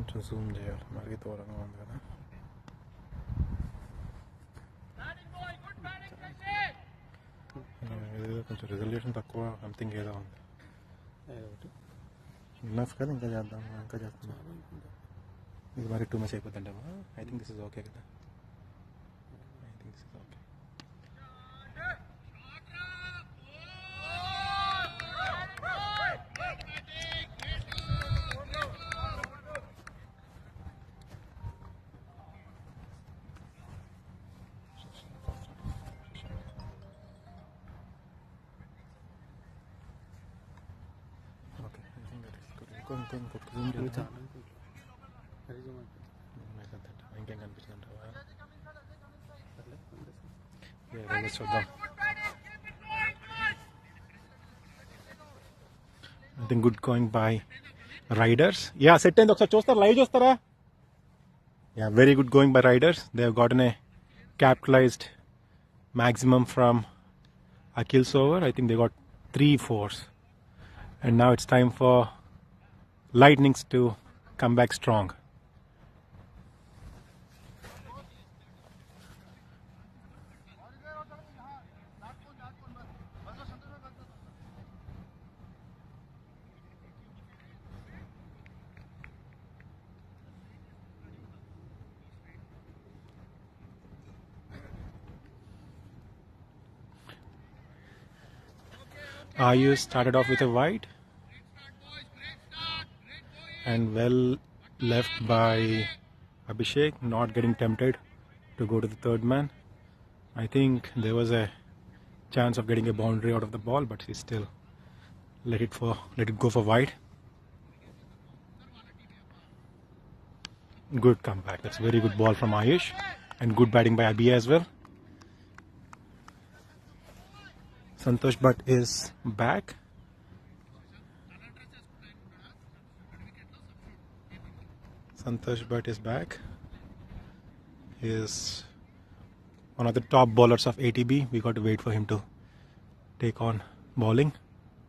కొంచెం జూమ్ చేయాలి, మరీ దూరంగా ఉంది కదా. ఏదో కొంచెం రిజల్యూషన్ తక్కువ సంథింగ్ ఏదో ఉంది. ఇన్నఫ్ కదా, ఇంకా చేద్దాం, ఇంకా చేస్తాం. ఇది మరి టూ మచ్ అయిపోతుంటావా? I think this is okay కదా. I think this is okay. ఇంకేం కనిపిస్తుంటావా? చూద్దాం. I think good going by riders. Yeah set అయింది, ఒకసారి చూస్తారా? లైవ్ చూస్తారా? Yeah, very good going by riders. They have gotten a capitalized maximum from Akhil's over. I think they got 3 fours. And now it's time for Lightnings to come back strong. Ayush started off with a wide and well left by Abhishek, not getting tempted to go to the third man. I think there was a chance of getting a boundary out of the ball, but he still let it go for wide. Good comeback. That's a very good ball from Ayush, and good batting by Abhi as well. Santosh Bhatt is back. Santosh Bhatt is back. He is one of the top bowlers of ATB. We got to wait for him to take on bowling.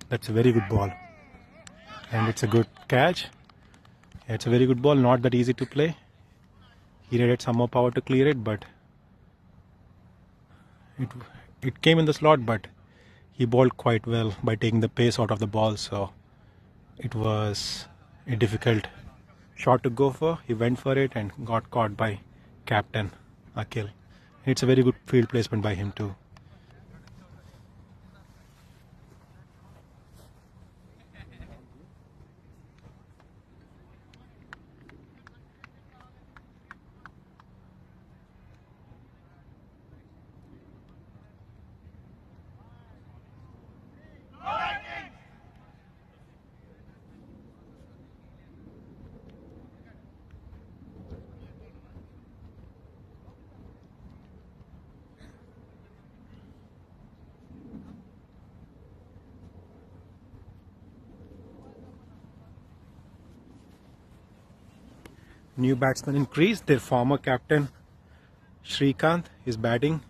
That's a very good ball. And it's a good catch. It's a very good ball, not that easy to play. He needed some more power to clear it, but it came in the slot, but he bowled quite well by taking the pace out of the ball, so it was a difficult shot to go for. He went for it and got caught by captain Akhil. It's a very good field placement by him too. New batsman in crease. Their former captain Shrikant is batting.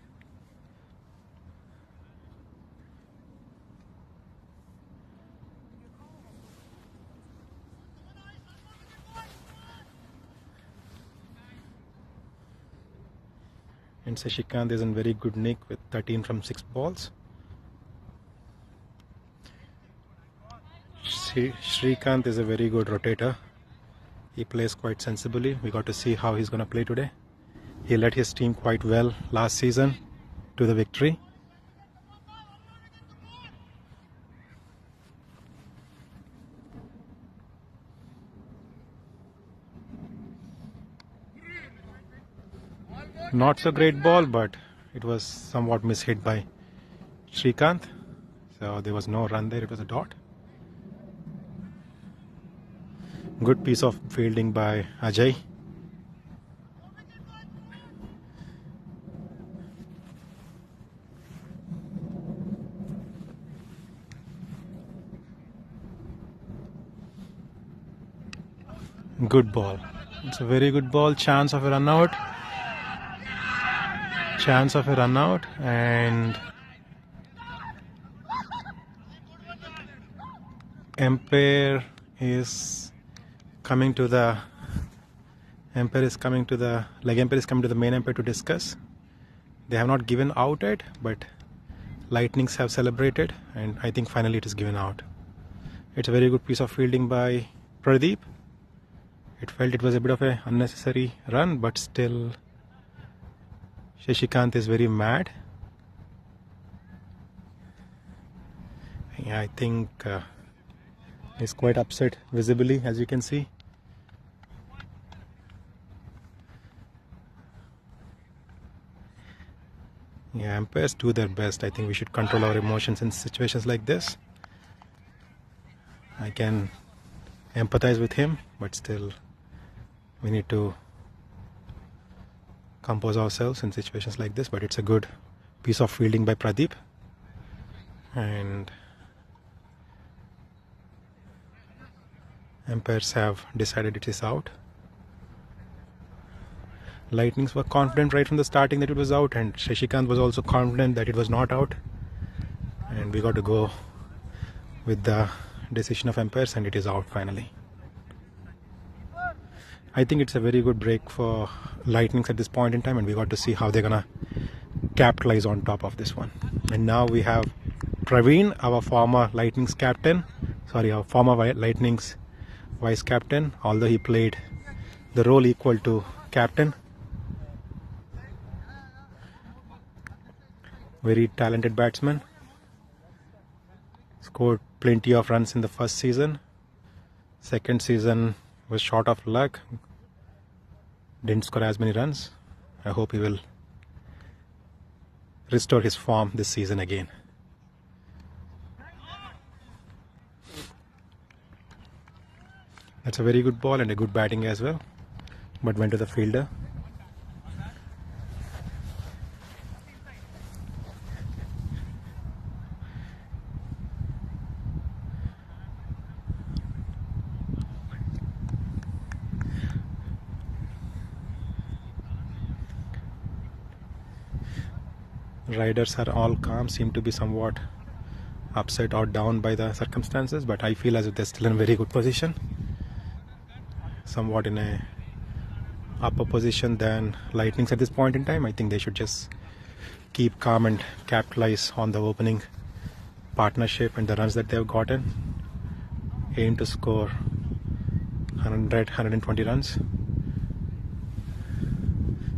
And Sashikant is in very good nick with 13 from 6 balls. Shrikant is a very good rotator. He plays quite sensibly. We got to see how he's going to play today. He led his team quite well last season to the victory. Not so great ball, but it was somewhat mishit by Shrikant. So there was no run there, it was a dot. Good piece of fielding by Ajay. Good ball. It's a very good ball. Chance of a run out. Chance of a run out, and umpire is coming to the Umpire is coming to the leg umpire is coming to the main umpire to discuss. They have not given out yet, but Lightnings have celebrated, and I think finally it is given out. It's a very good piece of fielding by Pradeep. It felt it was a bit of an unnecessary run, but still Shashikant is very mad. Yeah, I think he's quite upset visibly, as you can see. Yeah, umpires do their best. I think we should control our emotions in situations like this. I can empathize with him, but still we need to compose ourselves in situations like this. But it's a good piece of fielding by Pradeep. And umpires have decided it is out. Lightnings were confident right from the starting that it was out, and Shashikant was also confident that it was not out. And we got to go with the decision of umpires, and it is out finally. I think it's a very good break for Lightnings at this point in time, and we got to see how they're gonna capitalize on top of this one. And now we have Praveen, our former Lightnings captain, our former Lightnings vice captain, although he played the role equal to captain. Very talented batsman. Scored plenty of runs in the first season. Second season was short of luck. Didn't score as many runs. I hope he will restore his form this season again. That's a very good ball and a good batting as well, but went to the fielder. Riders are all calm, seem to be somewhat upset or down by the circumstances, but I feel as if they're still in a very good position, somewhat in a upper position than Lightnings at this point in time. I think they should just keep calm and capitalize on the opening partnership and the runs that they've gotten. Aim to score 120 runs,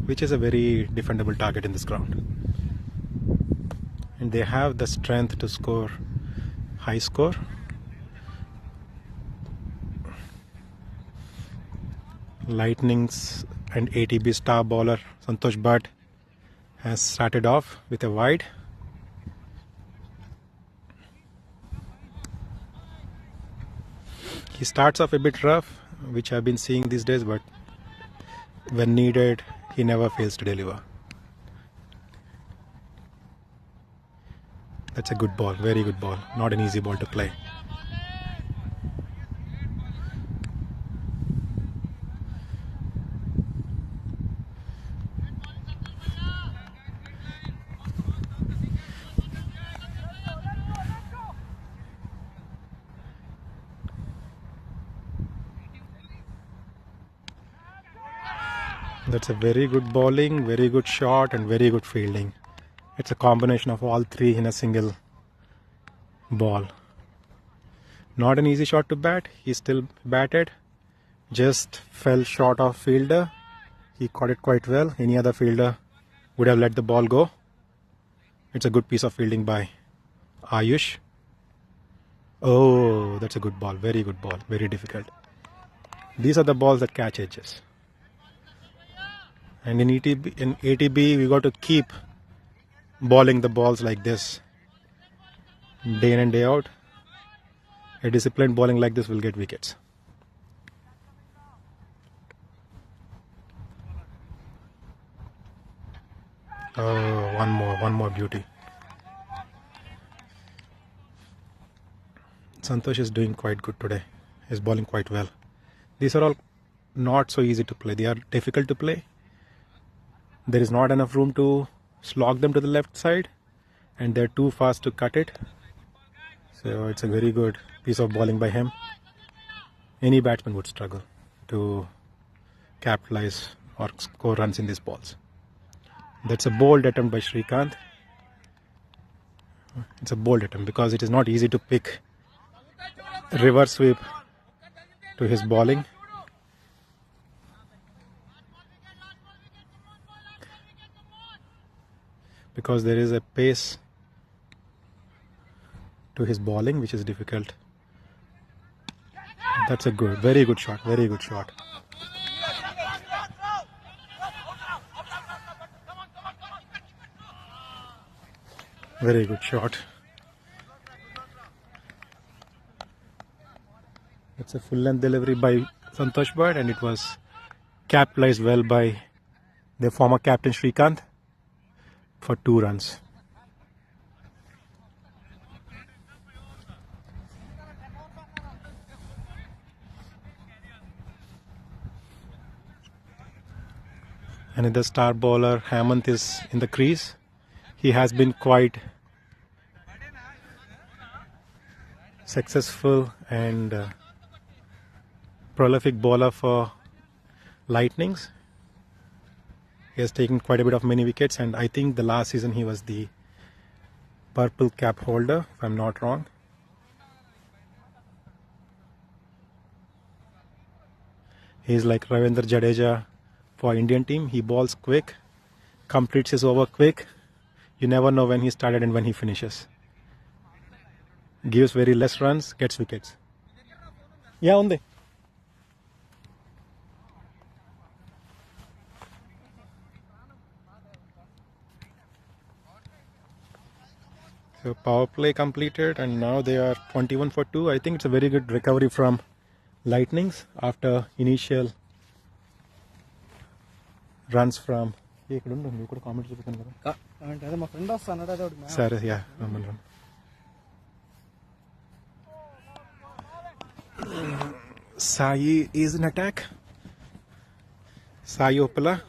which is a very defendable target in this ground. And they have the strength to score high score. Lightnings and ATB star bowler Santosh Bhatt has started off with a wide. He starts off a bit rough, which I've been seeing these days, but when needed, he never fails to deliver. That's a good ball, very good ball. Not an easy ball to play. That's a very good bowling, very good shot, and very good fielding. It's a combination of all three in a single ball. Not an easy shot to bat. He still batted. Just fell short of fielder. He caught it quite well. Any other fielder would have let the ball go. It's a good piece of fielding by Ayush. Oh, that's a good ball. Very good ball. Very difficult. These are the balls that catch edges. And in ATB, we got to keep bowling the balls like this day in and day out. A disciplined bowling like this will get wickets. Oh, one more beauty. Santosh is doing quite good today. He's bowling quite well. These are all not so easy to play. They are difficult to play. There is not enough room to slog them to the left side, and they're too fast to cut it. So it's a very good piece of bowling by him. Any batsman would struggle to capitalize or score runs in these balls. That's a bold attempt by Srikanth. It's a bold attempt because it is not easy to pick reverse sweep to his bowling. Because there is a pace to his bowling which is difficult. That's a good, very good shot, very good shot. Very good shot. It's a full length delivery by Santosh Bhatt, and it was capitalized well by the former captain Srikanth for 2 runs. Another star bowler, Hemant, is in the crease. He has been quite successful and prolific bowler for Lightnings. He has taken quite a bit of many wickets, and I think the last season he was the purple cap holder, if I'm not wrong. He is like Ravindra Jadeja for Indian team. He bowls quick, completes his over quick. You never know when he started and when he finishes. Gives very less runs, gets wickets. Yeah, on the. So power play completed, and now they are 21 for 2. I think it's a very good recovery from Lightnings after initial runs from. Sorry, yeah. Sai is in attack. Sai Opala.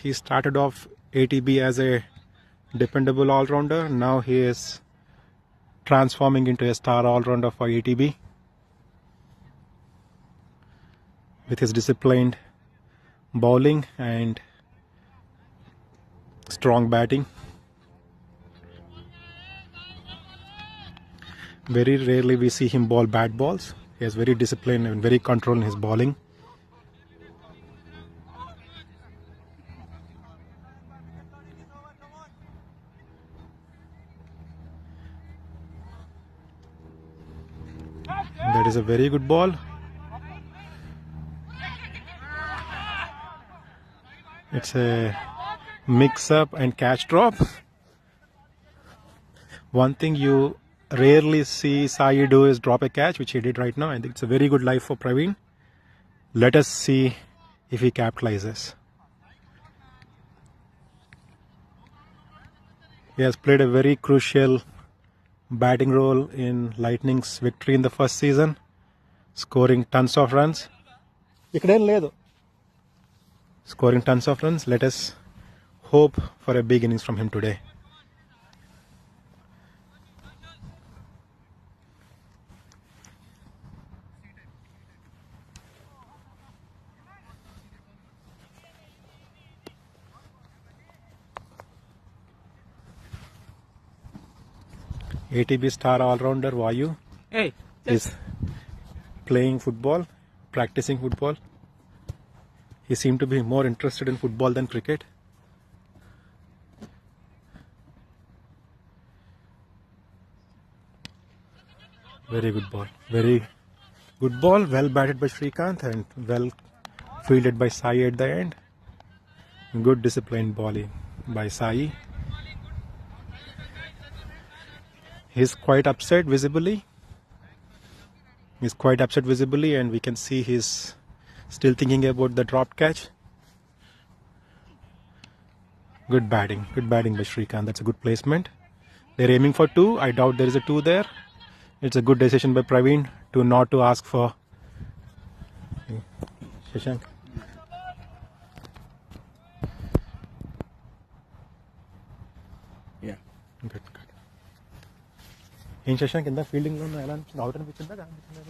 He started off ATB as a dependable all-rounder. Now he is transforming into a star all-rounder for ATB with his disciplined bowling and strong batting. Very rarely we see him bowl bad balls. He is very disciplined and very controlled in his bowling. That is a very good ball. It's a mix-up and catch drop. One thing you rarely see Sai do is drop a catch, which he did right now. I think it's a very good life for Praveen. Let us see if he capitalizes. He has played a very crucial batting role in Lightning's victory in the first season, scoring tons of runs. Scoring tons of runs. Let us hope for a big innings from him today. ATB star all-rounder Vayu is playing football, practicing football. He seemed to be more interested in football than cricket. Very good ball. Very good ball. Well batted by Srikanth and well fielded by Sai at the end. Good disciplined bowling by Sai. He's quite upset visibly. And we can see he's still thinking about the dropped catch. Good batting by Srikanth. That's a good placement. They're aiming for 2. I doubt there is a 2 there. It's a good decision by Praveen to not to ask for. Shashank. Yeah. Good. ఏం శశాంక్ కింద ఫీల్డింగ్లో ఎలా అనిపించింది? Out అనిపించిందా అనిపించింది?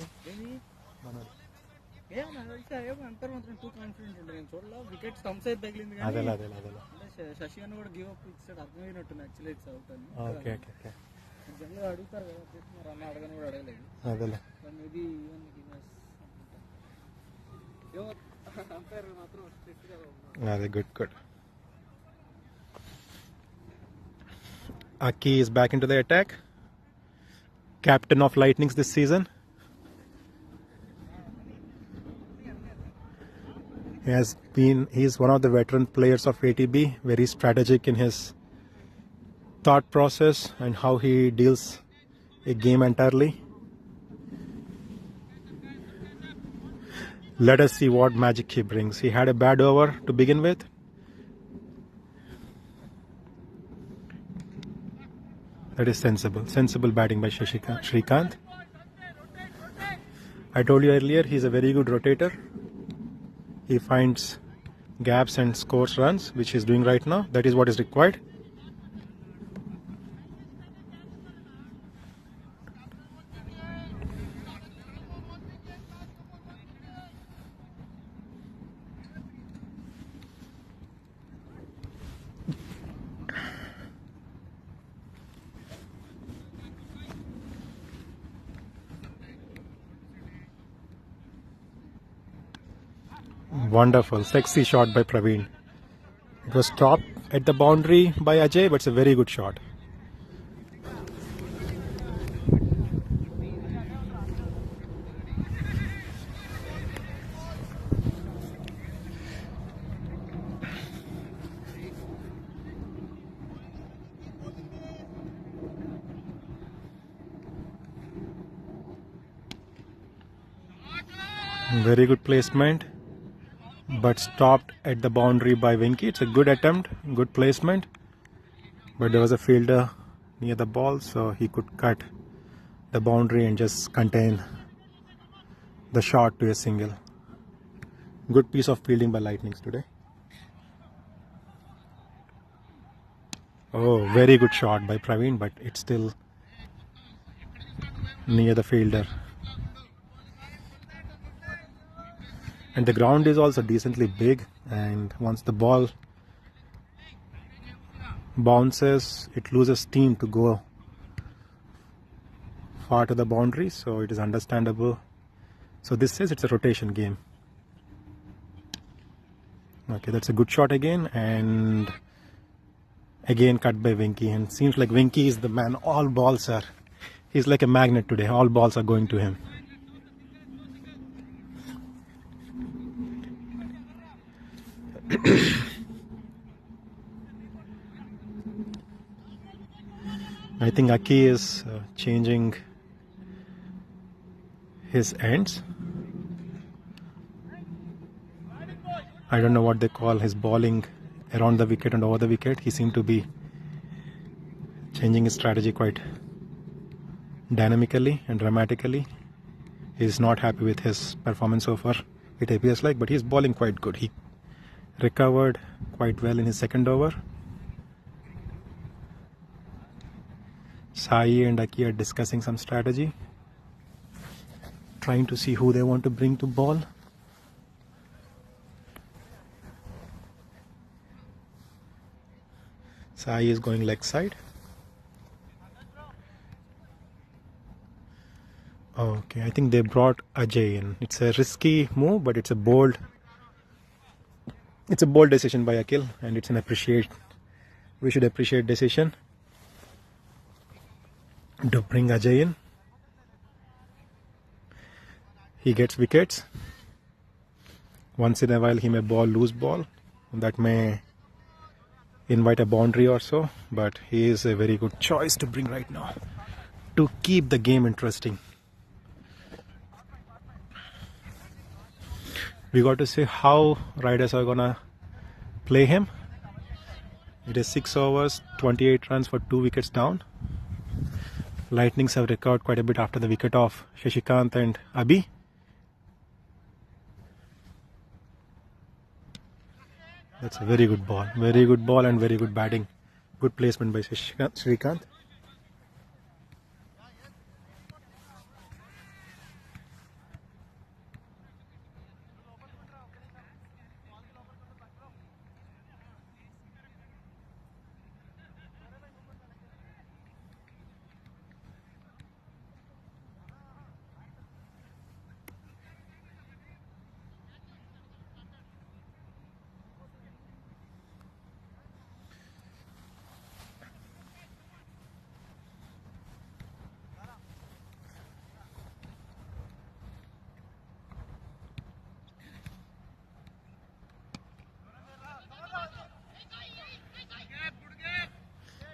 మాత్రం two confident ఉంటుంది. నేను చూడలా వికెట్ స్టంప్స్ అయితే తగిలింది అదే కానీ శశి అని కూడా గివ్ అప్ ఇచ్చాడు. అర్థమైనట్టుంది యాక్చువల్లీ ఇట్స్ అవుట్ అని. ఓకే ఓకే ఓకే జనరల్గా అడుగుతారు కదా, మరి అన్న అడగని కూడా అడగలేదు. అదేలే మేబీ అంపైర్ మాత్రం స్ట్రిక్ట్గా ఉన్నారు. అదే good good. Aki is back into the attack. Captain of Lightnings this season. He's one of the veteran players of ATB, very strategic in his thought process and how he deals a game entirely. Let us see what magic he brings. He had a bad over to begin with. That is sensible batting by Shrikant. I told you earlier, he's a very good rotator. He finds gaps and scores runs, which he's doing right now. That is what is required. Wonderful, sexy shot by Praveen. It was stopped at the boundary by Ajay, but it's a very good shot. Very good placement, but stopped at the boundary by Venki. It's a good attempt, good placement, but there was a fielder near the ball, so he could cut the boundary and just contain the shot to a single. Good piece of fielding by Lightnings today. Oh, very good shot by Praveen, but it's still near the fielder. And the ground is also decently big, and once the ball bounces, it loses steam to go far to the boundary, so it is understandable. So this says it's a rotation game. Okay, that's a good shot again, and again cut by Venki, and seems like Venki is the man. All balls are, he's like a magnet today. All balls are going to him. I think Aki is changing his ends. I don't know what they call his bowling around the wicket and over the wicket. He seemed to be changing his strategy quite dynamically and dramatically. He's not happy with his performance so far, it appears like, but he's bowling quite good. He recovered quite well in his second over. Sai and Aki are discussing some strategy, trying to see who they want to bring to ball. Sai is going leg side. Okay, I think they brought Ajay in. It's a risky move, but it's a bold decision by Akhil, and it's an we should appreciate decision to bring Ajay in. He gets wickets. Once in a while he may bowl loose ball that may invite a boundary or so, but he is a very good choice to bring right now to keep the game interesting. We got to see how riders are gonna play him. It is 6 overs, 28 runs for 2 wickets down. Lightnings have recovered quite a bit after the wicket of Shashikant and Abhi. That's a very good ball and very good batting. Good placement by Shrikant.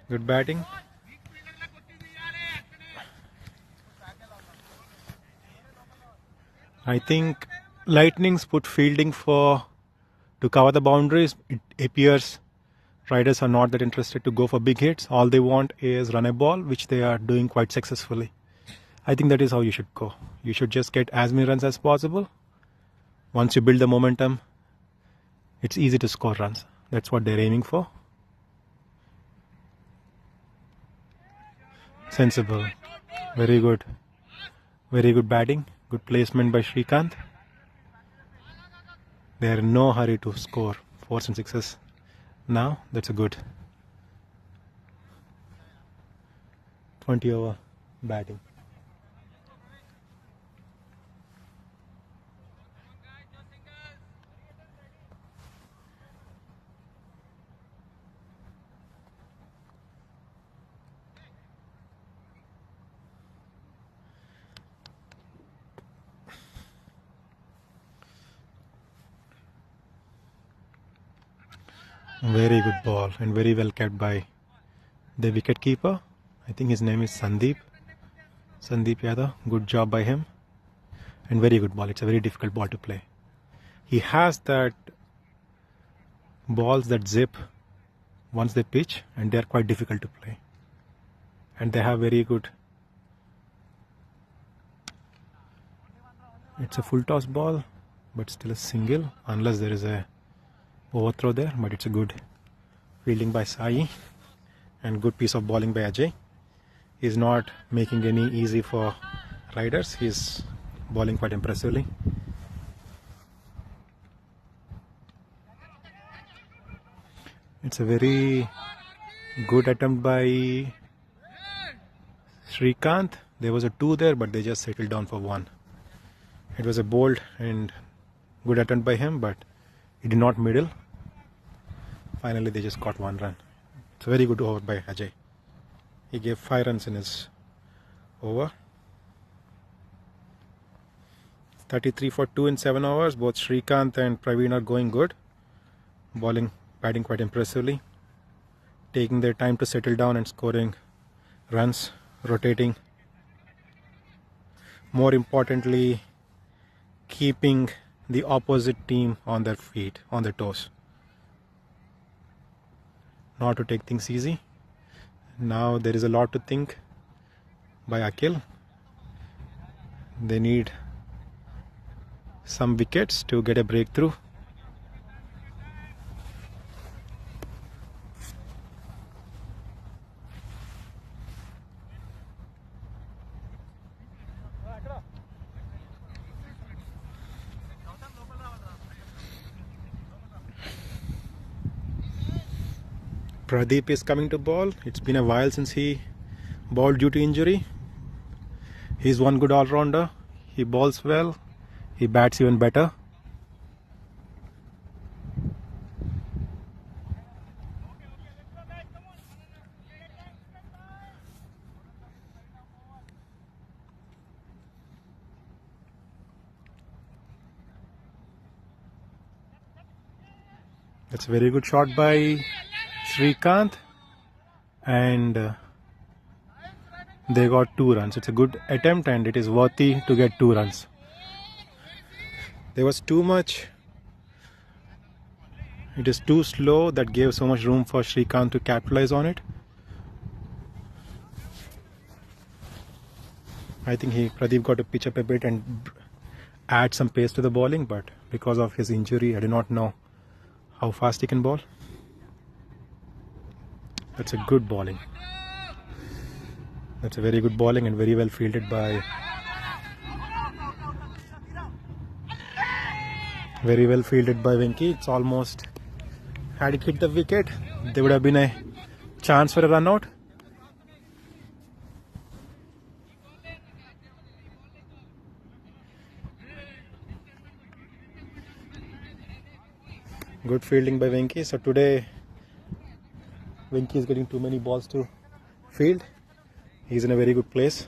Good batting. I think Lightning's put fielding to cover the boundaries. It appears riders are not that interested to go for big hits. All they want is run a ball, which they are doing quite successfully. I think that is how you should go. You should just get as many runs as possible. Once you build the momentum, it's easy to score runs. That's what they're aiming for. Sensible. Very good. Very good batting. Good placement by Srikanth. They are in no hurry to score 4s and 6s. Now, that's a good 20-over batting. Very good ball and very well kept by the wicket keeper. I think his name is Sandeep Yadav. Good job by him. And very good ball. It's a very difficult ball to play. He has that balls that zip once they pitch, and they are quite difficult to play. And they have very good. It's a full toss ball, but still a single, unless there is a overthrow there. But it's a good fielding by Sai and good piece of bowling by Ajay. He's not making any easy for riders. He's bowling quite impressively. It's a very good attempt by Srikanth. There was a 2 there, but they just settled down for 1. It was a bold and good attempt by him, but he did not middle. Finally, they just got 1 run. It's a very good over by Ajay. He gave 5 runs in his over. 33 for 2 in 7 overs. Both Srikanth and Praveen are going good. Batting quite impressively. Taking their time to settle down and scoring runs. Rotating. More importantly, keeping the opposite team on their feet, on their toes. Not to take things easy. Now there is a lot to think by Akhil. They need some wickets to get a breakthrough. Pradeep is coming to ball. It's been a while since he bowled due to injury. He's one good all-rounder. He bowls well. He bats even better. That's a very good shot by Srikanth, and they got 2 runs. It's a good attempt and it is worthy to get 2 runs. There was too much. It is too slow. That gave so much room for Srikanth to capitalize on it. I think Pradeep got to pitch up a bit and add some pace to the bowling, but because of his injury, I do not know how fast he can bowl. That's a good bowling. That's a very good bowling and very well fielded by Venki. It's almost, had it hit the wicket, there would have been a chance for a run out. Good fielding by Venki. So today Venki is getting too many balls to field. He's in a very good place.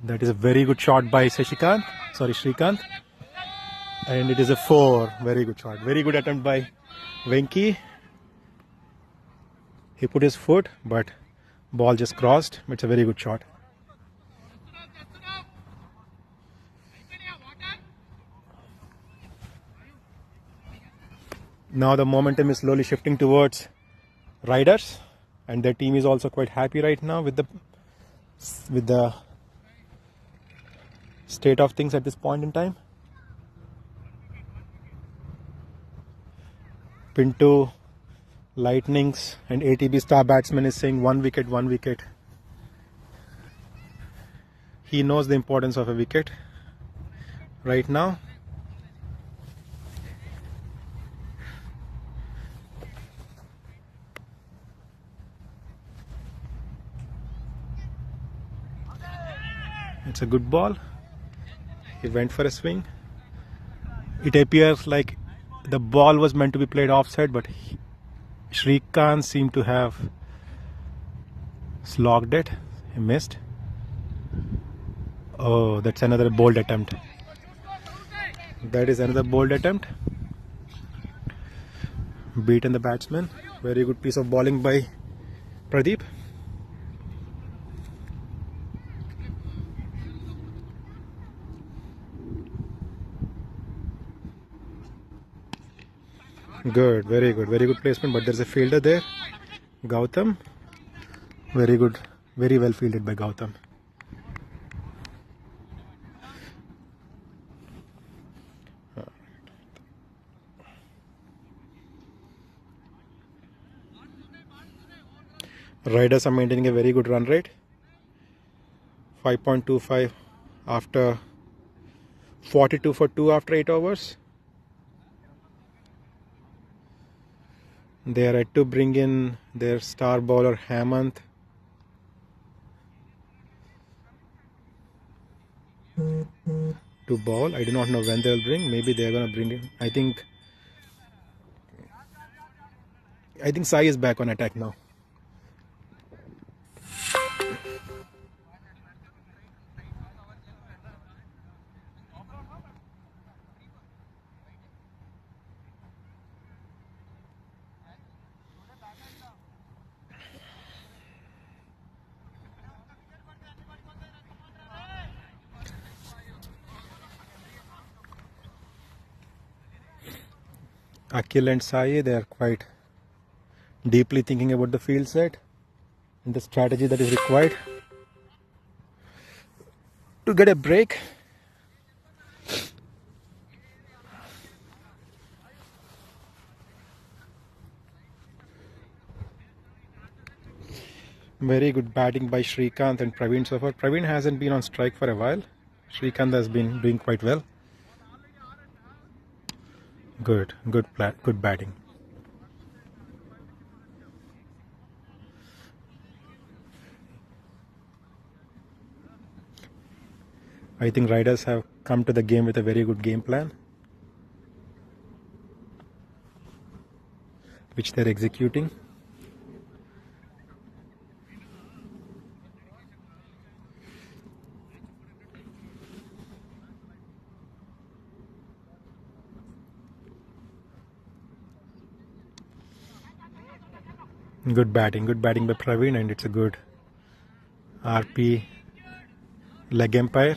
That is a very good shot by Shrikant. And it is a 4. Very good shot. Very good attempt by Venki. He put his foot, but ball just crossed. It's a very good shot. Now the momentum is slowly shifting towards Riders, and their team is also quite happy right now with the state of things at this point in time. Pinto, Lightnings, and ATB star batsman is saying 1 wicket, 1 wicket. He knows the importance of a wicket right now. It's a good ball. He went for a swing. It appears like the ball was meant to be played offside, but Shrikant seemed to have slogged it. He missed. Oh, that's another bold attempt. That is another bold attempt. Beaten the batsman. Very good piece of bowling by Pradeep. Good, very good placement, but there's a fielder there. Gautam. Very good, very well fielded by Gautam. Riders are maintaining a very good run rate. 5.25 after 42 for 2 after 8 overs. They are yet to bring in their star bowler Hemant. To bowl. I do not know when they will bring. Maybe they are going to bring in. I think Sai is back on attack now. Akhil and Sai, they are quite deeply thinking about the field set and the strategy that is required to get a break. Very good batting by Shrikant and Praveen so far. Praveen hasn't been on strike for a while. Shrikant has been doing quite well. Good batting. I think Riders have come to the game with a very good game plan, which they're executing. Good batting by Praveen, and it's a good RP leg umpire.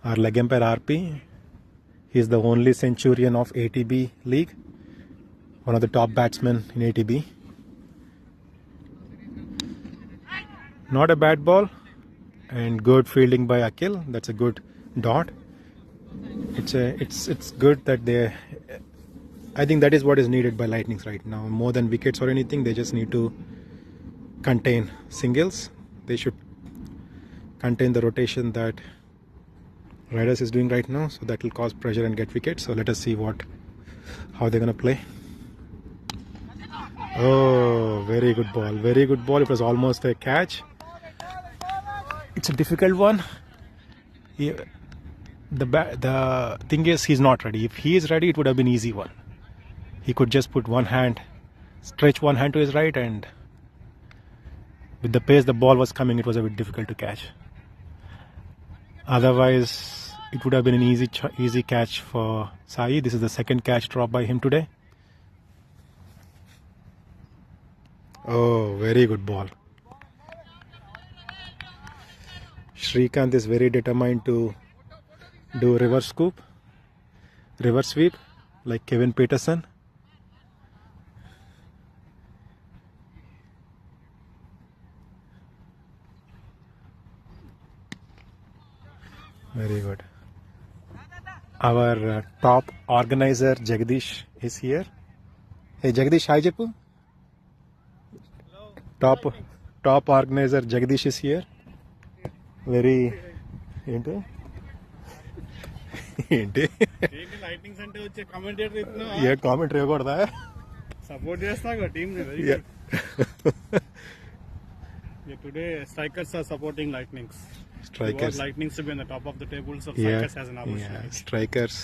Our leg umpire RP, he is the only centurion of ATB league, one of the top batsmen in ATB. Not a bad ball, and good fielding by Akhil. That's a good dot. It's good that they. I think that is what is needed by Lightnings right now. More than wickets or anything, they just need to contain singles. They should contain the rotation that Riders is doing right now, so that will cause pressure and get wickets. So let us see how they're gonna play. Oh, very good ball. It was almost a catch. It's a difficult one. the thing is, he's not ready. If he is ready, it would have been easy one. He could just put one hand, stretch one hand to his right, and with the pace the ball was coming, it was a bit difficult to catch. Otherwise, it would have been an easy catch for Sai. This is the second catch dropped by him today. Oh, very good ball. Shrikant is very determined to do reverse sweep, like Kevin Peterson. Very good. Our top organizer Jagdish is here. Hey Jagdish, hi Jepu. Top organizer Jagdish is here. Very ఏంటి ఏంటి Lightnings అంటే వచ్చే commentator ఏ comment ఇవ్వకూడదా support చేస్తా team today Strikers are supporting Lightnings. Strikers. Lightnings to be on the top of the table, so strikers has an opportunity. Yeah, strikers.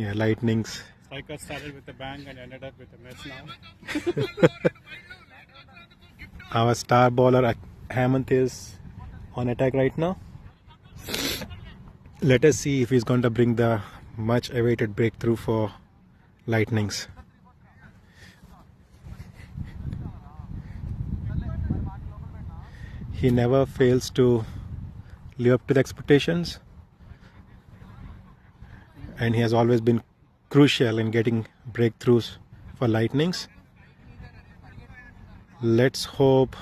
Yeah, lightnings. Strikers started with a bang and ended up with a mess now. Our star bowler Hemant is on attack right now. Let us see if he's going to bring the much awaited breakthrough for lightnings. He never fails to live up to the expectations, and he has always been crucial in getting breakthroughs for lightnings. Let's hope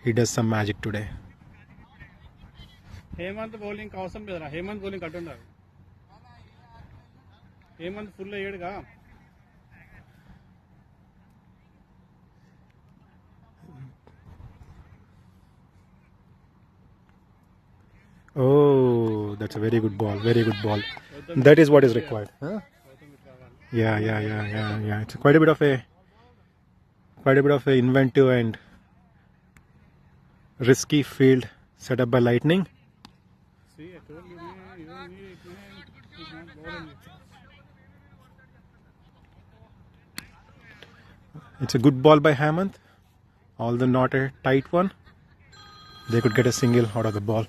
he does some magic today. Hemanth bowling అవసరం లేదురా, Hemanth bowling కట్టుండాలి. Hemanth full అయ్యాడుగా. Oh, that's a very good ball. Very good ball. That is what is required. Huh? Yeah. It's quite a bit of a inventive and risky field set up by Lightning. See, I told you, It's a good ball by Hemant. Although not a tight one, they could get a single out of the ball.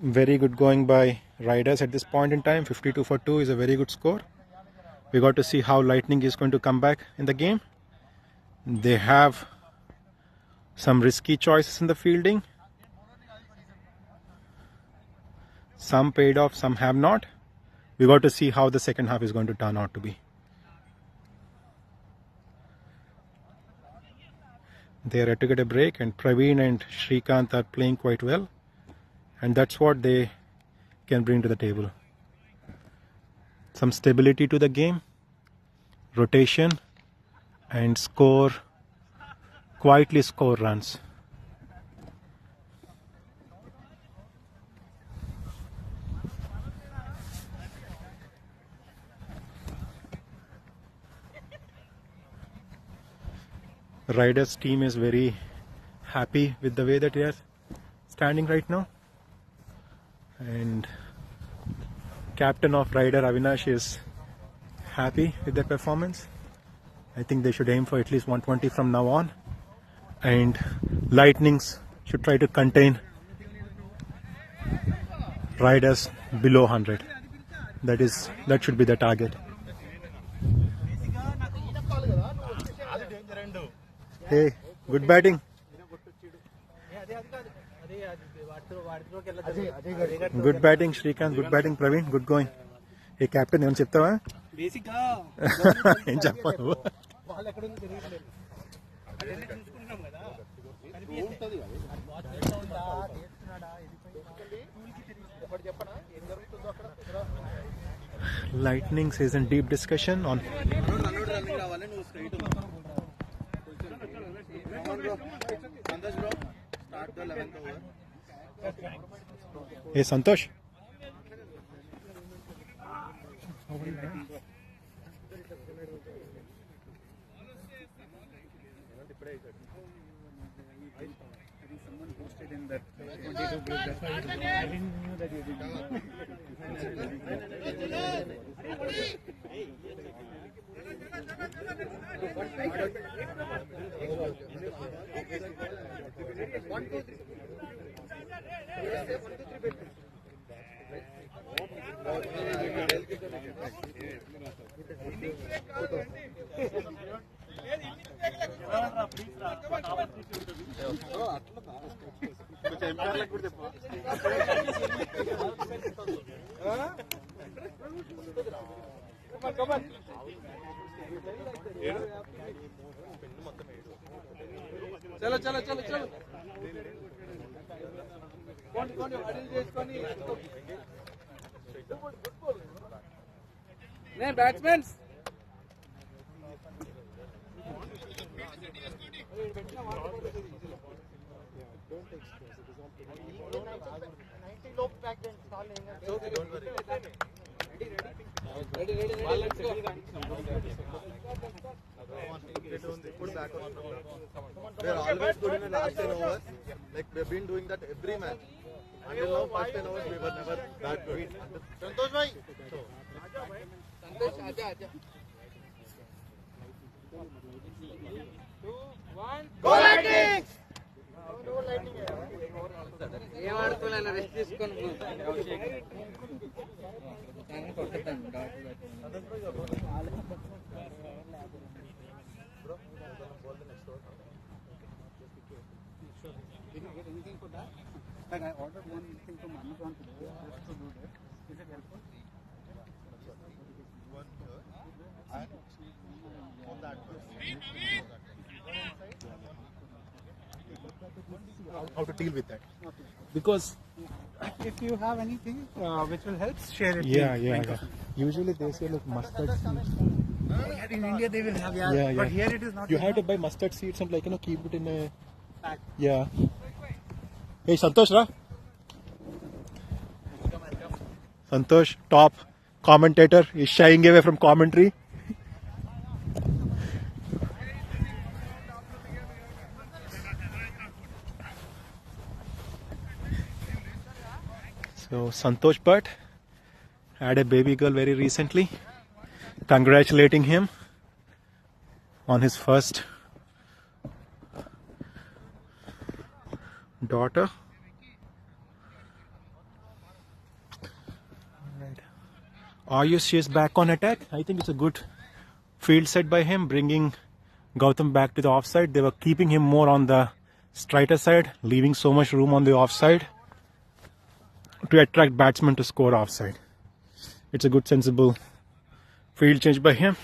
Very good going by riders at this point in time. 52 for 2 is a very good score. We got to see how Lightning is going to come back in the game. They have some risky choices in the fielding. Some paid off, some have not. We got to see how the second half is going to turn out to be. They are ready to get a break, and Praveen and Srikanth are playing quite well, and that's what they can bring to the table. Some stability to the game, rotation, and quietly score runs. Riders team is very happy with the way that they are standing right now, and captain of Rider Avinash is happy with their performance. I think they should aim for at least 120 from now on, and Lightnings should try to contain Riders below 100. That should be the target. Hey, good batting. Good batting, Srikanth. Good batting, Praveen. Good going. Hey, captain, ఏమని చెప్తావా? ఏం చెప్పాలి? Lightnings is in deep discussion on. Hey, Santosh. Someone posted in that 22 group. That's why I didn't know that you did चलो चलो चलो चलो कौन कौन अडिल చేసుకొని నే batsmen They're always good in the last 10 overs. Like we've been doing that every match. Until now, first 10 overs we were never that good. Santosh bhai. Santosh, aja aja. 2, 1. Go Lightning! No Lightning. ఏం ఆడుకోలేనా rest తీసుకొని anything for that? Like I ordered one thing from Amazon today just to do this. Is it helpful? one here and for that How to deal with that? Because if you have anything which will help, share it. Yeah. Usually they say like mustard seeds. In India they will have but here it is not. You have to buy mustard seeds and keep it in a pack. Yeah. Hey, Santosh, ra? Santosh, top commentator, is shying away from commentary. So Santosh Bhatt had a baby girl very recently. Congratulating him on his first daughter. Ayush is back on attack. I think it's a good field set by him, bringing Gautam back to the offside. They were keeping him more on the straighter side, leaving so much room on the offside to attract batsmen to score offside. It's a good, sensible field change by him.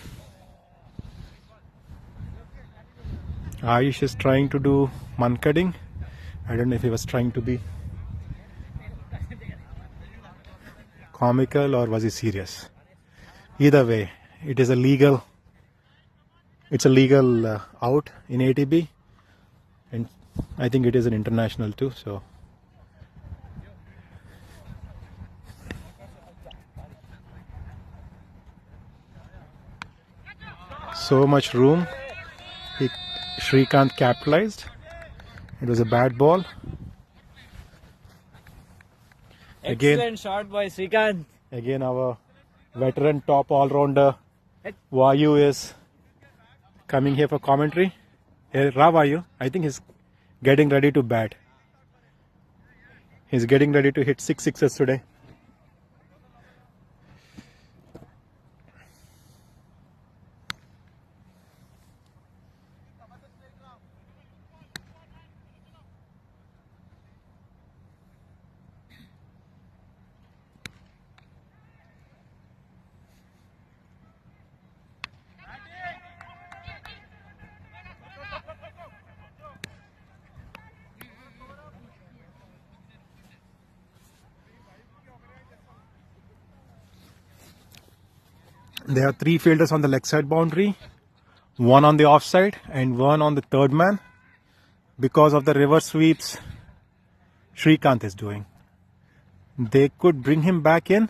Ayush is trying to do man-cutting. I don't know if he was trying to be comical or was he serious. Either way, it's a legal out in ATB, and I think it is an international too. So much room. Shrikant capitalized. It was a bad ball. Excellent shot by Srikanth. Again, our veteran top all-rounder Vayu is coming here for commentary. Hey, Vayu, I think he's getting ready to bat. He's getting ready to hit 6 sixes today. There are 3 fielders on the leg side boundary, 1 on the offside and 1 on the third man because of the reverse sweeps Srikanth is doing. They could bring him back in.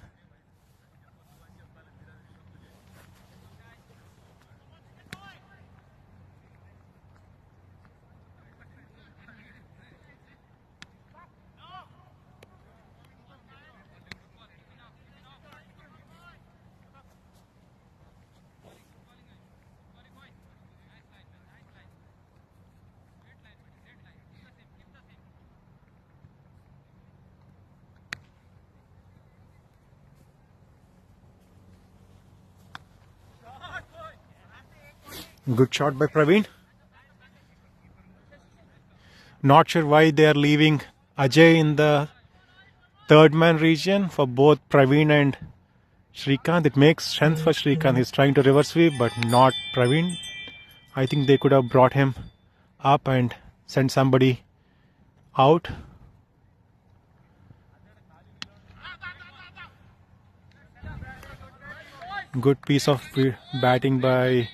Good shot by Praveen. Not sure why they are leaving Ajay in the third man region for both Praveen and Srikanth. It makes sense for Srikanth. He's trying to reverse sweep, but not Praveen. I think they could have brought him up and sent somebody out. Good piece of batting by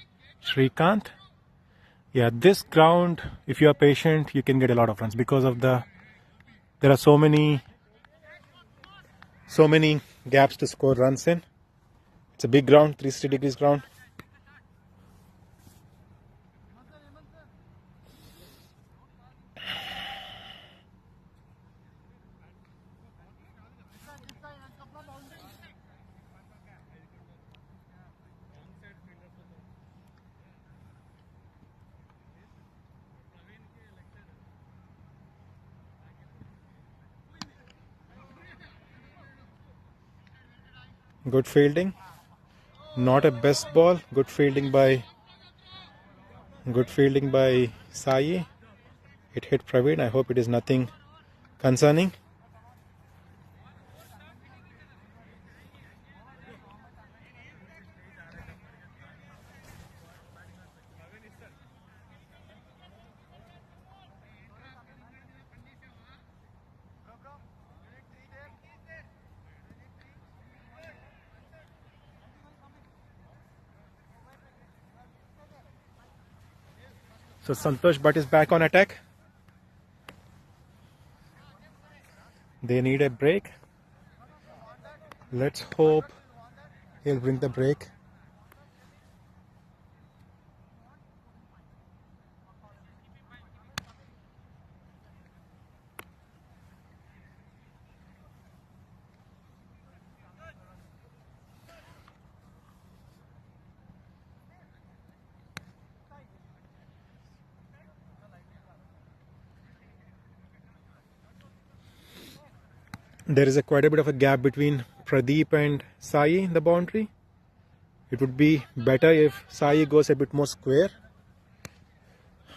Srikanth. Yeah, this ground, if you are patient, you can get a lot of runs because of there are so many gaps to score runs in. It's a big ground, 360 degrees ground. Good fielding. Not a best ball. Good fielding by Sai. It hit Praveen. I hope it is nothing concerning. So Santosh Bhatt is back on attack. They need a break. Let's hope he'll bring the break. There is quite a bit of a gap between Pradeep and Sai in the boundary. It would be better if Sai goes a bit more square.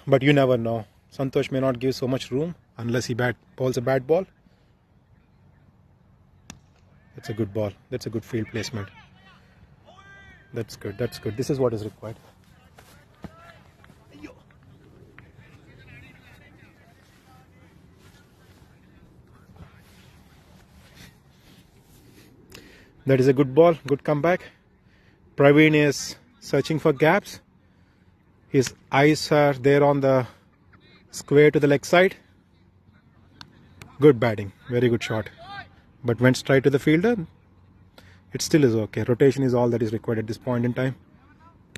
But you never know. Santosh may not give so much room unless he bowls a bad ball. That's a good ball. That's a good field placement. That's good. That's good. This is what is required. That is a good ball. Good comeback. Praveen is searching for gaps. His eyes are there on the square to the leg side. Good batting. Very good shot. But went straight to the fielder. It still is okay. Rotation is all that is required at this point in time.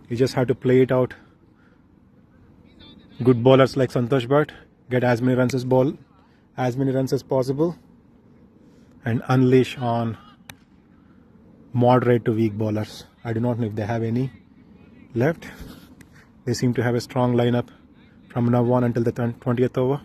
You just have to play it out. Good bowlers like Santosh Bhatt get as many runs as possible, and unleash on moderate to weak bowlers. I do not know if they have any left. They seem to have a strong lineup from now on until the 20th over.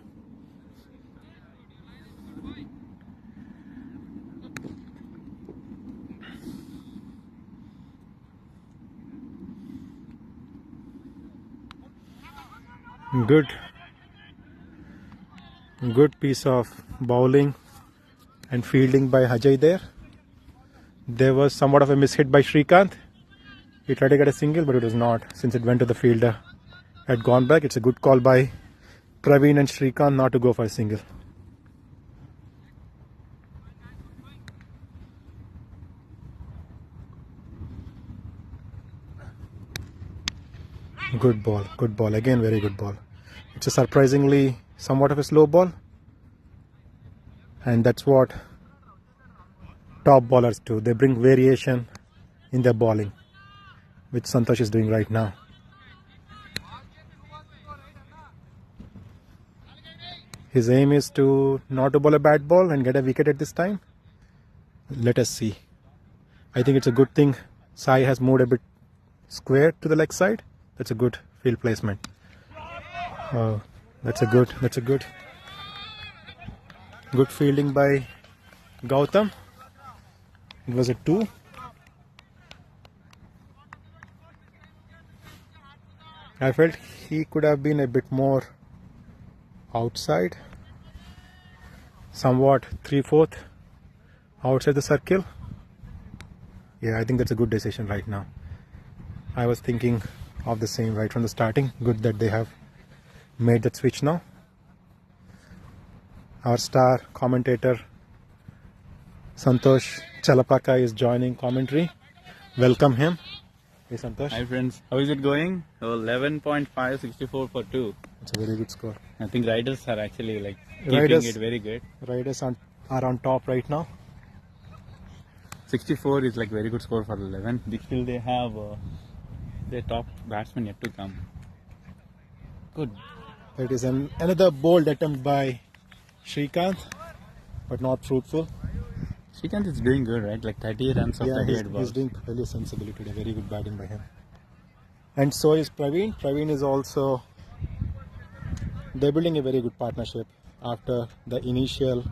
Good piece of bowling and fielding by Ajay there. There was somewhat of a mishit by Srikanth. He tried to get a single, but it was not, since it went to the fielder. Had gone back. It's a good call by Praveen and Srikanth not to go for a single. Good ball, good ball. Again, very good ball. It's a surprisingly somewhat of a slow ball. And that's what top bowlers do. They bring variation in their bowling, which Santosh is doing right now. His aim is to not to bowl a bad ball and get a wicket at this time. Let us see. I think it's a good thing Sai has moved a bit square to the leg side. That's a good field placement. That's a good fielding by Gautam. It was a 2. I felt he could have been a bit more outside, somewhat 3/4 outside the circle. Yeah, I think that's a good decision right now. I was thinking of the same right from the starting. Good that they have made that switch now. Our star commentator Santosh Chalapaka is joining commentary. Welcome him. Hey Santosh. Hi friends, how is it going? 11.5, 64 for 2. It's a very good score. I think riders are actually like keeping it very good. Riders are on top right now. 64 is like very good score for 11. Still they have their top batsman yet to come. Good. It is another bold attempt by Srikanth, but not fruitful. Srikanth is doing good, right? Like 30 runs of 38 balls. He's doing fairly sensibly today. Very good batting by him. And so is Praveen. Praveen is also... They're building a very good partnership after the initial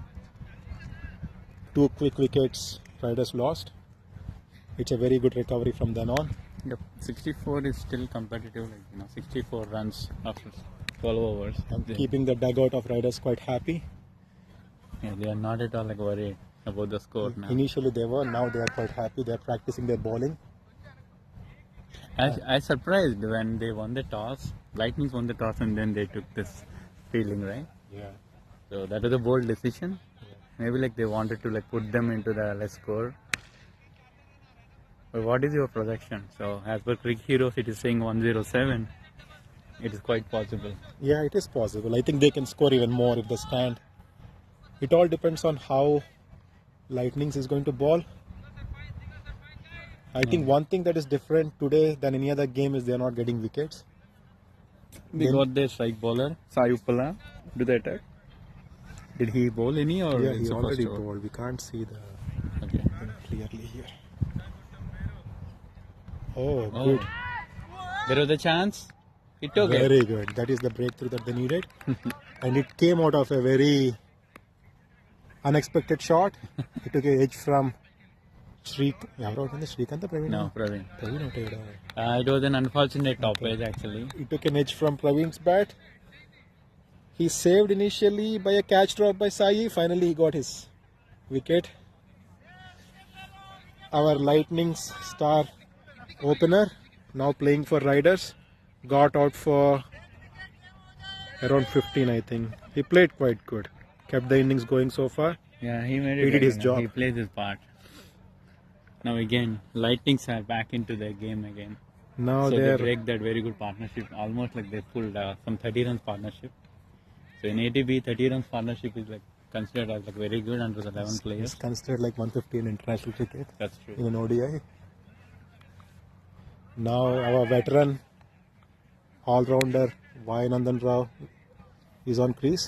2 quick wickets Riders lost. It's a very good recovery from then on. Yep. 64 is still competitive, like 64 runs after 12 overs. Keeping the dugout of Riders quite happy. Yeah, they are not at all like worried about the score now. Initially they were, now they are quite happy. They are practicing their bowling. I surprised when they won the toss. Lightning won the toss and then they took this fielding, right? Yeah. So that was a bold decision. Maybe like they wanted to like put them into the less score. But what is your projection? So as per Cricket Heroes, it is saying 107. It is quite possible. Yeah, it is possible. I think they can score even more if they stand. It all depends on how Lightnings is going to bowl. I think one thing that is different today than any other game is they are not getting wickets. They got their strike bowler, Sayupala, do the attack. Did he bowl any or? Yeah, he already bowled. We can't see the thing clearly here. Oh, good. There was a chance. He took it. Very good. That is the breakthrough that they needed. And it came out of a very unexpected shot. He took an edge from ఎవరు అవుతుంది Srikanth Praveen No, Praveen. Praveen out అయ్యాడా It was an unfortunate top edge actually. He took an edge from Praveen's bat. He saved initially by a catch drop by Sai. Finally, he got his wicket. Our Lightning star opener, now playing for Riders, got out for around 15, I think. He played quite good. Kept the innings going so far. Yeah, he made it. He did his job. He plays his part. Now again, Lightnings are back into the game again. Now So they they're break that very good partnership. Almost like they pulled some 30 runs partnership. So in ATB, 30 runs partnership is like considered as like very good under the 11 players. it's considered like 150 in international cricket That's true. in an ODI. Now our veteran all-rounder Vayanandan Rao is on crease.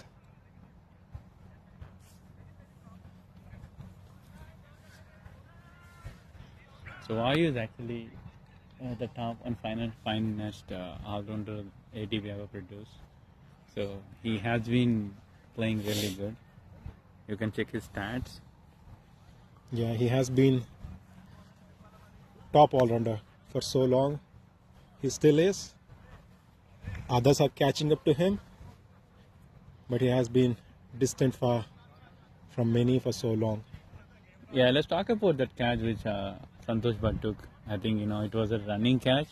So Vayu is actually the top and finest all-rounder ATB ever produced. So he has been playing really good. You can check his stats. Yeah, he has been top all-rounder for so long. He still is. Others are catching up to him, but he has been distant from many for so long. Yeah, let's talk about that catch which Santosh Bhatt took. I think it was a running catch.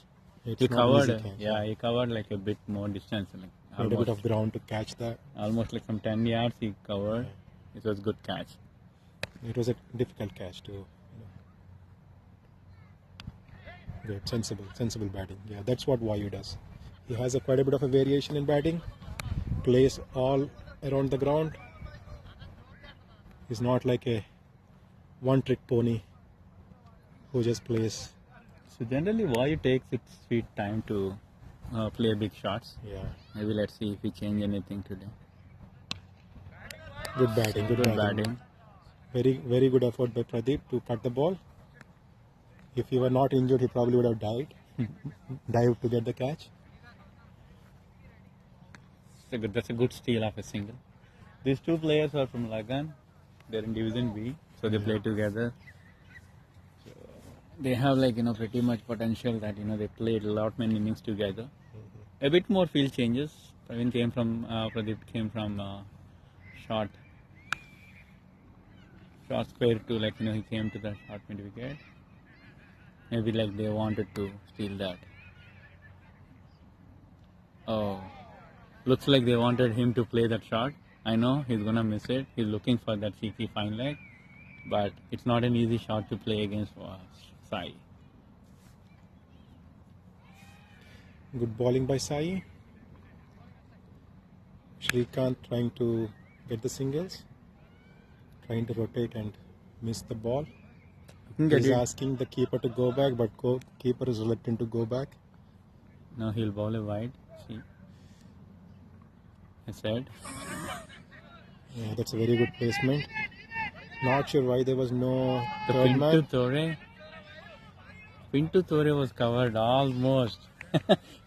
It's He not covered, easy catch, yeah, he covered like a bit more distance, like Quite a bit of ground to catch that. almost like some 10 yards he covered. It was good catch. It was a difficult catch too. Good, sensible batting. Yeah, that's what Vayu does. He has quite a bit of a variation in batting. Plays all around the ground. He's not like a one-trick pony who just plays. So generally, Vayu takes its sweet time to play big shots. Yeah, Maybe let's see if we change anything today. good batting. Good batting. Very good effort by Pradeep to cut the ball. If he were not injured, he probably would have dived to get the catch. That's a good steal of a single. These two players are from Lagan. They're in Division B, so they play together. So they have pretty much potential that they played a lot many innings together. A bit more field changes. Pradeep came from short square to he came to the short mid wicket. Maybe they wanted to steal that. Oh, looks like they wanted him to play that shot. I know he's gonna miss it. He's looking for that cheeky fine leg, but it's not an easy shot to play against Sai. Good bowling by Sai. Shrikant trying to get the singles, trying to rotate and miss the ball. He's asking the keeper to go back, but keeper is reluctant to go back. Now he'll bowl a wide. See, I said. Yeah, that's a very good placement. Not sure why there was no The third man. Pintu Tore was covered almost.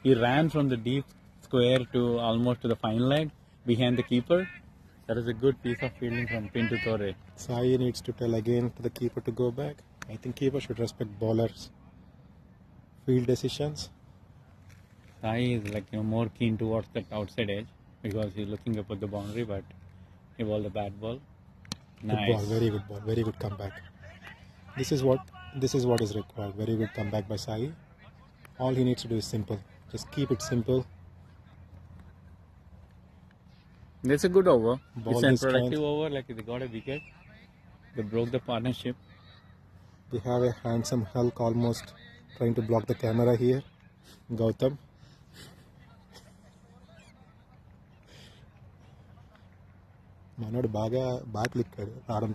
He ran from the deep square to almost to the fine leg behind the keeper. That is a good piece of fielding from Pintu Tore. Sai needs to tell again to the keeper to go back. I think keeper should respect bowlers' field decisions. Sai is more keen towards that outside edge because he's looking up at the boundary, but he bowled a bad ball. Good ball, very good ball, very good comeback. This is what is required. Very good comeback by Sai. All he needs to do is simple. Just keep it simple. That's a good over. Ball It's a his productive strength. over. They got a wicket. They broke the partnership. We have a handsome Hulk almost trying to block the camera here. Gautam. మనోడు బాగా click రావడం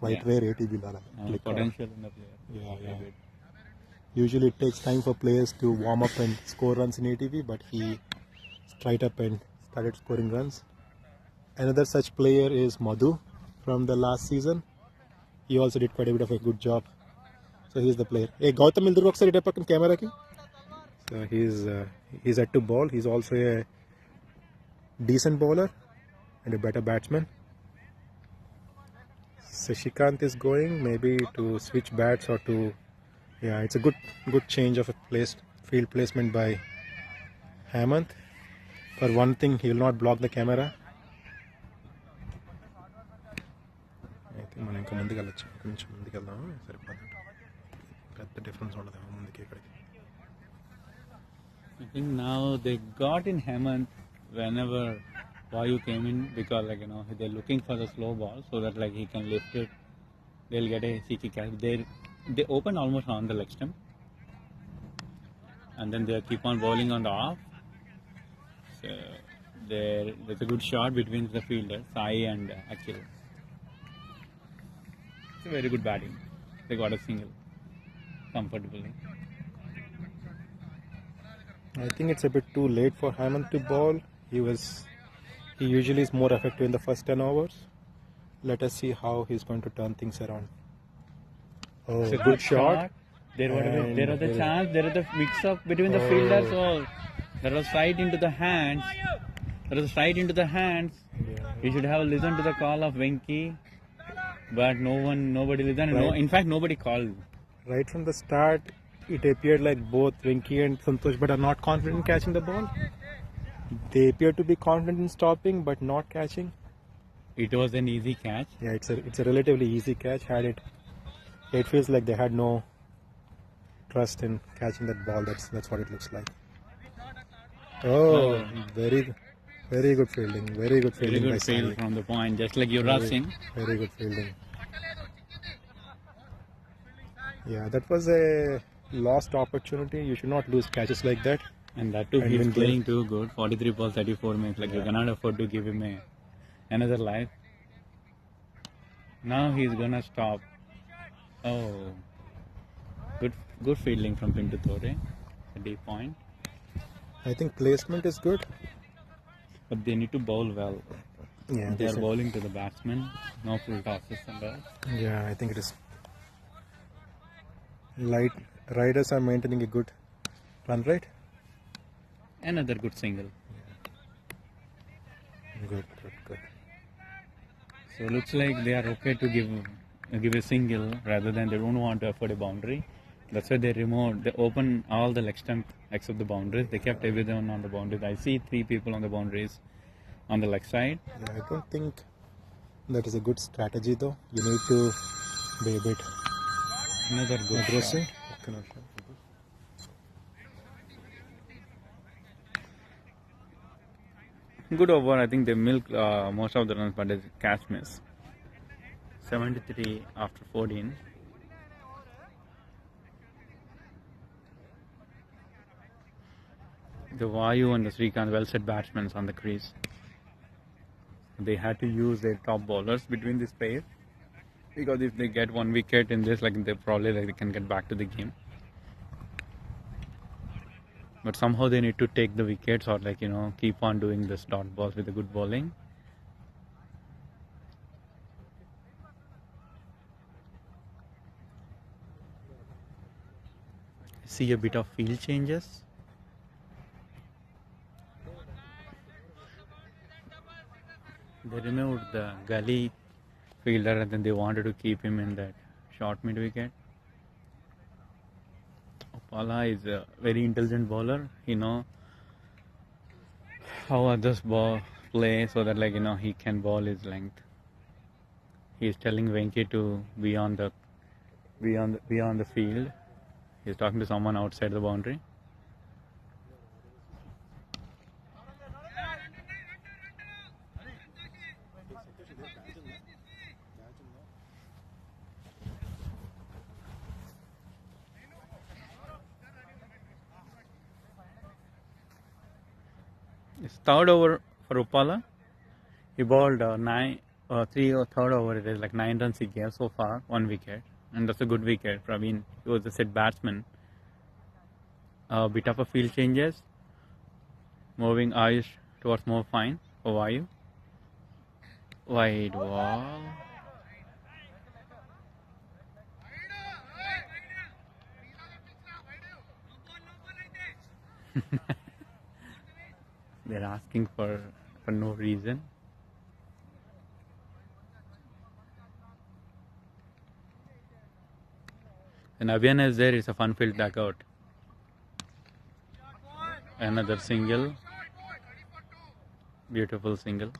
quite Yeah. rare ATB లాగా click Potential in the player. Yeah. Usually it takes time for players to warm up and score runs in ATB, but he straight up and started scoring runs. Another such player is Madhu from the last season. He also did quite a bit of a good job. So he's the player. Hey, Gautam Ildur ఒకసారి ఇటే పక్కన కెమెరాకి. So he's at to bowl. He's also a decent bowler and a better batsman. Sashikant is going maybe to switch bats or to, yeah, it's a good change of a field placement by Hemant. For one thing, he will not block the camera. I think మనం ఇంకా ముందుకు వెళ్ళొచ్చు, కొంచెం ముందుకు వెళ్దాము సరిపోతుంది, పెద్ద difference ఉండదు ముందుకి ఇక్కడికి. I think now they got in Hemant whenever Vayu came in, because they're looking for the slow ball so that he can lift it. They'll get a cheeky catch. They open almost on the leg stump, and then they keep on bowling on the off. So there's a good shot between the fielders, Sai and Akhil. It's a very good batting. They got a single comfortably. I think it's a bit too late for Hemant to bowl. He usually is more effective in the first 10 overs. Let us see how he's going to turn things around. Oh, It's a good shot. There was And the chance. There is the mix-up between the fielders. So there was right into the hands. Yeah. You should have listened to the call of Venki, but nobody listened. No, Right. in fact, nobody called. Right from the start, it appeared like both Venki and Santosh but are not confident in catching the ball. They appear to be confident in stopping but not catching. It was an easy catch. Yeah, it's a relatively easy catch. It feels like they had no trust in catching that ball. That's what it looks like. Oh, very good fielding. Very good Very fielding by good field Sai. from the point, just like Yuvraj Singh. Very good fielding. Yeah, that was a lost opportunity. You should not lose catches like that. And that too, And he's when playing too good. 43 balls, 34 minutes. You cannot afford to give him another life. Now he's gonna stop. Oh, good fielding from Pintu Tore. A deep point. I think placement is good. But they need to bowl well. Yeah, They are bowling to the batsman. No full tosses and all. Yeah, I think it is. Riders are maintaining a good run rate. Another good single. Good. So looks like they are okay to give a single rather than they don't want to afford a boundary. That's why they open all the leg stump except the boundaries. They kept everyone on the boundaries. I see 3 people on the boundaries on the leg side. Yeah, I don't think that is a good strategy though. You need to be a bit Another good aggressive. shot. Good over. I think they milk most of the runs, but it's catch miss. 73 after 14. The Vayu and the Srikanth well set batsmen on the crease. They had to use their top bowlers between this pair, because if they get 1 wicket in this, they probably they can get back to the game. But somehow they need to take the wickets or keep on doing the dot balls with the good bowling. See a bit of field changes. They removed the gully fielder and then they wanted to keep him in that short mid wicket. Opala is a very intelligent bowler. He knows how others play so that he can bowl his length. He is telling Venki to be on the field. He is talking to someone outside the boundary. It's third over for Upala. He bowled 3rd over. It is 9 runs he gave so far, 1 wicket, and that's a good wicket. Praveen, he was a set batsman. A bit of a field changes, moving Ayush towards more fine for Vayu. Wide ball. They're asking for no reason. And Abhiyan is there, it's a fun-filled dugout. Another single. Beautiful single.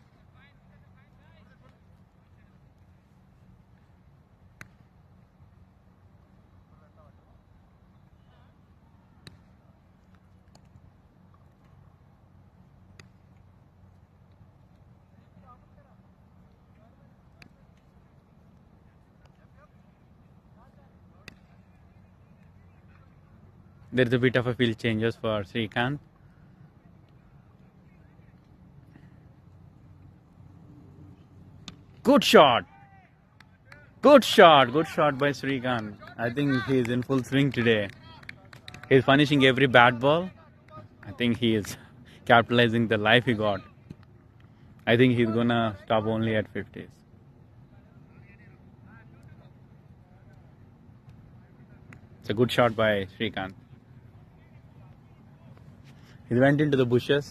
There's a bit of a field changes for Srikanth. Good shot. Good shot by Srikanth. I think he's in full swing today. He's finishing every bat ball. I think he is capitalizing the life he got. I think he's gonna stop only at 50s. It's a good shot by Srikanth. He went into the bushes.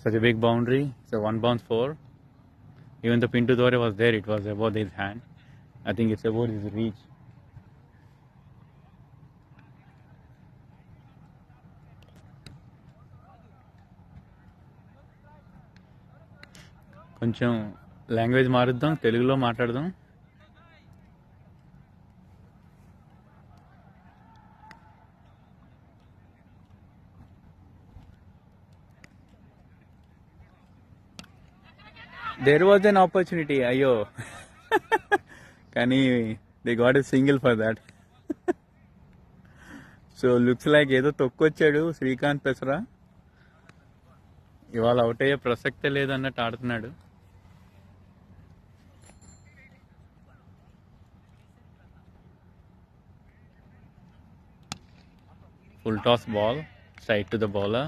Such a big boundary. It's a 1 bounce 4. Even the Pintu Dore was there, it was above his hand. I think it's above his reach. కొంచెం language మారుద్దాం, తెలుగులో మాట్లాడదాం. There was an opportunity, అయ్యో కానీ they got a single for that. So looks like ఏదో తొక్కొచ్చాడు శ్రీకాంత్ పెసరా. ఇవాళ out అయ్యే ప్రసక్తే లేదన్నట్టు ఆడుతున్నాడు. Full toss ball, straight to the bowler.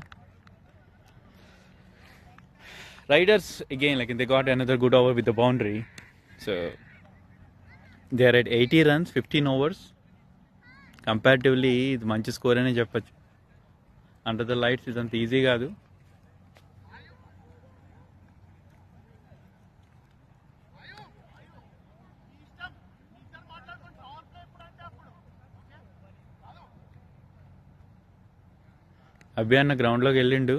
Riders again, like they got another good over with the boundary. So they are at 80 runs, 15 overs. Comparatively, ఇది మంచి score అనే చెప్పచ్చు. అండర్ ద లైట్స్ ఇదంత ఈజీ కాదు. అభియాన్న గ్రౌండ్లోకి వెళ్ళిండు.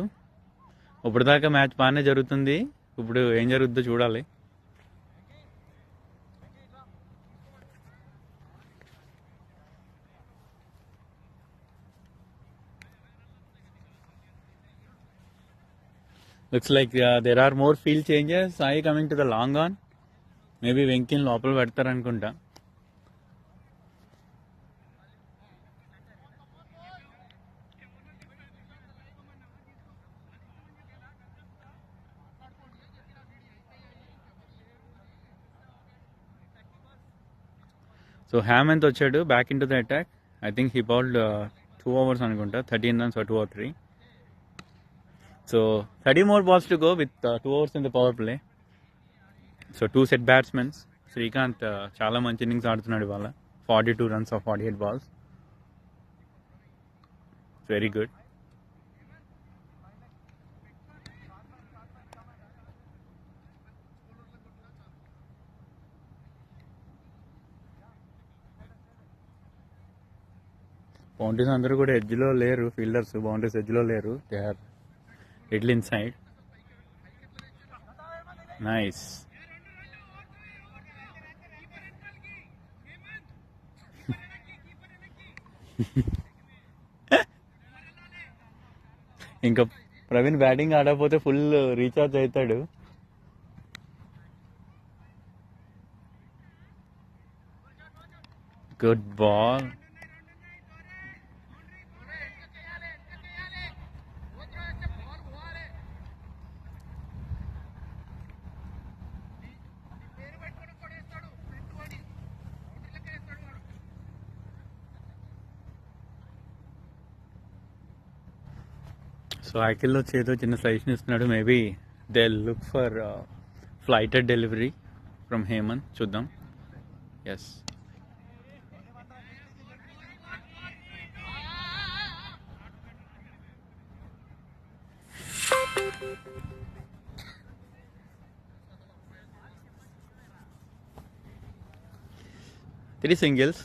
ఇప్పటిదాకా మ్యాచ్ బాగానే జరుగుతుంది. ఇప్పుడు ఏం జరుగుతుందో చూడాలి. Looks like there are more field changes. Sai coming to the long on. Maybe వెంకిని లోపల పెడతారనుకుంటా. సో హేమంత్ వచ్చాడు back into the attack. I think he bowled 2 overs అనుకుంటా, 13 runs or 2 or 3. సో 30 more balls to go with 2 overs in the power play. So 2 set batsmen. Srikanth చాలా మంచి innings ఆడుతున్నాడు ఇవాళ. 42 runs of 48 balls. Very good. Boundaries అందరూ కూడా ఎడ్జ్లో లేరు. ఫీల్డర్స్ బౌండరీస్ ఎడ్జ్లో లేరు. They are little inside. Nice. ఇంకా ప్రవీణ్ బ్యాటింగ్ ఆడకపోతే ఫుల్ రీఛార్జ్ అవుతాడు. Good ball. సో అఖిల్లో చేతో చిన్న సజెషన్ ఇస్తున్నాడు. Maybe they look for flighted delivery from Hemanth. చూద్దాం. Yes. Three singles.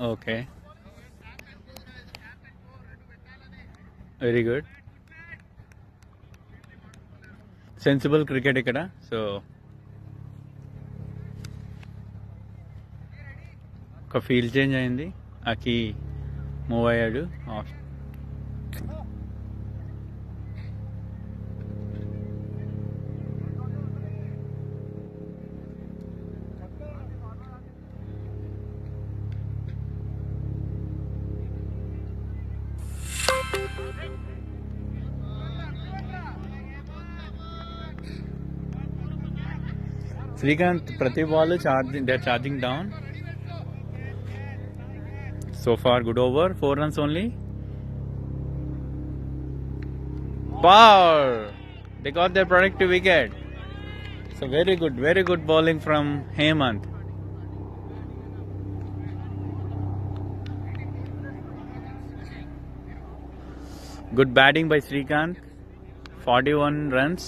Okay. Very good. Sensible cricket ikkada. So ఒక ఫీల్డ్ చేంజ్ అయింది. అకి మూవ్ అయ్యాడు. శ్రీకాంత్ ప్రతి ball they are charging down. So far good over, 4 runs only. Wow! They got their productive wicket. So very good bowling from Hemant. Good batting by Srikanth. 41 runs.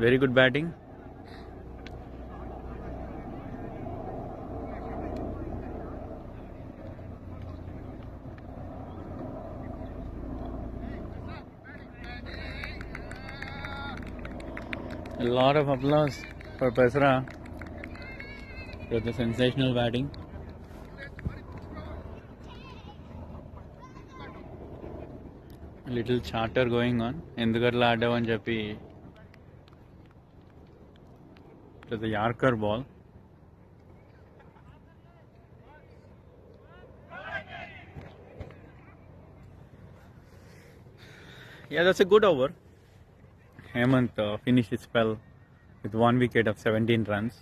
Very good batting. A lot of applause for Pesra for the sensational batting. Little chatter going on. Endukatla aadavani cheppi. It was a Yorker ball. Yeah, that's a good over. Hemant finished his spell with 1 wicket of 17 runs.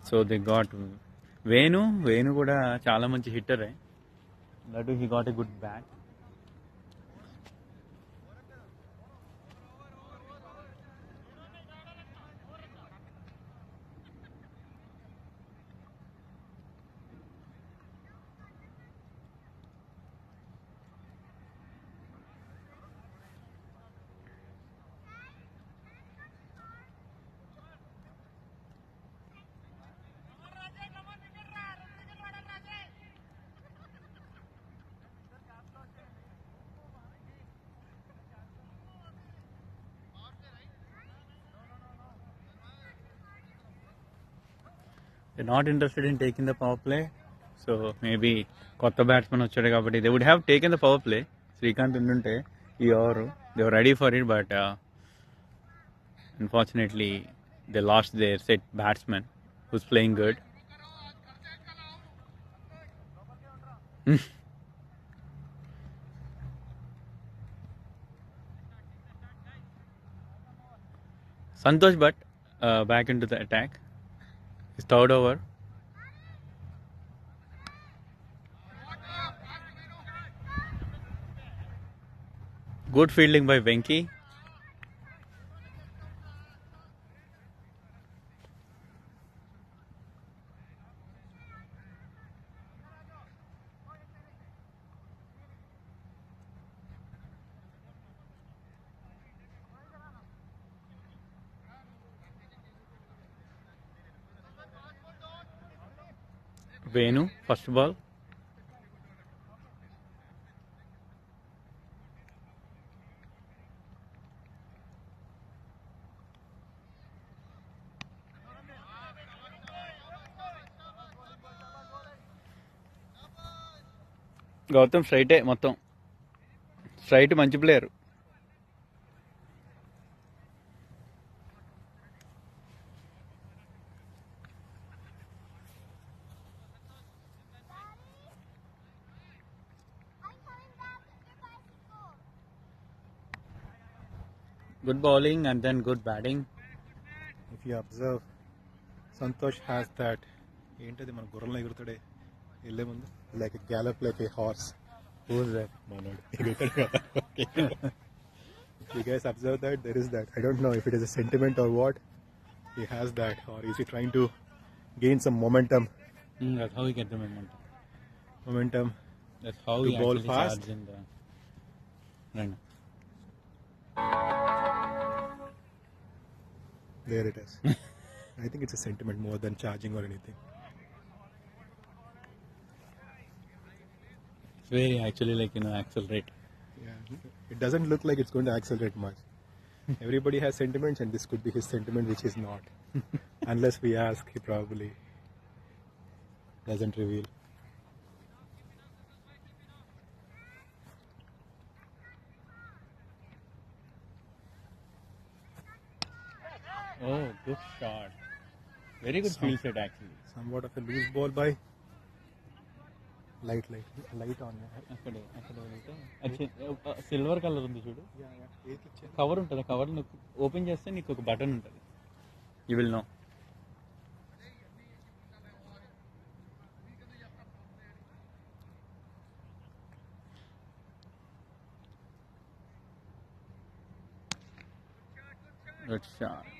So they got Venu kuda chaala manchi hitter. That he got a good bat. They're not interested in taking the power play. So maybe kotta batsman vachadu kabatti they would have taken the power play. Srikanth undunte ee over they were ready for it, but unfortunately they lost their set batsman who's playing good. Santosh Bhatt back into the attack. His third over. Good fielding by Venki. Venu, first ball. Gautam స్ట్రైటే మొత్తం straight మంచి player. Good bowling and then good batting. If you observe, Santosh has that ఏంటది మన గుర్రంలో ఎగురుతాడే వెళ్ళే ముందు like a gallop like a horse. Who's that? మనోడు ఎగురుతాడు కదా. If you guys observe that, there is that. I don't know if it is a sentiment or what. He has that, or is he trying to gain some momentum? That's how he gets the Momentum. That's how To he bowl actually fast. charges in the run. There it is. I think it's a sentiment more than charging or anything. very actually accelerate. Yeah, it doesn't look like it's going to accelerate much. Everybody has sentiments, and this could be his sentiment, which is not. Unless we ask, he probably doesn't reveal. Oh, good shot. Very good field set actually. Somewhat of a loose ball by light on. అక్కడ silver colour ఉంది చూడు, cover ఉంటుంది. ఆ cover open చేస్తే నీకు ఒక button ఉంటుంది. You will know. Good shot.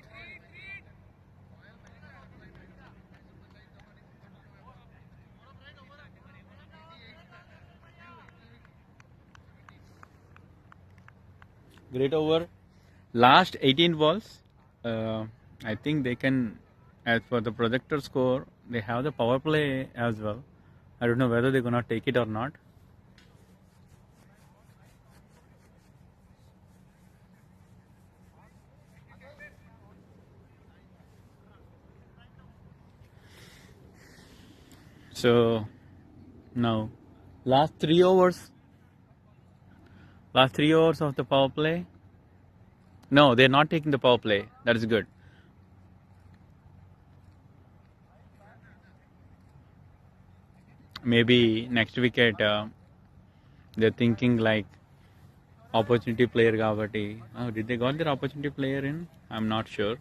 Great over. Last 18 balls. I think they can, as for the projector score, they have the power play as well. I don't know whether they're going to take it or not. So, now, last 3 overs. Last 3 overs of the power play. No, they're not taking the power play. That is good. Maybe next wicket they're thinking like opportunity player kabatti. Oh, did they got their opportunity player in? I'm not sure.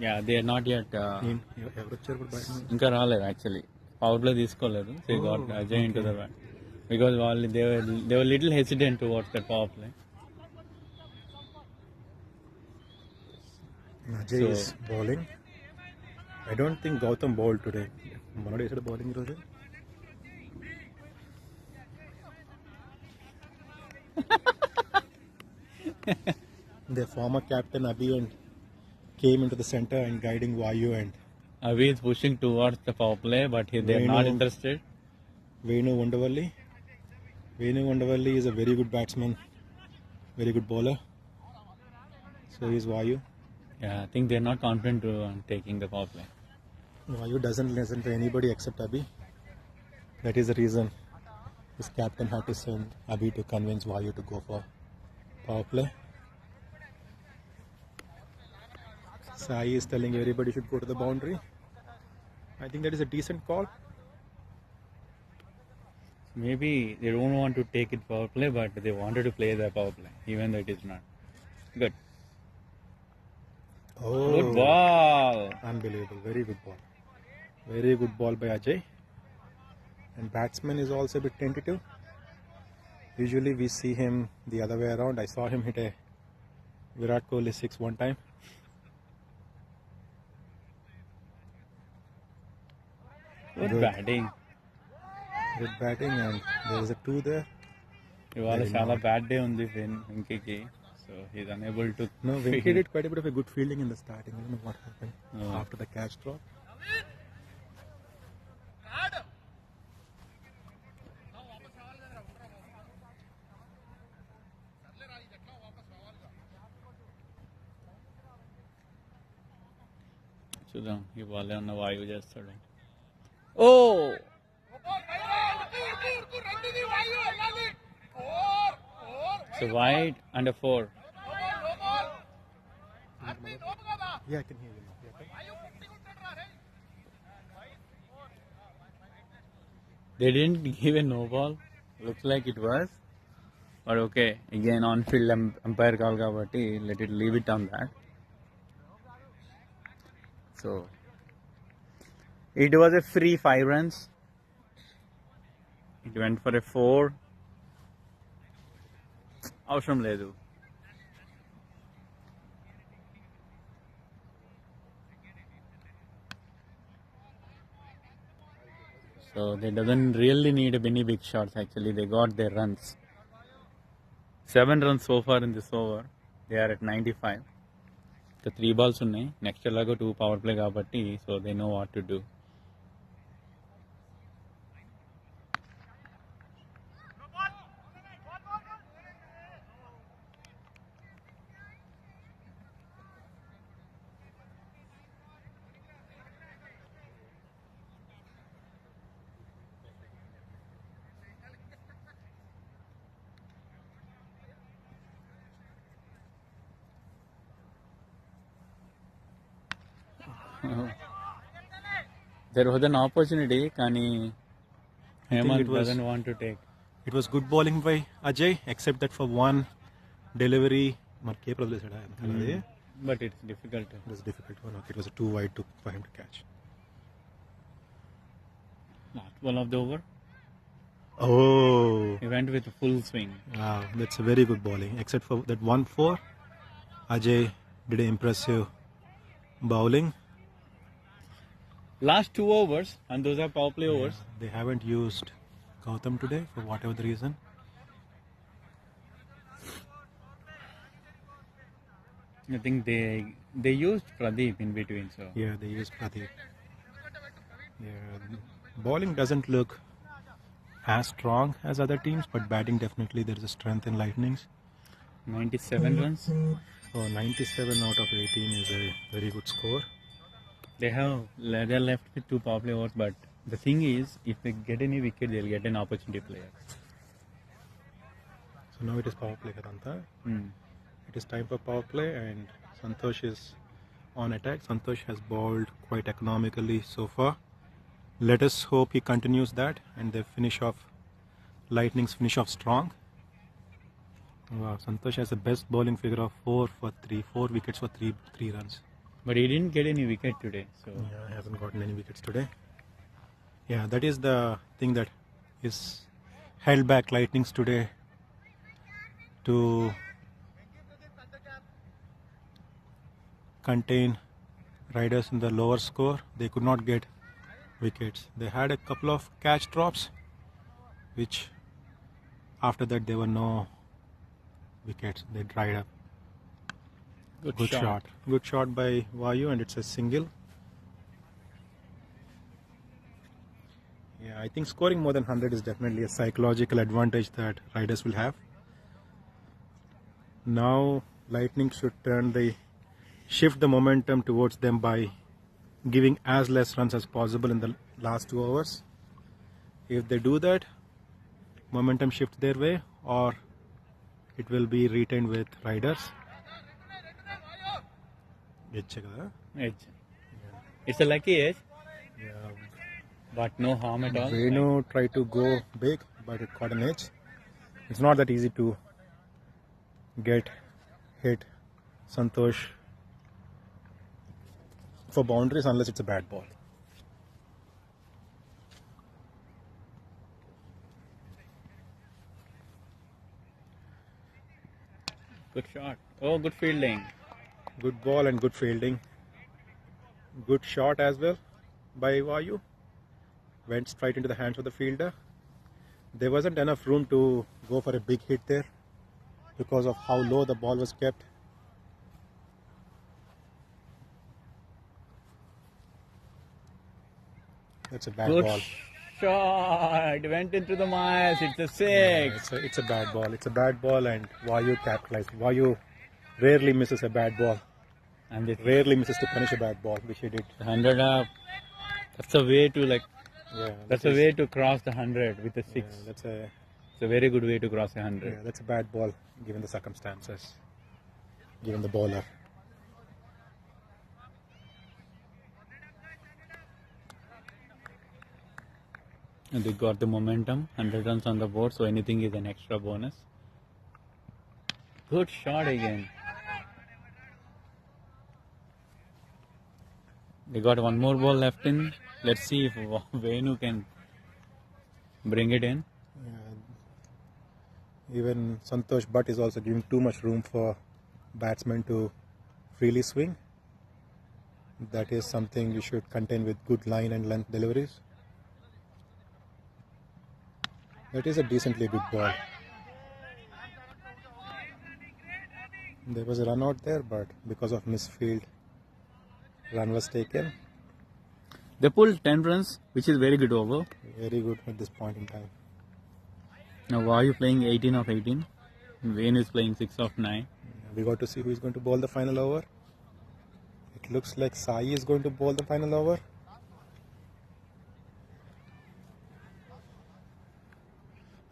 Yeah, they are not yet. ఇంకా రాలేదు actually. Power play తీసుకోలేదు. So got Ajay into the bat because వాళ్ళు they were little hesitant towards that power play. Ajay is bowling. I don't think Gautam bowled today. Manadu is bowling today. The former captain Abhi and came into the center and guiding Vayu, and Avi is pushing towards the power play, but they are not interested. Venu Wondervalli is a very good batsman, very good bowler. So is Vayu. Yeah, I think they are not confident to taking the power play. Vayu doesn't listen to anybody except Abhi. That is the reason his captain had to send Abhi to convince Vayu to go for power play. Sai is telling everybody should go to the boundary. I think that is a decent call. Maybe they don't want to take it power play, but they wanted to play the power play, even though it is not. Good. Oh, good ball. Unbelievable. Very good ball. Very good ball by Ajay. And batsman is also a bit tentative. Usually we see him the other way around. I saw him hit a Virat Kohli 6 one time. Good batting. Good batting, and there is a 2 there. ఇవాళ చాలా bad day ఉంది వెంకీకి, so he's unable to. No, Venki did quite a bit of a good fielding in the starting. I don't know what happened after the catch drop. చూద్దాం ఇవాళ ఉన్న వాయువు చేస్తాడు. Oh so wide and 4. Yeah, I can hear you now. They didn't give a no ball. Looks like it was. But okay, again on field umpire call kabatti, let it leave it on that. So it was a free 5 runs. It went for a 4. అవసరం లేదు. So they doesn't really need any big shots actually. They got their runs. 7 runs so far in this over. They are at 95. The 3 balls ఉన్నాయి next ఎలాగో 2 power play కాబట్టి so they know what to do. There was an opportunity, Kani Hemant doesn't want to take. It was good bowling by Ajay, except that for one delivery, But it's difficult. It was a difficult one. Okay, it was too wide for him to catch. Last ball of the over, Oh, he went with a full swing. wow, that's a very good bowling. Except for that 1-4, Ajay did an impressive bowling. Last 2 overs, and those are power play overs. They haven't used Gautam today for whatever the reason. I think they used Pradeep in between. So Yeah, they used Pradeep. Yeah, bowling doesn't look as strong as other teams, but batting definitely there is a strength in Lightnings. 97 runs. So 97 out of 18 is a very good score. They're left with 2 power play overs, but the thing is, if they get any wicket, they'll get an opportunity player. So now it is power play, Kadanta. Hmm. It is time for power play, and Santosh is on attack. Santosh has bowled quite economically so far. Let us hope he continues that and they Lightnings finish off strong. Wow, Santosh has the best bowling figure of 4 wickets for 3 runs. But he didn't get any wicket today. So Yeah, I haven't gotten any wickets today. Yeah, that is the thing that is held back Lightnings today to contain riders in the lower score. They could not get wickets. They had a couple of catch drops, which after that there were no wickets. They dried up. Good shot. Good shot by Vayu, and it's a single. Yeah, I think scoring more than 100 is definitely a psychological advantage that riders will have. Now Lightning should shift the momentum towards them by giving as less runs as possible in the last 2 overs. If they do that, momentum shifts their way, or it will be retained with riders. It's a lucky edge, Yeah, but no harm at all. Venu tried to go big, but it caught an edge. It's not that easy to get hit Santosh for boundaries unless it's a bad ball. Good shot. Oh, good fielding. Good ball and good fielding. Good shot as well by Vayu. Went straight into the hands of the fielder. There wasn't enough room to go for a big hit there because of how low the ball was kept. That's a bad Good ball. shot. Went into the miles. It's a 6. Yeah, it's a bad ball. It's a bad ball, and Vayu capitalized. Vayu rarely misses a bad ball. And it Rarely misses to punish a bad ball, which he did. 100 up. That's a way to Yeah, That's a way to cross the 100 with a 6. Yeah, It's a very good way to cross a 100. that's a bad ball given the circumstances, given the bowler. And they got the momentum. 100 runs on the board, so anything is an extra bonus. Good shot again. They got one more ball left in. Let's see if Venu can bring it in. Even Santosh Bhatt is also giving too much room for batsmen to freely swing. That is something we should contain with good line and length deliveries. That is a decently good ball. There was a run out there, but because of misfield, run was taken. They pulled 10 runs, which is very good over. Very good at this point in time. Now, why are you playing 18 of 18? Wayne is playing 6 of 9. We got to see who is going to bowl the final over. It looks like Sai is going to bowl the final over.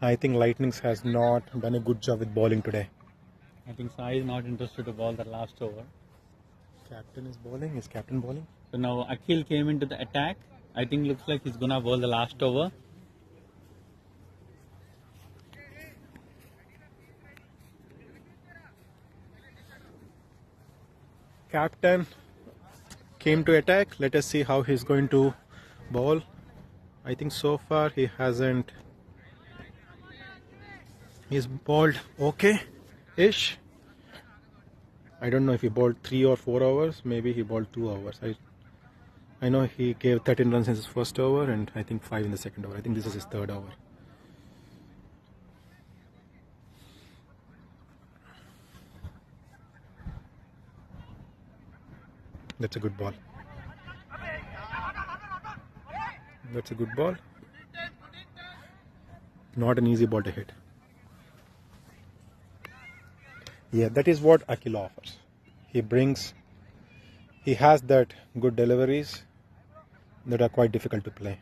I think Lightnings has not done a good job with bowling today. I think Sai is not interested to bowl the last over. Captain is bowling. Is captain bowling? So now Akhil came into the attack. I think looks like he's gonna bowl the last over. Captain came to attack. Let us see how he's going to bowl. I think so far he hasn't. He's bowled okay-ish. I don't know if he bowled 3 or 4 overs. Maybe he bowled 2 overs. I know he gave 13 runs in his first over and I think 5 in the second over. I think this is his third over. That's a good ball. That's a good ball. Not an easy ball to hit. Yeah, that is what Akhil offers. He has that good deliveries that are quite difficult to play.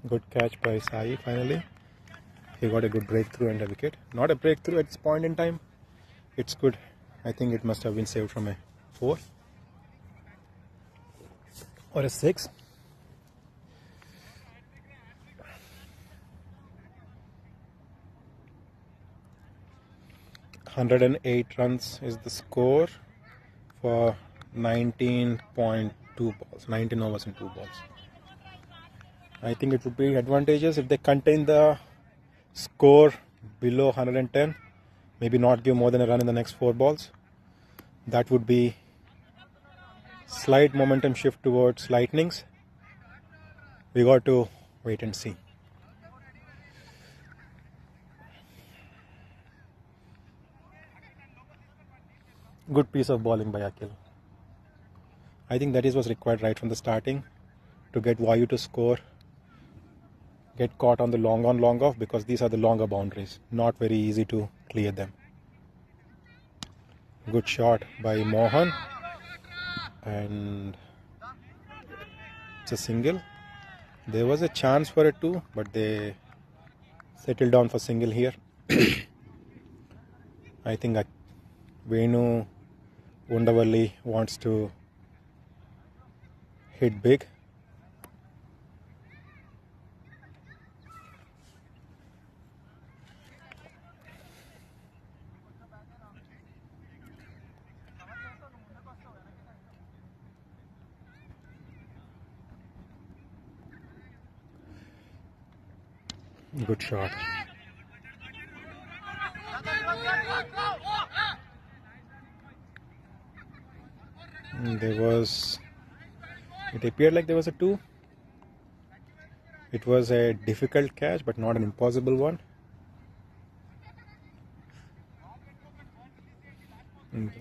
Good catch by Sai finally. He got a good breakthrough and a wicket. Not a breakthrough at this point in time. It's good. I think it must have been saved from a 4 or a 6. "108 runs is the score for 19.2 balls, 19 overs and 2 balls. I think it would be advantageous if they contain the score below 110. Maybe not give more than a run in the next 4 balls. That would be slight momentum shift towards Lightnings. We got to wait and see. Good piece of bowling by Akhil. I think that is what's required right from the starting to get Vayu to score. Get caught on the long on, long off, because these are the longer boundaries. Not very easy to clear them. Good shot by Mohan. And it's a single. There was a chance for a 2, but they settled down for single here. I think Venu Undavalli wants to hit big. Good shot. It appeared like there was a 2. It was a difficult catch, but not an impossible one.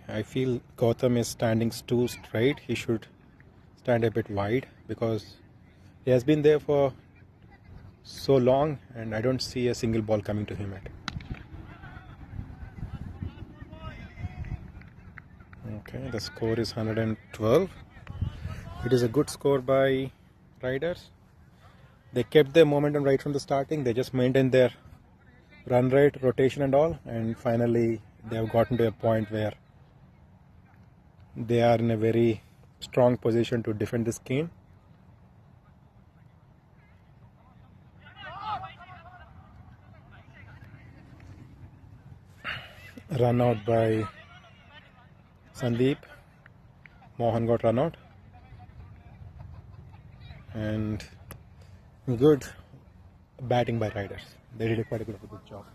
I feel Gautam is standing too straight. He should stand a bit wide because he has been there for so long and I don't see a single ball coming to him yet. Okay, the score is 112. It is a good score by Riders. They kept their momentum right from the starting. They just maintained their run rate, rotation and all, and finally they have gotten to a point where they are in a very strong position to defend this game. Run out by Sandeep. Mohan got run out. And good batting by Riders. They did quite a good job.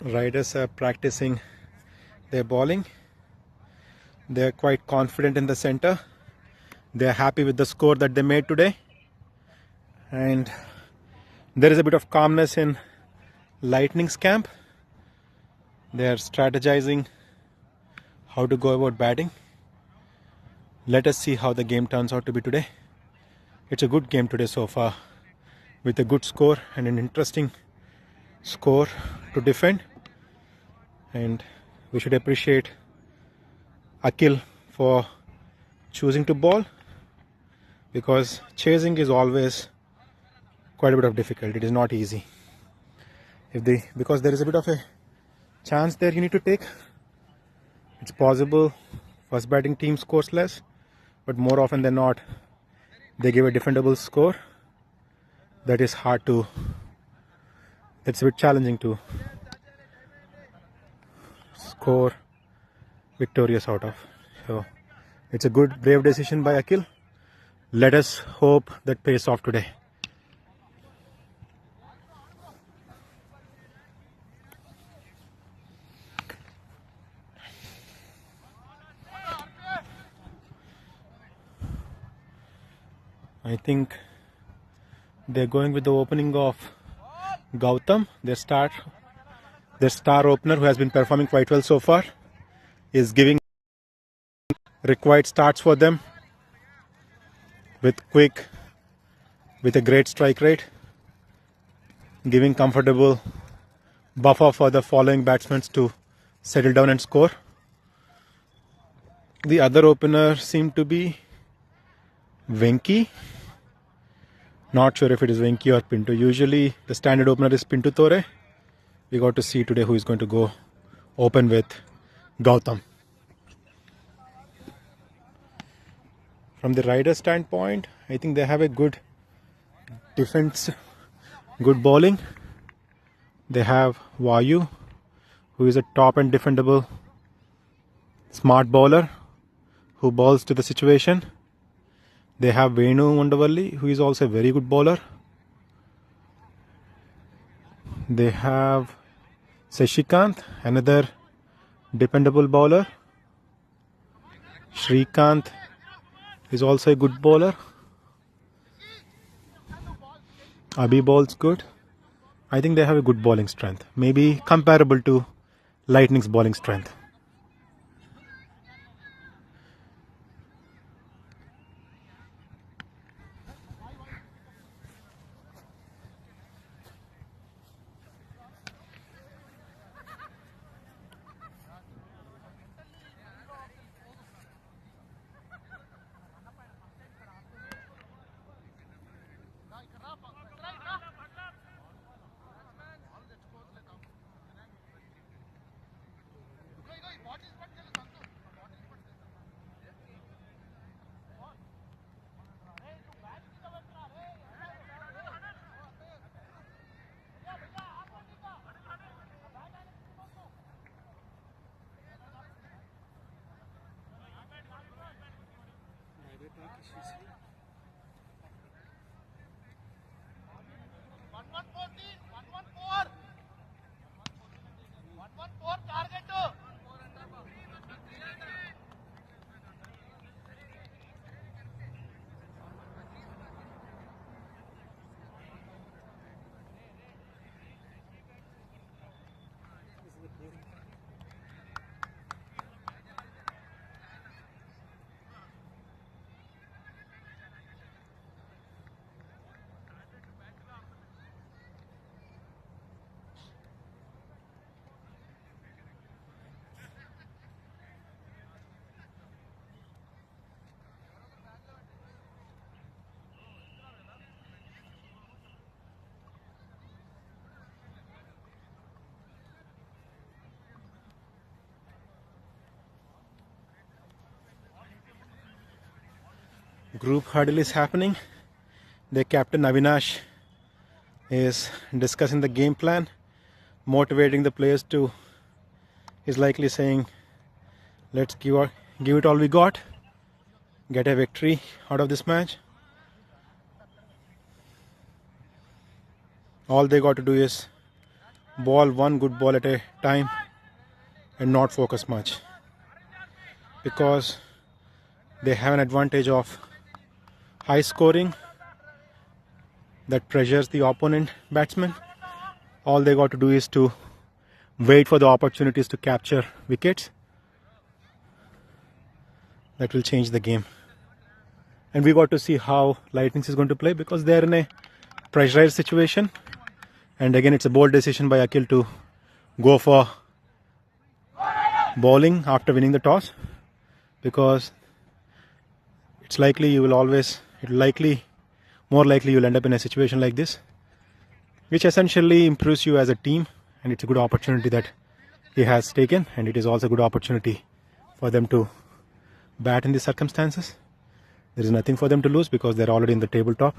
Riders are practicing their bowling. They are quite confident in the center. They are happy with the score that they made today. And there is a bit of calmness in Lightning's camp. They are strategizing how to go about batting. Let us see how the game turns out to be today. It's a good game today so far, with a good score and an interesting score to defend. And we should appreciate Akhil for choosing to bowl, because chasing is always quite a bit of difficult. It is not easy. Because there is a bit of a chance there you need to take. It's possible first batting team scores less, but more often than not, they give a defendable score. That's a bit challenging to score victorious out of. So it's a good, brave decision by Akhil. Let us hope that pays off today. I think they're going with the opening of Gautam, their star opener, who has been performing quite well so far, is giving required starts for them with a great strike rate, giving comfortable buffer for the following batsmen to settle down and score. The other opener seemed to be Venki. Not sure if it is Venki or Pinto. Usually the standard opener is Pinto Tore. We got to see today who is going to go open with Gautam. From the rider standpoint, I think they have a good defense, good bowling. They have Vayu, who is a top and defendable smart bowler who bowls to the situation. They have Venu Mundavalli, who is also a very good bowler. They have Sashikant, another dependable bowler. Shrikant is also a good bowler. Abhi bowls good. I think they have a good bowling strength, maybe comparable to Lightning's bowling strength. Group huddle is happening. The captain Avinash is discussing the game plan, motivating the players to, is likely saying, let's give it all we got, get a victory out of this match. All they got to do is ball one good ball at a time and not focus much, because they have an advantage of high scoring that pressures the opponent batsman. All they got to do is to wait for the opportunities to capture wickets. That will change the game. And we got to see how Lightnings is going to play, because they are in a pressurized situation. And again, it's a bold decision by Akhil to go for bowling after winning the toss, because it's likely you will always, more likely you'll end up in a situation like this, which essentially improves you as a team. And it's a good opportunity that he has taken, and it is also a good opportunity for them to bat in these circumstances. There is nothing for them to lose because they're already in the tabletop.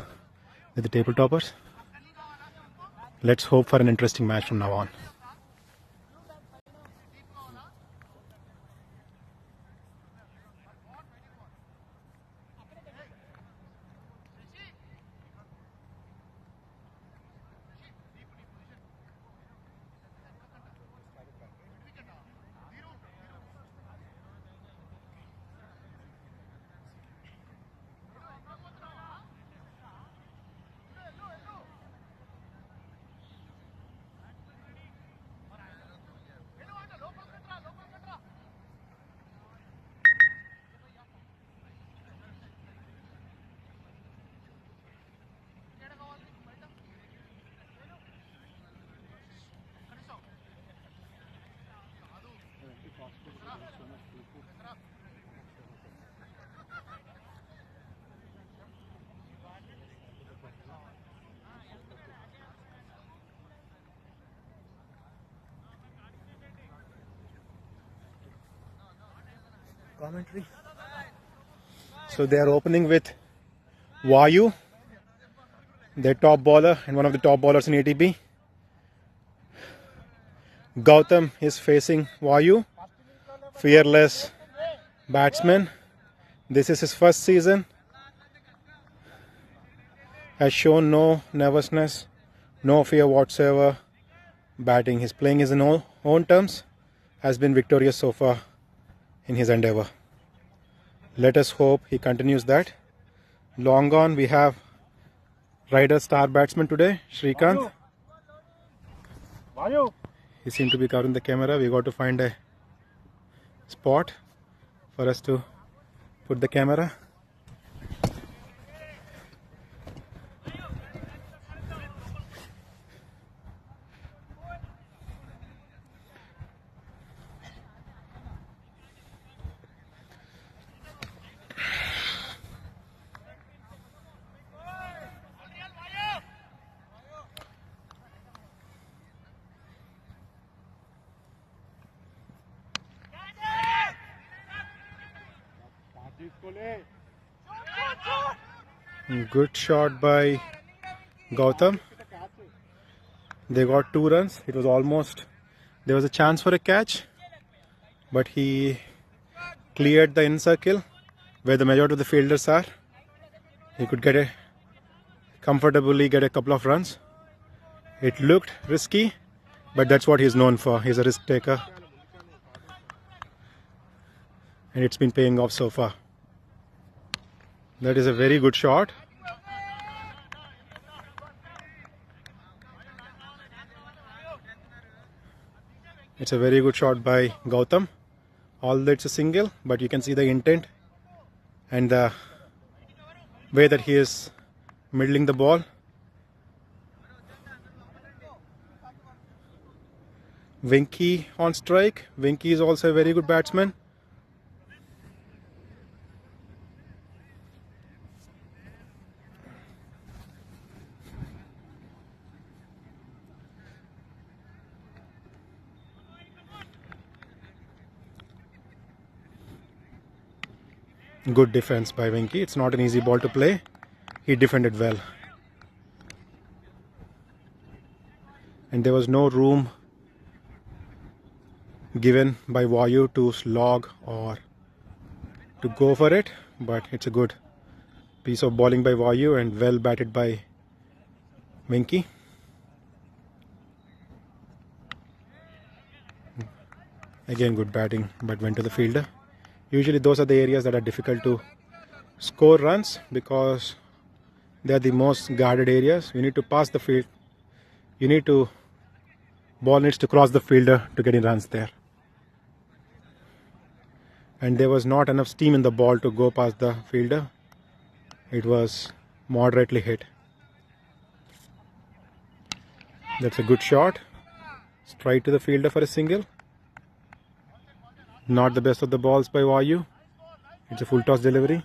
They're the table toppers. Let's hope for an interesting match from now on. Commentary. So they are opening with Vayu, their top bowler and one of the top bowlers in ATB. Gautam is facing Vayu, fearless batsman. This is his first season. Has shown no nervousness, no fear whatsoever. Batting, he's playing his own terms. Has been victorious so far in his endeavour. Let us hope he continues that. Long on, we have Riders star batsman today, Srikanth. He seemed to be covering the camera. We got to find a spot for us to put the camera. Good shot by Gautam. They got 2 runs. It was almost, there was a chance for a catch, but he cleared the in circle where the majority of the fielders are. He could comfortably get a couple of runs. It looked risky, but that's what he's known for. He's a risk taker, and it's been paying off so far. That is a very good shot. It's a very good shot by Gautam. Although it's a single, but you can see the intent and the way that he is middling the ball. Vinky on strike. Vinky is also a very good batsman. Good defense by Vinky. It's not an easy ball to play. He defended well. And there was no room given by Vayu to slog or to go for it. But it's a good piece of bowling by Vayu and well batted by Vinky. Again, good batting, but went to the fielder. Usually those are the areas that are difficult to score runs because they are the most guarded areas. You need to pass the field. Ball needs to cross the fielder to get in runs there. And there was not enough steam in the ball to go past the fielder. It was moderately hit. That's a good shot. Straight to the fielder for a single. Not the best of the balls by Vayu. It's a full toss delivery.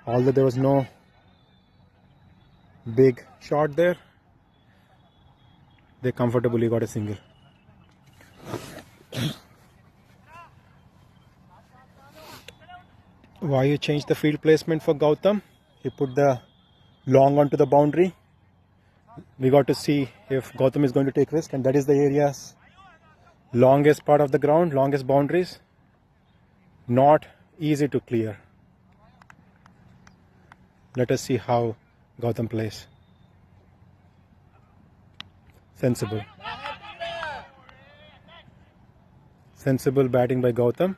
Although there was no big shot there, they comfortably got a single. Vayu changed the field placement for Gautam. He put the long onto the boundary. We got to see if Gautam is going to take risk, and that is the area's longest part of the ground, longest boundaries. Not easy to clear. Let us see how Gautam plays. Sensible. Sensible batting by Gautam.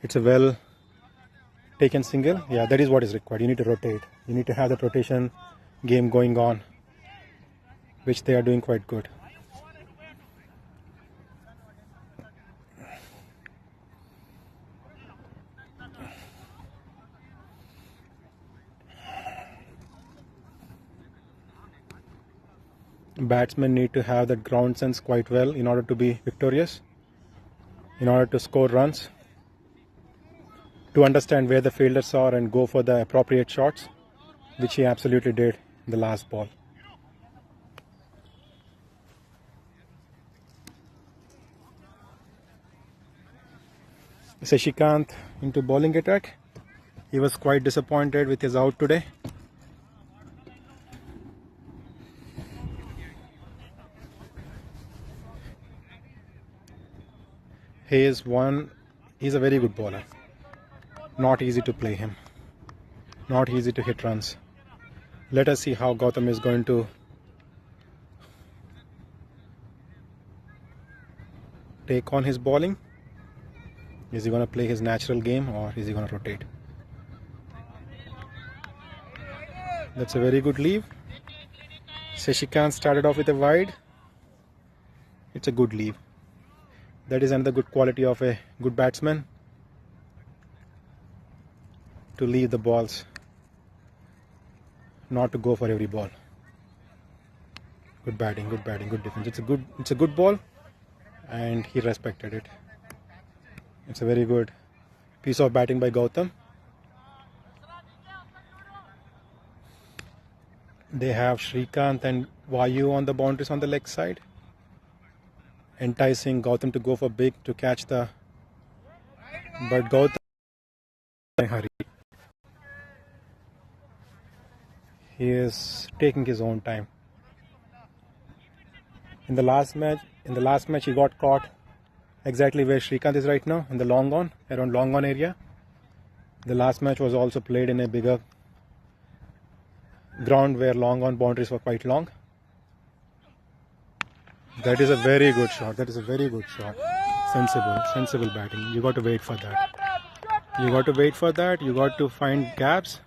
It's a well taken single. Yeah, that is what is required. You need to rotate. You need to have that rotation game going on, which they are doing quite good. Batsmen need to have that ground sense quite well in order to be victorious, in order to score runs, to understand where the fielders are and go for the appropriate shots, which he absolutely did in the last ball. Sashikant into bowling attack. He was quite disappointed with his out today. He's a very good bowler. Not easy to play him. Not easy to hit runs. Let us see how Gautam is going to take on his bowling. Is he going to play his natural game or is he going to rotate? That's a very good leave. Sashikant started off with a wide. It's a good leave. That is another good quality of a good batsman, to leave the balls, not to go for every ball. Good batting, good defense. It's a good ball, and he respected it. It's a very good piece of batting by Gautam. They have Shrikant and Vayu on the boundaries on the leg side, enticing Gautam to go for big to catch the. But Gautam in a hurry. He is taking his own time. In the last match, he got caught exactly where Shrikant is right now, in the long on, around long on area. The last match was also played in a bigger ground where long on boundaries were quite long. That is a very good shot. Sensible batting. You got to wait for that. You got to find gaps.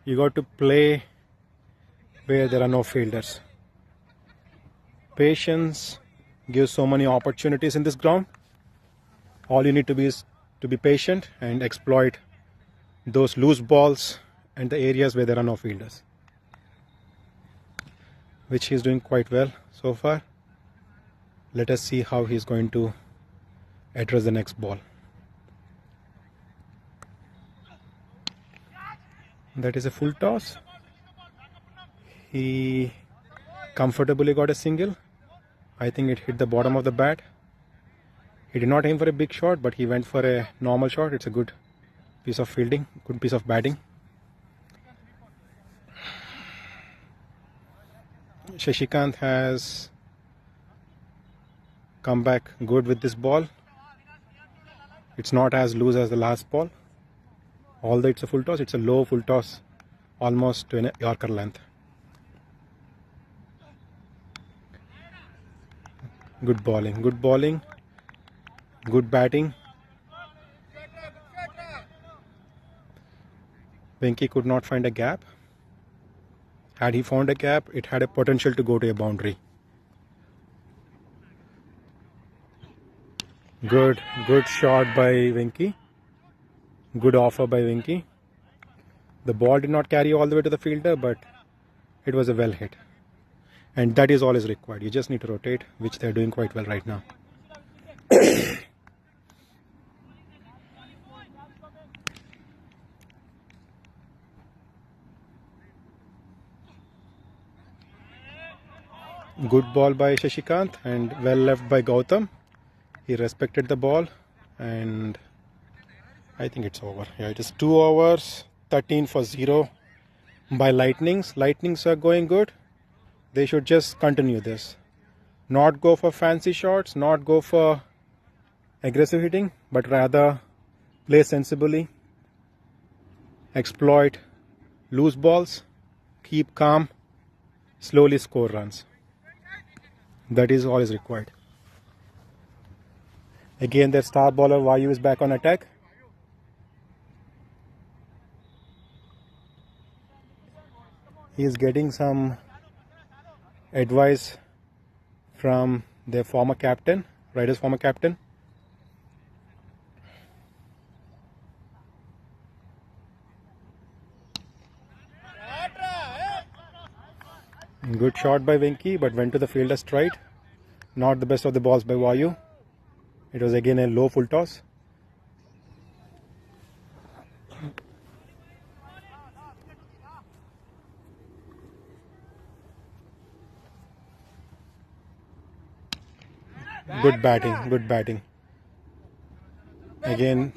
You got to play where there are no fielders. Patience gives so many opportunities in this ground. All you need to be is to be patient and exploit those loose balls and the areas where there are no fielders, which he is doing quite well so far. Let us see how he is going to address the next ball. That is a full toss. He comfortably got a single. I think it hit the bottom of the bat. He did not aim for a big shot, but he went for a normal shot. It's a good piece of fielding, good piece of batting. Shashikant has come back good with this ball. It's not as loose as the last ball. Although it's a full toss, it's a low full toss, almost to a Yorker length. Good bowling. Good batting. Venki could not find a gap. Had he found a gap, it had a potential to go to a boundary. Good shot by Venki. Good offer by Venki. The ball did not carry all the way to the fielder, but it was a well hit. And that is all is required. You just need to rotate, which they're doing quite well right now. Good ball by Shashikant and well left by Gautam. He respected the ball and I think it's over. Yeah, it is 2 overs, 13 for 0 by Lightnings. Lightnings are going good. They should just continue this. Not go for fancy shots, not go for aggressive hitting, but rather play sensibly, exploit loose balls, keep calm, slowly score runs. That is all is required. Again, their star bowler Vayu is back on attack. He is getting some advice from their former captain, Riders' former captain. Good shot by Venki, but went to the fielder straight. Not the best of the balls by Vayu. It was again a low full toss. Good batting. Again,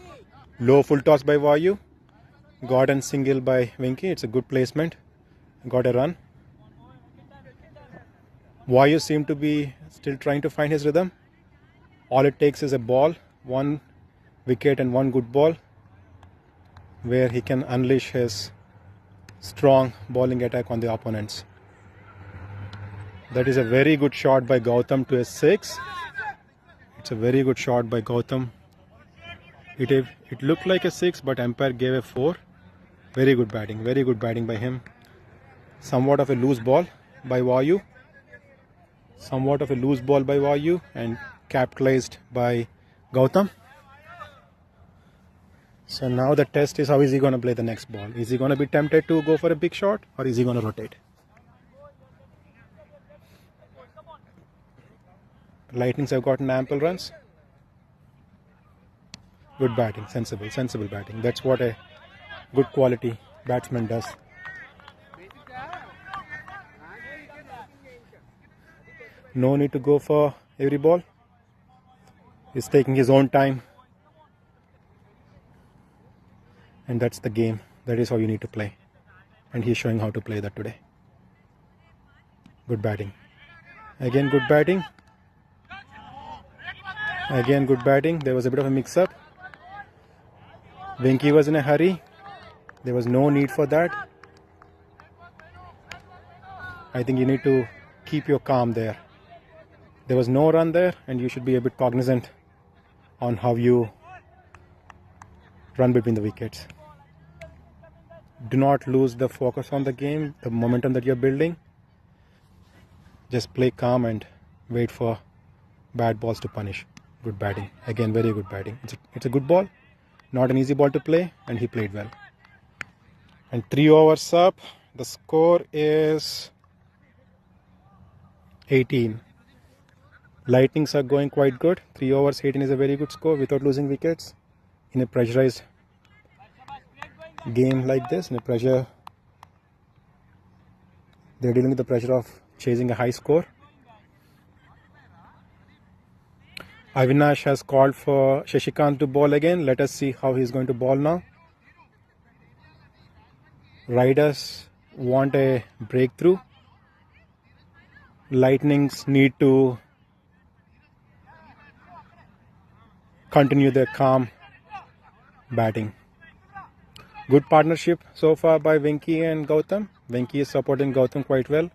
low full toss by Vayu. Got a single by Venki. It's a good placement. Got a run. Vayu seemed to be still trying to find his rhythm. All it takes is a ball, one wicket and one good ball, where he can unleash his strong bowling attack on the opponents. That is a very good shot by Gautam to a 6. It's a very good shot by Gautam. It looked like a 6, but umpire gave a 4. Very good batting by him. Somewhat of a loose ball by Vayu. And capitalized by Gautam. So now the test is how is he going to play the next ball. Is he going to be tempted to go for a big shot or is he going to rotate? Lightnings have gotten ample runs. Good batting, sensible batting. That's what a good quality batsman does. No need to go for every ball. He's taking his own time. And that's the game. That is how you need to play. And he's showing how to play that today. Good batting. Again good batting. There was a bit of a mix-up. Venki was in a hurry. There was no need for that. I think you need to keep your calm there. There was no run there and you should be a bit cognizant on how you run between the wickets. Do not lose the focus on the game, the momentum that you're building. Just play calm and wait for bad balls to punish. Good batting. Again, very good batting. It's a good ball. Not an easy ball to play and he played well. And 3 overs up. The score is 18. Lightnings are going quite good. 3 overs, 18 is a very good score without losing wickets. In a pressurized game like this, they're dealing with the pressure of chasing a high score. Avinash has called for Shashikant to bowl again. Let us see how he's going to bowl now. Riders want a breakthrough. Lightnings need to continue their calm batting. Good partnership so far by Venki and Gautam. Venki is supporting Gautam quite well.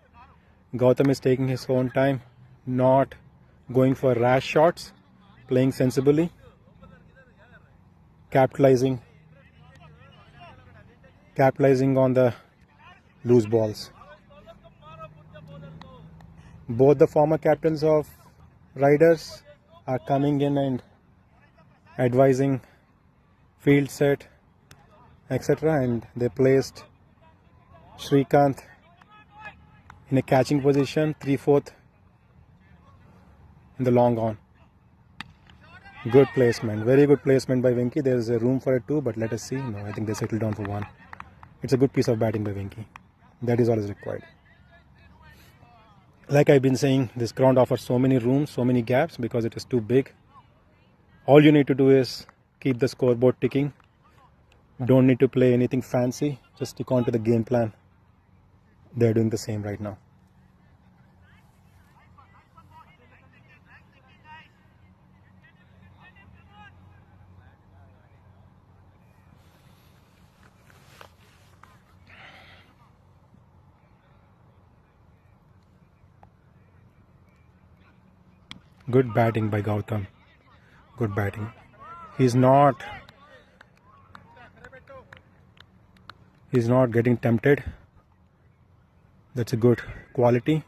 Gautam is taking his own time, not going for rash shots, playing sensibly. capitalizing on the loose balls. Both the former captains of Riders are coming in and advising field set, etc. And they placed Shrikant in a catching position, 3/4 in the long on. Good placement, very good placement by Venki. There's a room for a 2, but let us see. No, I think they settled down for 1. It's a good piece of batting by Venki. That is all is required. Like I've been saying, this ground offers so many rooms, so many gaps because it is too big. All you need to do is keep the scoreboard ticking. Don't need to play anything fancy. Just stick on to the game plan. They're doing the same right now. Good batting by Gautam. Good batting. He's not getting tempted. That's a good quality.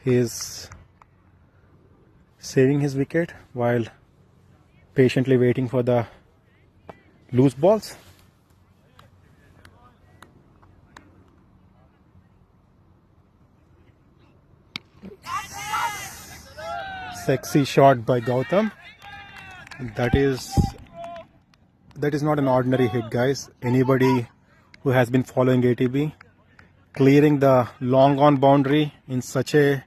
He's saving his wicket while patiently waiting for the loose balls. Sexy shot by Gautam. That is not an ordinary hit, guys. Anybody who has been following ATB, clearing the long on boundary in such a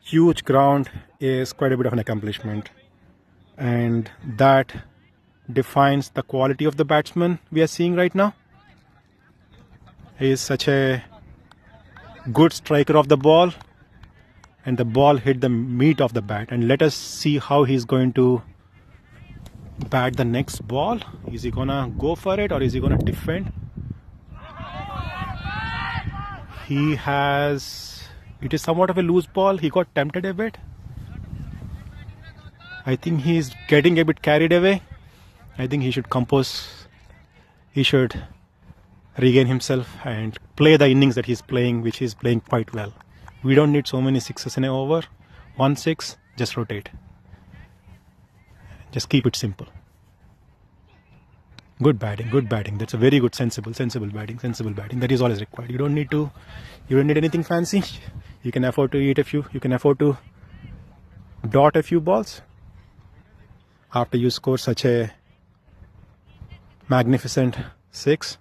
huge ground is quite a bit of an accomplishment, and that defines the quality of the batsman we are seeing right now. He is such a good striker of the ball, and the ball hit the meat of the bat. And let us see how he's going to bat the next ball. Is he gonna go for it or is he gonna defend? It is somewhat of a loose ball. He got tempted a bit. I think he's getting a bit carried away. I think he should compose. He should regain himself and play the innings that he's playing, which he's playing quite well. We don't need so many sixes in an over. 1 6, just rotate. Just keep it simple. Good batting. That's a very good, sensible batting. That is all is required. You don't need anything fancy. You can afford to you can afford to dot a few balls after you score such a magnificent 6.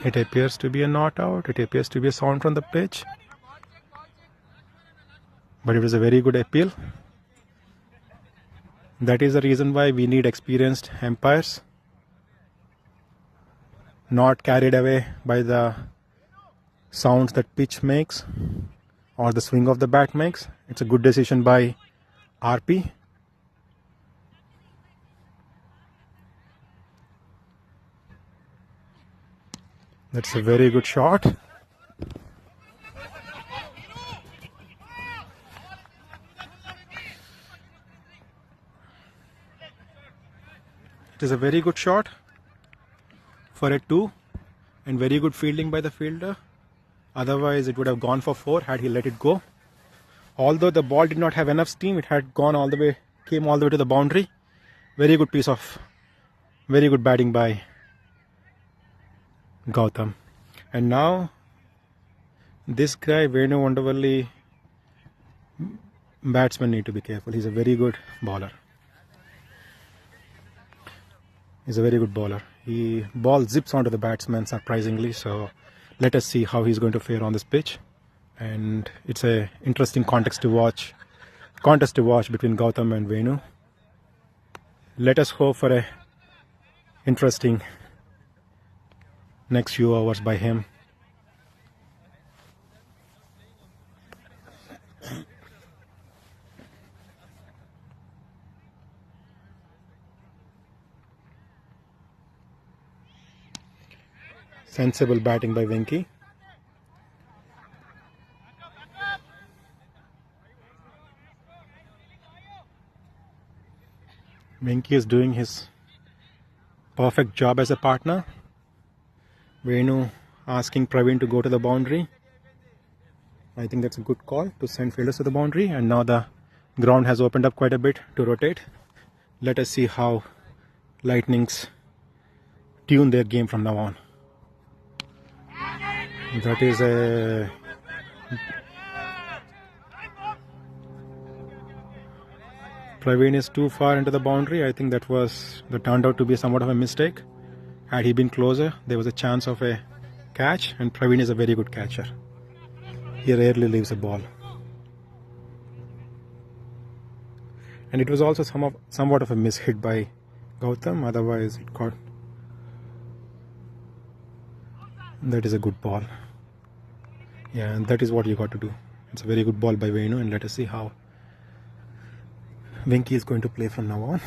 It appears to be a not out. It appears to be a sound from the pitch. But it was a very good appeal. That is the reason why we need experienced umpires. Not carried away by the sounds that pitch makes or the swing of the bat makes. It's a good decision by RP. That's a very good shot. It is a very good shot for a 2 and very good fielding by the fielder. Otherwise it would have gone for 4 had he let it go. Although the ball did not have enough steam, it had came all the way to the boundary. Very good batting by Gautam. And now this guy Venu Wondervalli, batsmen need to be careful. He's a very good bowler. He ball zips onto the batsman surprisingly. So let us see how he's going to fare on this pitch. And it's a interesting contest to watch between Gautam and Venu. Let us hope for a interesting next few hours by him. Sensible batting by Venki. Venki is doing his perfect job as a partner. Venu asking Praveen to go to the boundary. I think that's a good call to send fielders to the boundary, and now the ground has opened up quite a bit to rotate. Let us see how Lightnings tune their game from now on. That is a Praveen is too far into the boundary. I think that turned out to be somewhat of a mistake. Had he been closer, there was a chance of a catch, and Praveen is a very good catcher. He rarely leaves a ball. And it was also somewhat of a miss hit by Gautam, otherwise it caught. That is a good ball. Yeah, and that is what you got to do. It's a very good ball by Venu, and let us see how Venki is going to play from now on.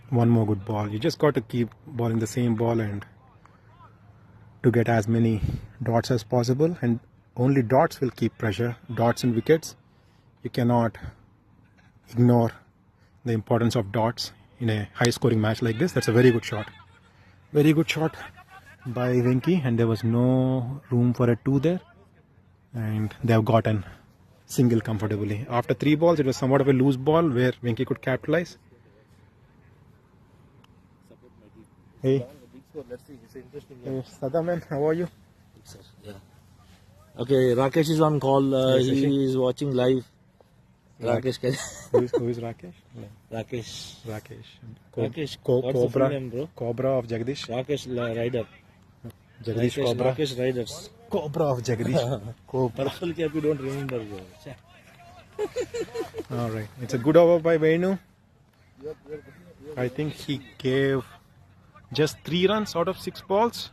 One more good ball. You just got to keep balling the same ball and to get as many dots as possible, and only dots will keep pressure, dots and wickets. You cannot ignore the importance of dots in a high scoring match like this. That's a very good shot. Very good shot by Venki, and there was no room for a 2 there, and they have gotten single comfortably. After 3 balls, it was somewhat of a loose ball where Venki could capitalize. Hey. Let's see. It's interesting. Hey, Sadaman, how are you? Yeah. Okay, Rakesh is on call. Yes, He is watching live. Rakesh, Who is Rakesh? No. Rakesh. Rakesh. What's the full Cobra. name, bro? Cobra of Jagdish. Rakesh Rider. Jagdish Cobra. Rakesh Riders. Cobra of Jagdish. Cobra. Purple cap, you don't remember, bro. All right. It's a good over by Venu. I think he gave just 3 runs out of 6 balls.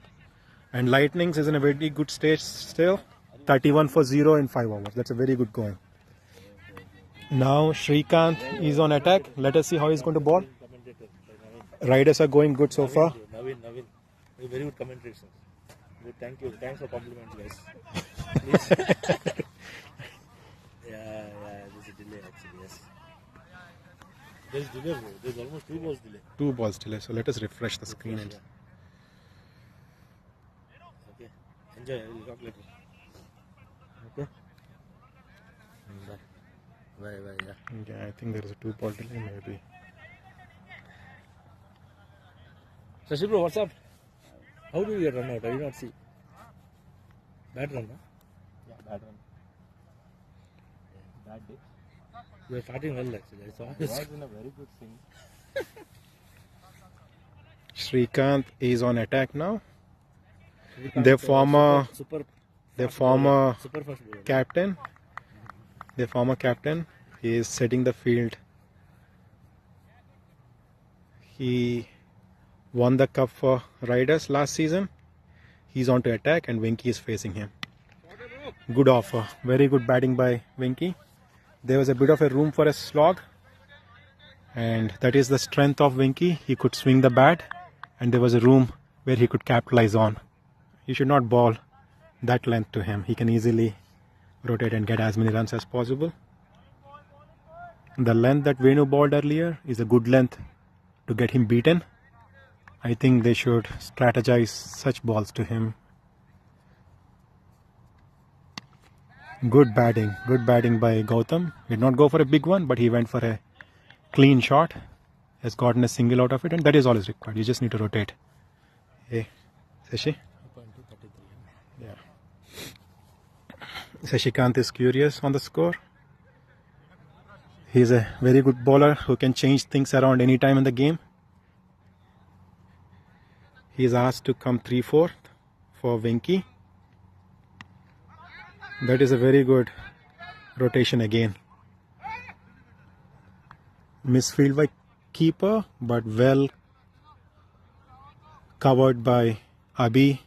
And Lightnings is in a very good stage still. 31 for 0 in 5 overs. That's a very good going. Now Srikanth is on attack. Let us see how he's going to ball. Riders are going good so far. Naveen. Very good commentary, sir. Good, thank you. Thanks for compliment, guys. Please. Yeah, there's a delay actually, yes. There's delay, bro. There's almost 2 balls delay. 2 balls delay. So let us refresh the screen. And Okay. Enjoy. We'll talk later. Okay. Bye. yeah, I think there is a 2 ball delay maybe. Shashi bro, what's up? How do you get run out? I did not see. Bad run, huh? Yeah, bad run. Bad day. You are starting well actually. I saw He was in a very good swing. Srikanth is on attack now. Their former super fast bowler. captain, their former captain, he is setting the field. He won the cup for Riders last season. He's on to attack, and Venki is facing him. Good offer. Very good batting by Venki. There was a bit of a room for a slog, and that is the strength of Venki. He could swing the bat, and there was a room where he could capitalize on. You should not ball that length to him. He can easily rotate and get as many runs as possible. The length that Venu balled earlier is a good length to get him beaten. I think they should strategize such balls to him. Good batting by Gautam. He did not go for a big one, but he went for a clean shot. Has gotten a single out of it, and that is all is required. You just need to rotate. Hey, Sashi? Yeah. Sashikant is curious on the score. He is a very good bowler who can change things around any time in the game. He is asked to come 3/4 for Venki. That is a very good rotation again. Misfield by keeper, but well covered by Abi.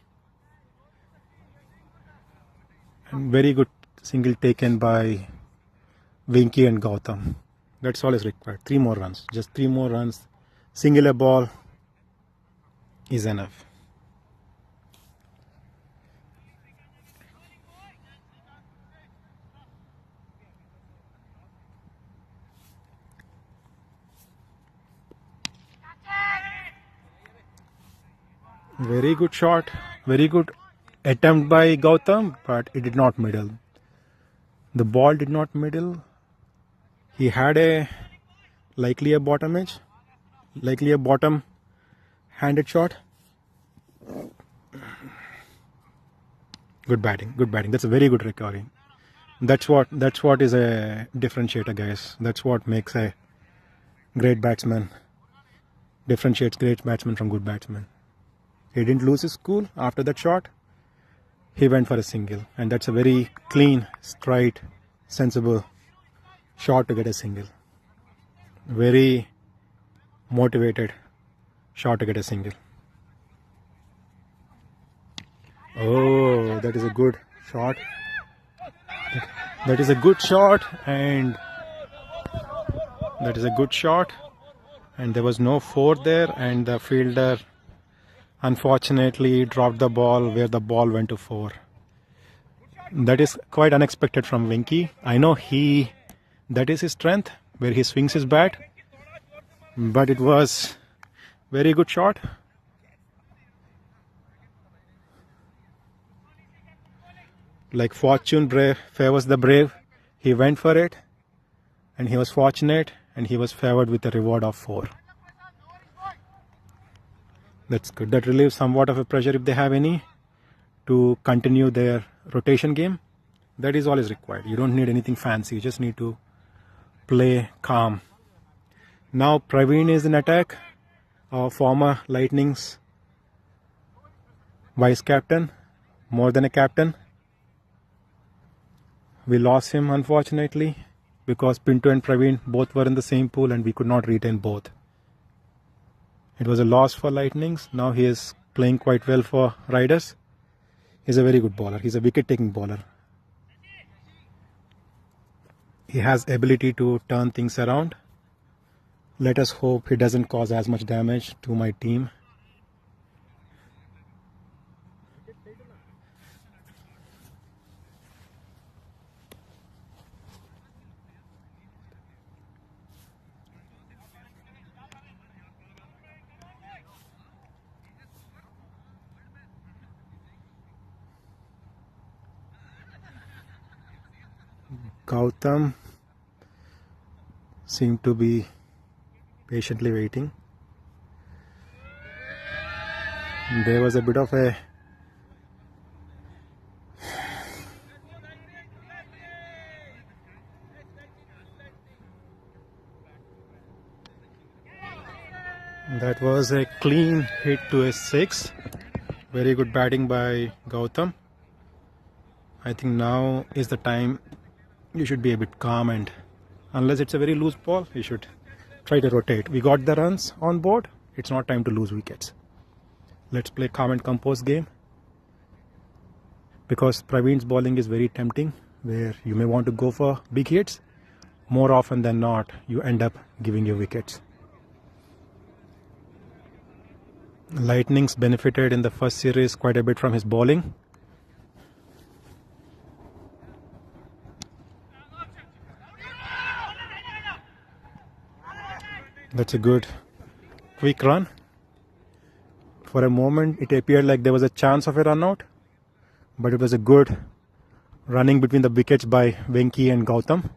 And very good single taken by Vinky and Gautam. That's all is required. 3 more runs. Just 3 more runs. Singular ball is enough. Very good shot. Very good attempt by Gautam, but it did not middle. The ball did not middle. He had likely a bottom handed shot. Good batting. That's a very good recovery. That's what is a differentiator, guys. That's what makes a great batsman, differentiates great batsman from good batsman. He didn't lose his cool after that shot. He went for a single, and that's a very clean, straight, sensible shot to get a single. Very motivated shot to get a single. Oh, that is a good shot. That is a good shot, and there was no 4 there, and the fielder unfortunately dropped the ball where the ball went to 4. That is quite unexpected from Vinky. I know that is his strength, where he swings his bat, but it was very good shot. Like fortune favors the brave. He went for it, and he was fortunate, and he was favored with a reward of 4. That's good. That relieves somewhat of a pressure, if they have any, to continue their rotation game. That is all is required. You don't need anything fancy. You just need to play calm. Now Praveen is in attack, our former Lightning's vice captain, more than a captain. We lost him, unfortunately, because Pinto and Praveen both were in the same pool and we could not retain both. It was a loss for Lightnings. Now he is playing quite well for Riders. He's a very good bowler. He's a wicket-taking bowler. He has ability to turn things around. Let us hope he doesn't cause as much damage to my team. Gautam seemed to be patiently waiting. There was a bit of a that was a clean hit to a 6. Very good batting by Gautam. I think now is the time you should be a bit calm, and unless it's a very loose ball, you should try to rotate. We got the runs on board. It's not time to lose wickets. Let's play calm and composed game, because Praveen's bowling is very tempting, where you may want to go for big hits. More often than not, you end up giving your wickets. Lightnings benefited in the first series quite a bit from his bowling. That's a good quick run. For a moment it appeared like there was a chance of a run out, but it was a good running between the wickets by Venki and Gautam.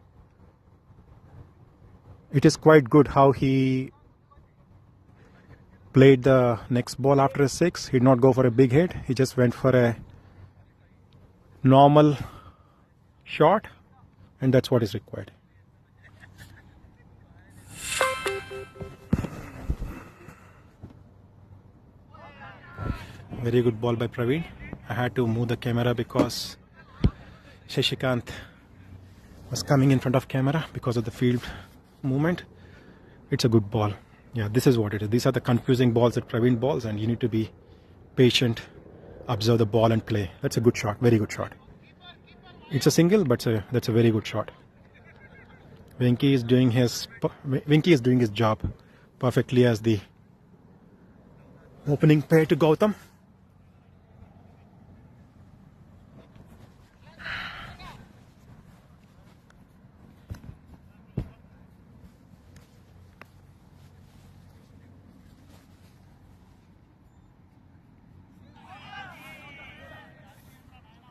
It is quite good how he played the next ball after a 6. He did not go for a big hit. He just went for a normal shot, and that's what is required. Very good ball by Praveen. I had to move the camera because Shashikant was coming in front of camera because of the field movement. It's a good ball. Yeah, this is what it is. These are the confusing balls that Praveen balls, and you need to be patient, observe the ball and play. That's a good shot. Very good shot. It's a single, but that's a very good shot. Venky is doing his job perfectly as the opening pair to Gautam.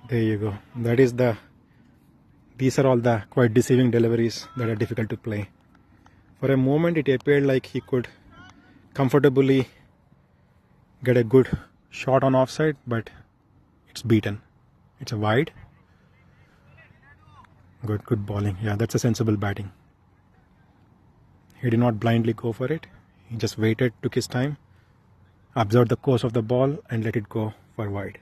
There you go. These are all the quite deceiving deliveries that are difficult to play. For a moment it appeared like he could comfortably get a good shot on offside, but it's beaten. It's a wide. Good bowling. Yeah, that's a sensible batting. He did not blindly go for it. He just waited, took his time, observed the course of the ball and let it go for wide.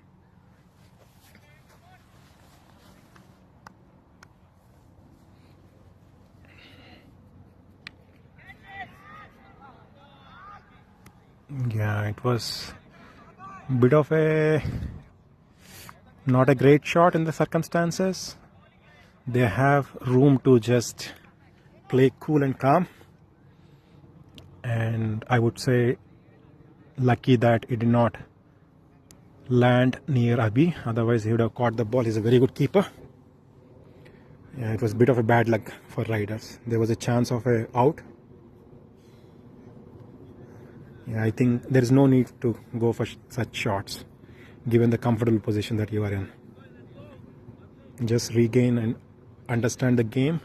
Yeah, it was a bit of not a great shot in the circumstances. They have room to just play cool and calm, and I would say lucky that it did not land near Abhi, otherwise he would have caught the ball. He's a very good keeper. Yeah, it was a bit of a bad luck for riders. There was a chance of a out. Yeah, I think there is no need to go for such shots given the comfortable position that you are in. Just regain and understand the game,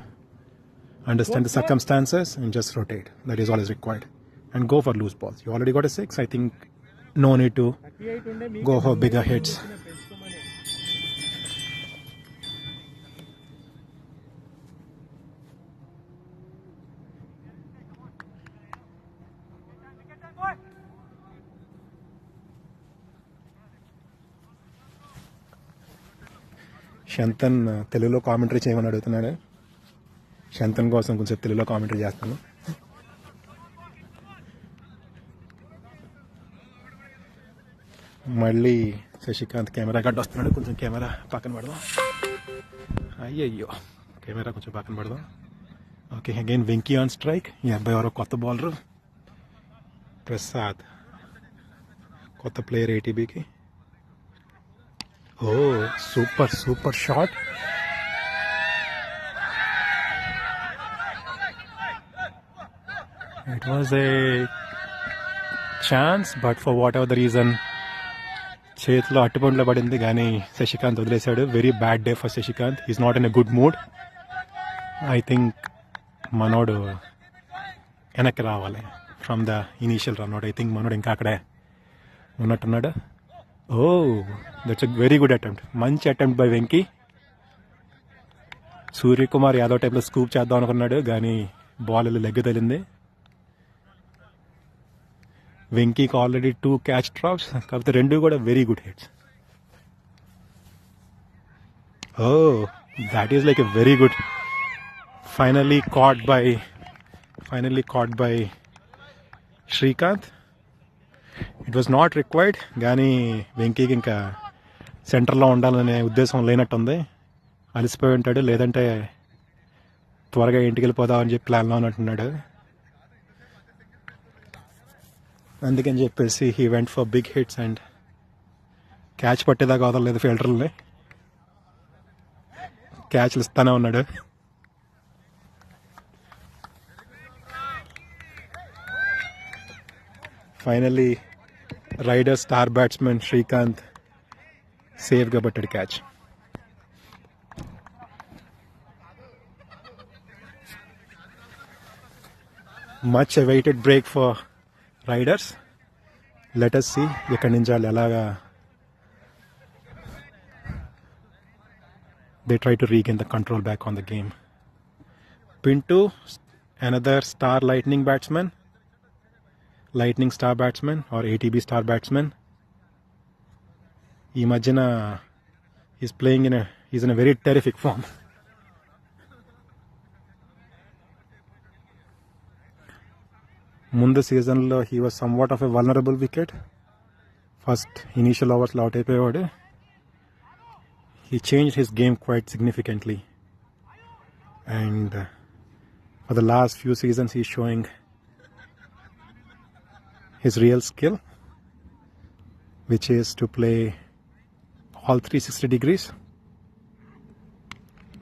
understand the circumstances and just rotate. That is all is required. And go for loose balls. You already got a 6. I think no need to go for bigger hits. Shantan తెలుగులో commentary చేయమని అడుగుతున్నాడు. శంతన్ కోసం కొంచెం తెలుగులో commentary చేస్తాను. మళ్ళీ Sasikanth camera గడ్డ వస్తున్నాడు. కొంచెం కెమెరా పక్కన పడదాం. అయ్యయ్యో, కెమెరా కొంచెం పక్కన పడదాం. Okay, again Venky on strike. ఈ అబ్బాయి ఎవరో కొత్త బౌలర్ ప్రసాద్, కొత్త player ఏటీబీకి. Oh, super shot. It was a chance, but for whatever the reason, చేతిలో అట్టుపండ్లో పడింది కానీ శశికాంత్ వదిలేశాడు. Very bad day for Shashikanth. Is not in a good mood. I think మనోడు వెనక్కి రావాలి from the initial run out. I think మనోడు ఇంకా అక్కడే ఉన్నట్టున్నాడు. Oh, that's a very good attempt. మంచి అటెంప్ట్ బై వెంకీ. సూర్యకుమార్ యాదవ్ టైప్లో స్కూప్ చేద్దాం అనుకున్నాడు కానీ బాల్ లెగ్ తగిలింది. వెంకీకి ఆల్రెడీ 2 క్యాచ్ డ్రాప్స్, కాకపోతే 2 కూడా very good hits. Oh, that is like a very good. Finally caught by Srikanth. It was not required, కానీ వెంకీకి ఇంకా సెంటర్లో ఉండాలనే ఉద్దేశం లేనట్టుంది. అలసిపోయి ఉంటాడు, లేదంటే త్వరగా ఇంటికి వెళ్ళిపోదామని చెప్పి ప్లాన్లో ఉన్నట్టున్నాడు. అందుకని చెప్పేసి he went for big hits and catch పట్టేదాకా వదలలేదు ఫీల్డర్లని. క్యాచ్లు ఇస్తానే ఉన్నాడు. Finally Rider star batsmen Srikanth సేఫ్గా పట్టాడు catch. Much awaited break for Riders. Let us see ఇక్కడి నుంచి వాళ్ళు ఎలాగా they try to regain the control back on the game. Pinto, another star lightning star batsman or ATB star batsman. ఈ మధ్యన he's in a very terrific form. ముందు సీజన్లో he was somewhat of a vulnerable wicket. First initial ఓవర్స్లో out అయిపోయేవాడు. He changed his game quite significantly and For the last few seasons, he's showing his real skill, which is to play all 360 degrees.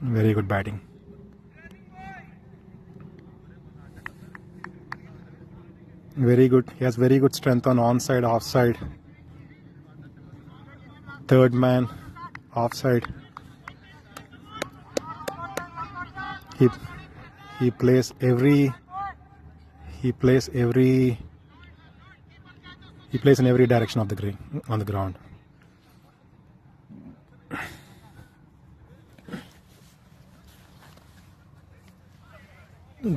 Very good batting. Very good. He has very good strength on onside, offside, third man, offside. He plays in every direction of the green on the ground.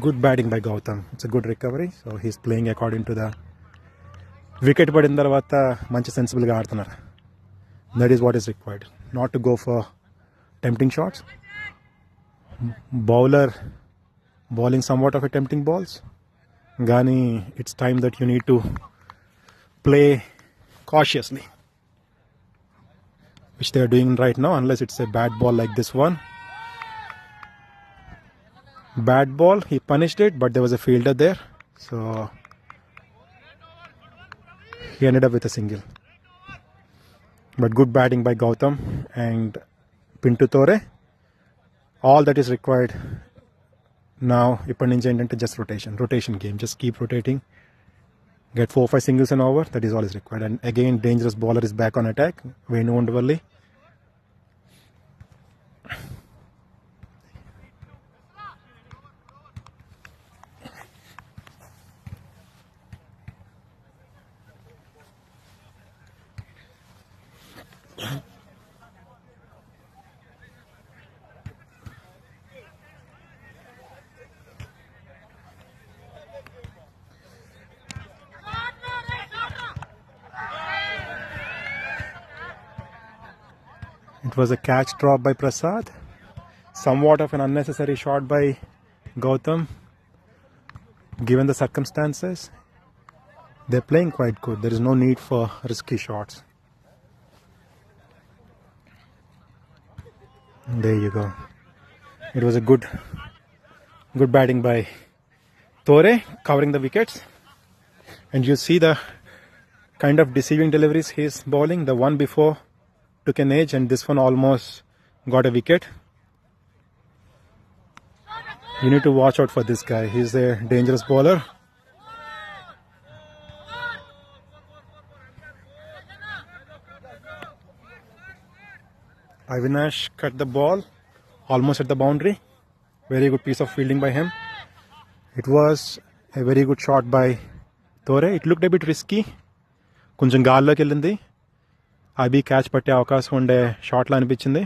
Good batting by Gautam. It's a good recovery. So he's playing according to the wicket padin tarvata manchi sensible ga aadtunnaru. That is what is required. Not to go for tempting shots. Bowling somewhat of a tempting balls. Gani, it's time that you need to play cautiously, which they are doing right now, unless it's a bad ball like this one. Bad ball, he punished it, but there was a fielder there, so he ended up with a single. But good batting by Gautam and Pintu Tore. All that is required now, ippadi nunchi entante just rotation game. Just keep rotating, get 4-5 singles an over. That is all is required. And again, dangerous bowler is back on attack, Venu Undavalli. It was a catch drop by Prasad. Somewhat of an unnecessary shot by Gautam, given the circumstances. They're playing quite good. There is no need for risky shots. There you go. It was a good batting by Tore, covering the wickets. And you see the kind of deceiving deliveries he's bowling. The one before took an edge, and this one almost got a wicket. You need to watch out for this guy. He's a dangerous bowler. Avinash cut the ball almost at the boundary. Very good piece of fielding by him. It was a very good shot by Tore. It looked a bit risky. కొంచెం గాల్లోకి వెళ్ళింది. అవి catch పట్టే అవకాశం ఉండే షాట్లో అనిపించింది.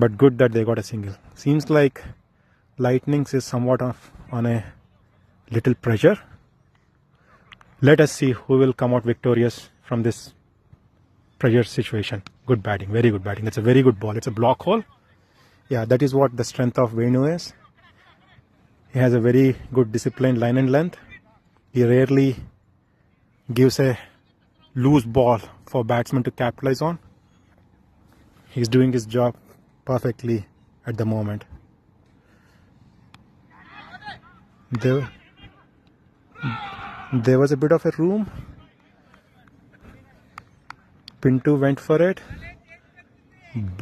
But good that they got a single. Seems like Lightnings is somewhat on a little pressure. Let us see who will come out victorious from this pressure situation. Good batting, very good batting. That's a very good ball. It's a block hole. Yeah, that is what the strength of Venu is. He has a very good disciplined line and length. He rarely gives a loose ball for batsmen to capitalize on. He's doing his job perfectly at the moment. There was a bit of a room. Pintu went for it.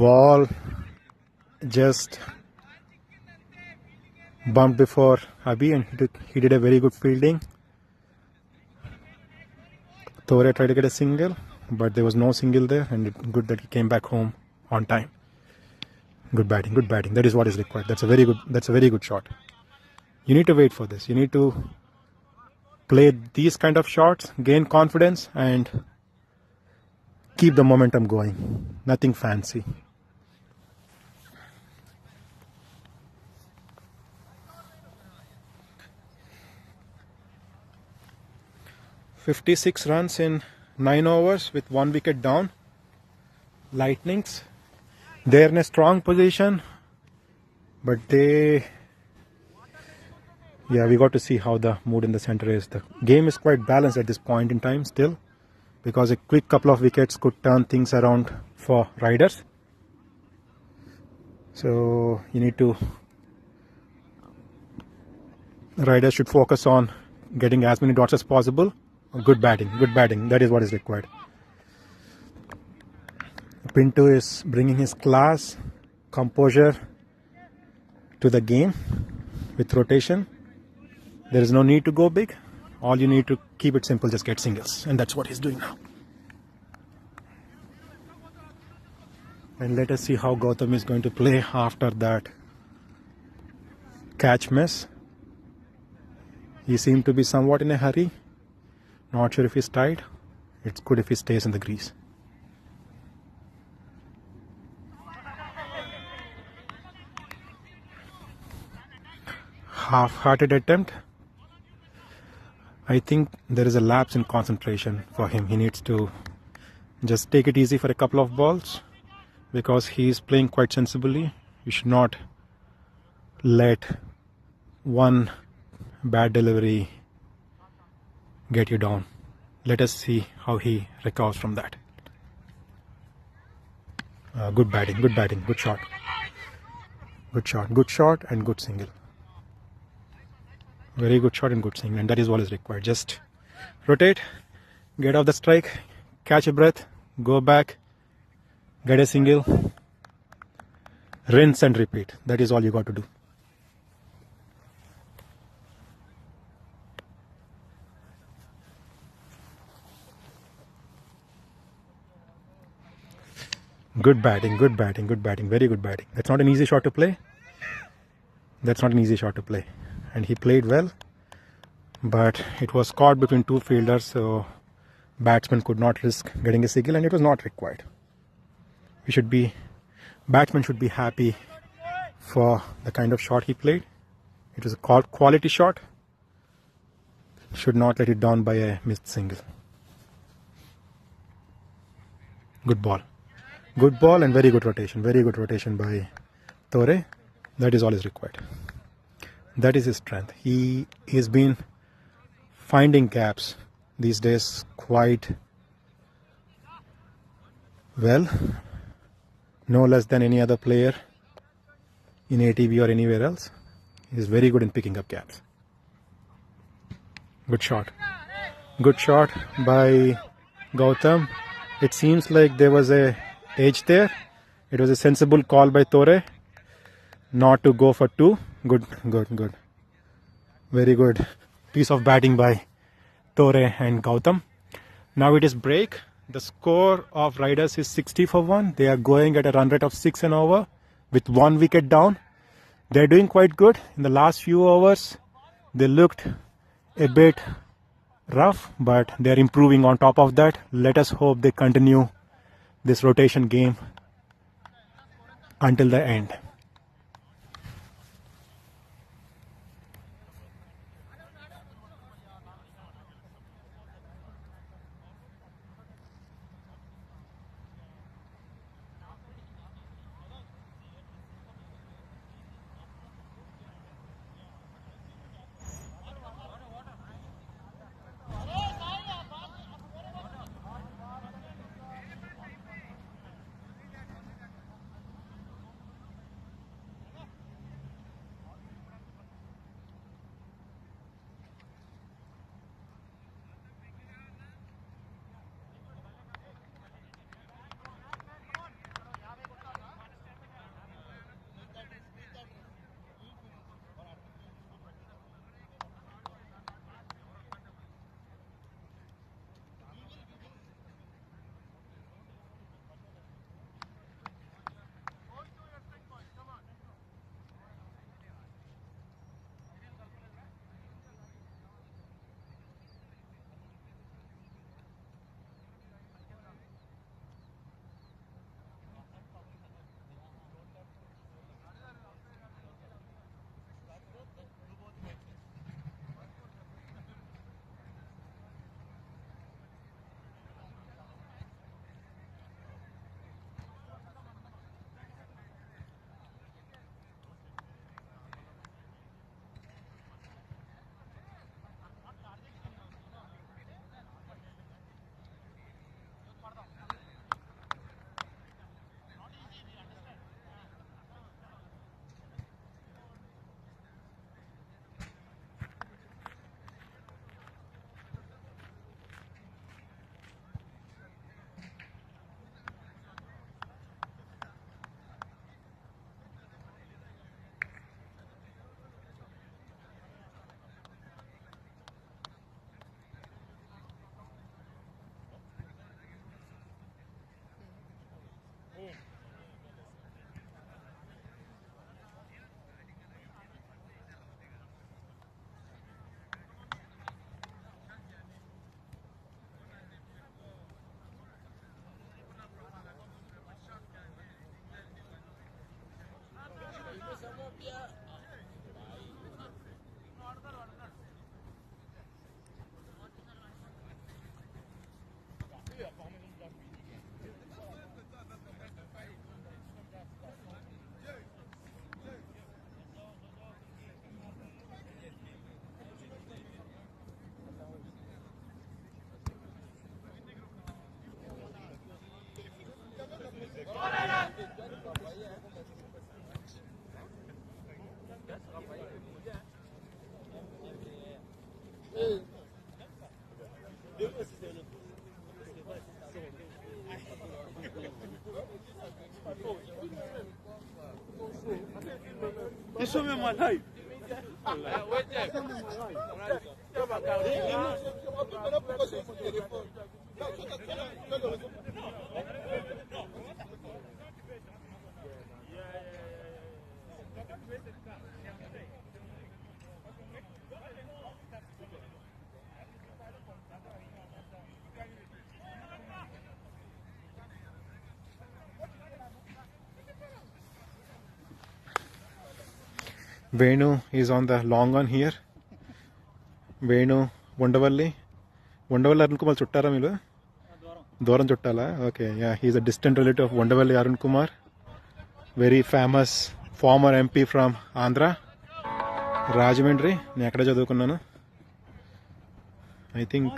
Ball just bumped before Abhi, and he did a very good fielding. Tore tried to get a single, but there was no single there, and good that he came back home on time. Good batting, good batting. That is what is required. That's a very good shot. You need to wait for this. You need to play these kind of shots, gain confidence, and keep the momentum going. Nothing fancy. "56 runs in 9 overs with 1 wicket down." Lightnings, they're in a strong position, but we got to see how the mood in the center is. The game is quite balanced at this point in time still, because a quick couple of wickets could turn things around for riders. So you need to Riders should focus on getting as many dots as possible. Good batting, good batting. That is what is required. Pinto is bringing his class, composure to the game with rotation. There is no need to go big. All you need to keep it simple, just get singles. And that's what he's doing now. And let us see how Gautam is going to play after that catch miss. He seemed to be somewhat in a hurry. Not sure if he's tired. It's good if he stays in the crease. Half-hearted attempt. I think there is a lapse in concentration for him. He needs to just take it easy for a couple of balls because he is playing quite sensibly. You should not let one bad delivery get you down. Let us see how he recovers from that. Good batting, good shot. Good shot and good single. Very good shot and good single, and that is what is required. Just rotate, get off the strike, catch a breath, go back, get a single, rinse and repeat. That is all you got to do. Good batting, very good batting. That's not an easy shot to play. And he played well, but it was caught between two fielders, so batsman could not risk getting a single, and it was not required. Batsman should be happy for the kind of shot he played. It was a quality shot. Should not let it down by a missed single. Good ball and very good rotation by Tore. That is all is required. That is his strength. He has been finding gaps these days quite well, no less than any other player in ATB or anywhere else. He is very good in picking up gaps. Good shot by Gautam. It seems like there was a edge there. It was a sensible call by Tore not to go for two. Good. Very good piece of batting by Tore and Gautam. Now it is break. The score of Riders is 60 for 1. They are going at a run rate of 6 and over with 1 wicket down. They are doing quite good. In the last few overs, they looked a bit rough, but they are improving on top of that. Let us hope they continue this rotation game until the end. Venu is on the long on here. Venu, Wondavalli. Wondavalli Arun Kumar chuttara meelu? Dooram chuttala? Okay, yeah, he's a distant relative of Wondavalli Arun Kumar. Very famous former MP from Andhra. Rajamundry. నేను ఎక్కడ చదువుకున్నాను. I think,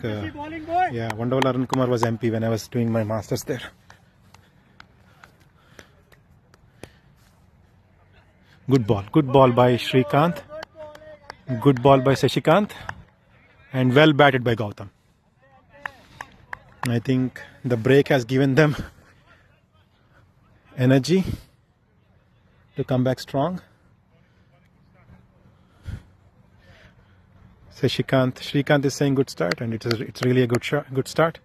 yeah, Wondavalli Arun Kumar was MP when I was doing my masters there. Good ball by Shrikant. Good ball by Sashikant. And well batted by Gautam. I think the break has given them energy to come back strong. Shrikant is saying good start, and it's really a good start.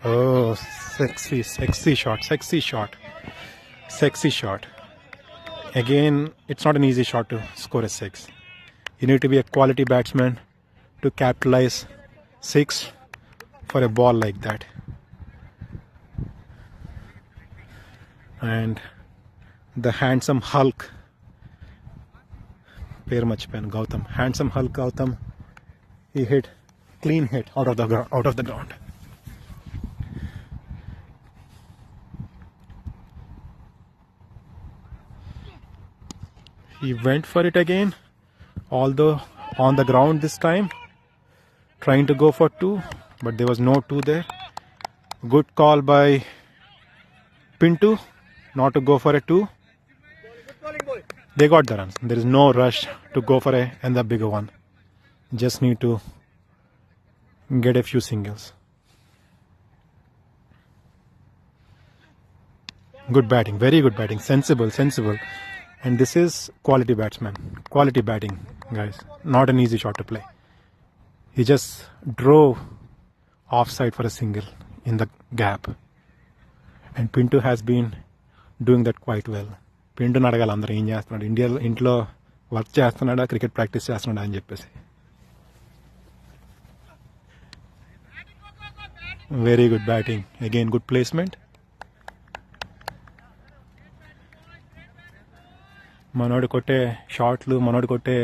Oh, sexy shot. Again, it's not an easy shot to score a 6. You need to be a quality batsman to capitalize 6 for a ball like that. And the handsome Hulk, Gautam. Handsome Hulk Gautam. He hit clean hit out of the ground. He went for it again, although on the ground this time, trying to go for 2, but there was no 2 there. Good call by Pintu not to go for a 2. They got the runs. There is no rush to go for another bigger one. Just need to get a few singles. Good batting, very good batting, sensible. And this is quality batting, guys. Not an easy shot to play. He just drove offside for a single in the gap. And Pintu has been doing that quite well. Pintu అడగాలి అందరూ ఏం చేస్తున్నాడు, ఇంట్లో work చేస్తున్నాడా, cricket practice చేస్తున్నాడా అని చెప్పేసి. Very good batting. Again, good placement. మనోడు కొట్టే షాట్లు, మనోడు కొట్టే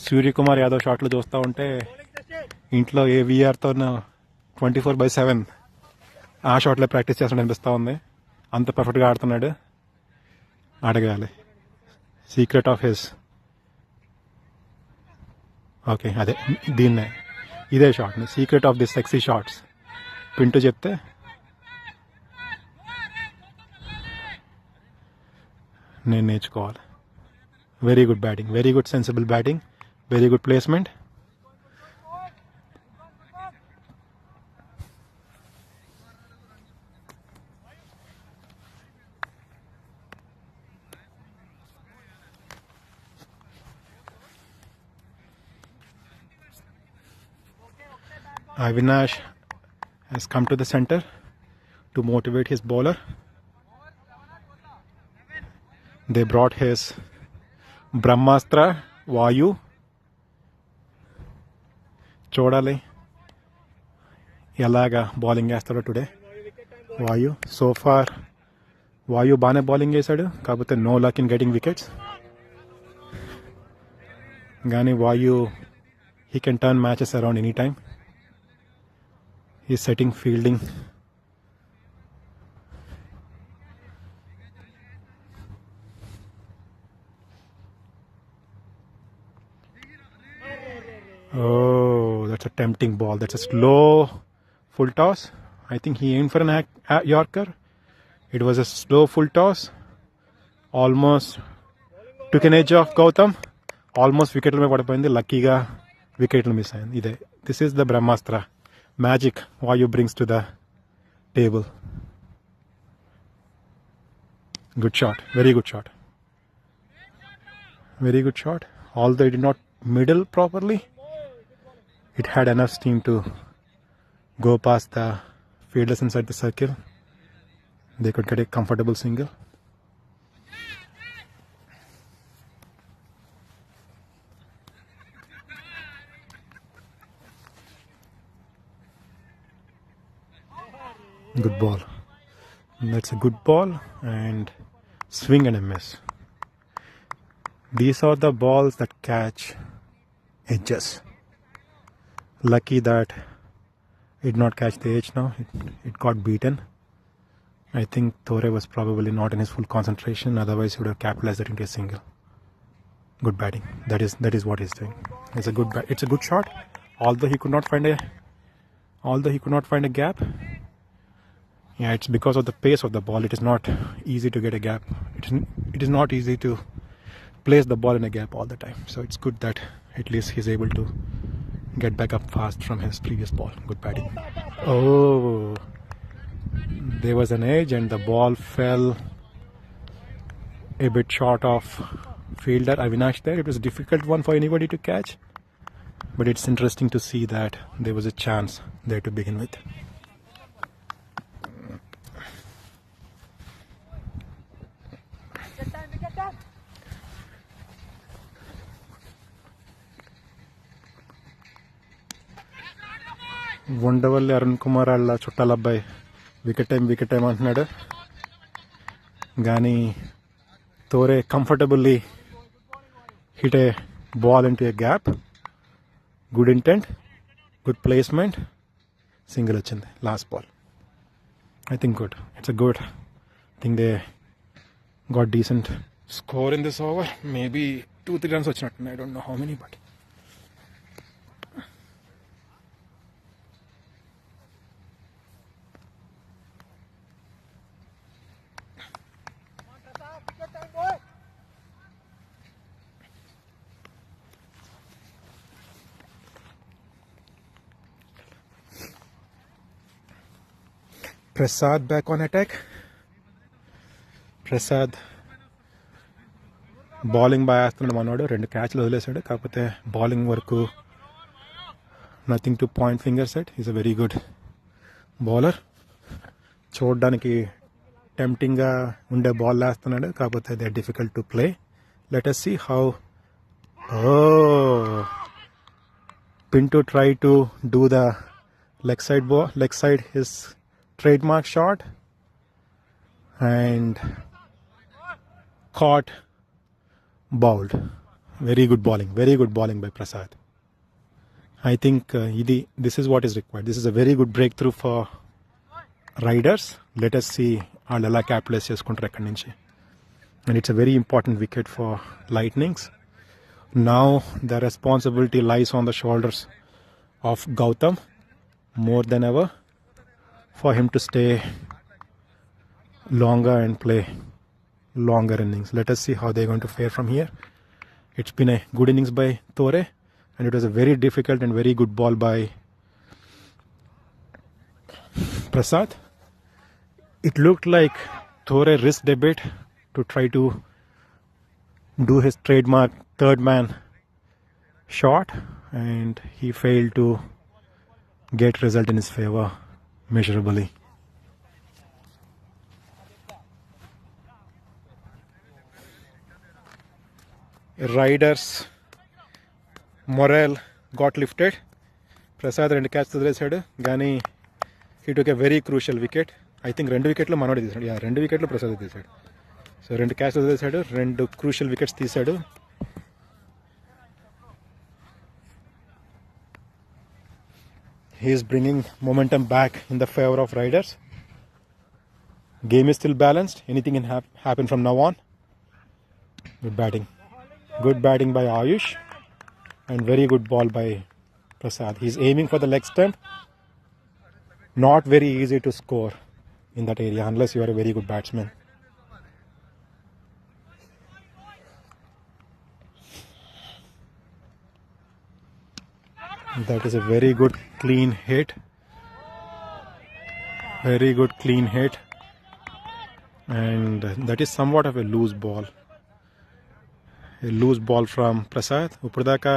సూర్యకుమార్ యాదవ్ షాట్లు చూస్తూ ఉంటే ఇంట్లో ఏ వీఆర్తో 24/7 ఆ షాట్లే ప్రాక్టీస్ చేస్తున్నట్టు అనిపిస్తూ ఉంది. అంత పర్ఫెక్ట్గా ఆడుతున్నాడు. అడగాలి సీక్రెట్ ఆఫ్ హిస్. ఓకే, అదే ఇదే షాట్ని secret of this sexy shots Pintu చెప్తే నేను నేర్చుకోవాలి. Very good batting, very good sensible batting, very good placement. Avinash has come to the center to motivate his bowler. They brought his Brahmastra Vayu. చూడాలి ఎలాగా bowling వేస్తాడో today Vayu. So far Vayu బాగానే bowling వేశాడు, కాకపోతే no luck in getting wickets. కానీ Vayu he can turn matches around any time. He setting fielding. Oh, that's a tempting ball. That's a slow full toss. I think he aimed for an Yorker. It was a slow full toss. Almost took an edge off Gautam. Almost wicket me padipoyindi. Luckyga wicket miss ayindi. Ide. This is the Brahmastra magic Vayu brings to the table. Good shot. Very good shot. Very good shot. Although it did not middle properly, it had enough steam to go past the fielders inside the circle. They could get a comfortable single. Good ball. That's a good ball and swing and a miss. These are the balls that catch edges. Lucky that it did not catch the edge now. It got beaten. I think Thore was probably not in his full concentration. Otherwise, he would have capitalized it into a single. Good batting. That is what he's doing. It's a good shot. Although he could not find a gap. Yeah, it's because of the pace of the ball. It is not easy to get a gap. It is not easy to place the ball in a gap all the time. So it's good that at least he's able to get back up fast from his previous ball. Good batting. Oh, there was an edge and the ball fell a bit short of fielder Avinash there. It was a difficult one for anybody to catch. But it's interesting to see that there was a chance there to begin with. Wonderfully Arun Kumar alla చుట్టాల అబ్బాయి wicket time అంటున్నాడు కానీ Thore comfortably hit a ball into a gap. Good intent, good placement, single వచ్చింది last ball. I think good. It's a good thing they got decent score in this over. Maybe 2-3 runs వచ్చినట్టు. I don't know how many, but Prasad back on attack. Prasad bowling by చేస్తున్నాడు మనోడు 2 క్యాచ్లు వదిలేశాడు కాకపోతే bowling వరకు nothing to point fingers at. He's a very good bowler. చూడడానికి tempting గా ఉండే ball వేస్తున్నాడు కాకపోతే they are difficult to play. Let us see how Pinto tried to do the leg side his trademark shot and caught, bowled. Very good bowling by Prasad. I think this is what is required. This is a very good breakthrough for riders. Let us see వాళ్ళు ఎలా capitalise చేసుకుంటారు ఎక్కడి నుంచి. And it's a very important wicket for Lightnings. Now the responsibility lies on the shoulders of Gautam more than ever for him to stay longer and play longer innings. Let us see how they're going to fare from here. It's been a good innings by Thore and it was a very difficult and very good ball by Prasad. It looked like Thore risked a bit to try to do his trademark third man shot and he failed to get result in his favor measurably. Riders morale got lifted. Prasad 2 catches వదిలేశాడు కానీ he took a very crucial wicket. I think 2 వికెట్లు మనోడు తీసాడు. 2 వికెట్లు ప్రసాద్ తీసాడు. So 2 catch వదిలేశాడు, 2 crucial wickets తీశాడు. He is bringing momentum back in the favor of riders. Game is still balanced. Anything can happen from now on. Good batting by Ayush and very good ball by Prasad. He is aiming for the leg stump. Not very easy to score in that area unless you are a very good batsman. That is a very good clean hit. Very good clean hit. And that is somewhat of a loose ball. A loose ball from Prasad. Upurdaka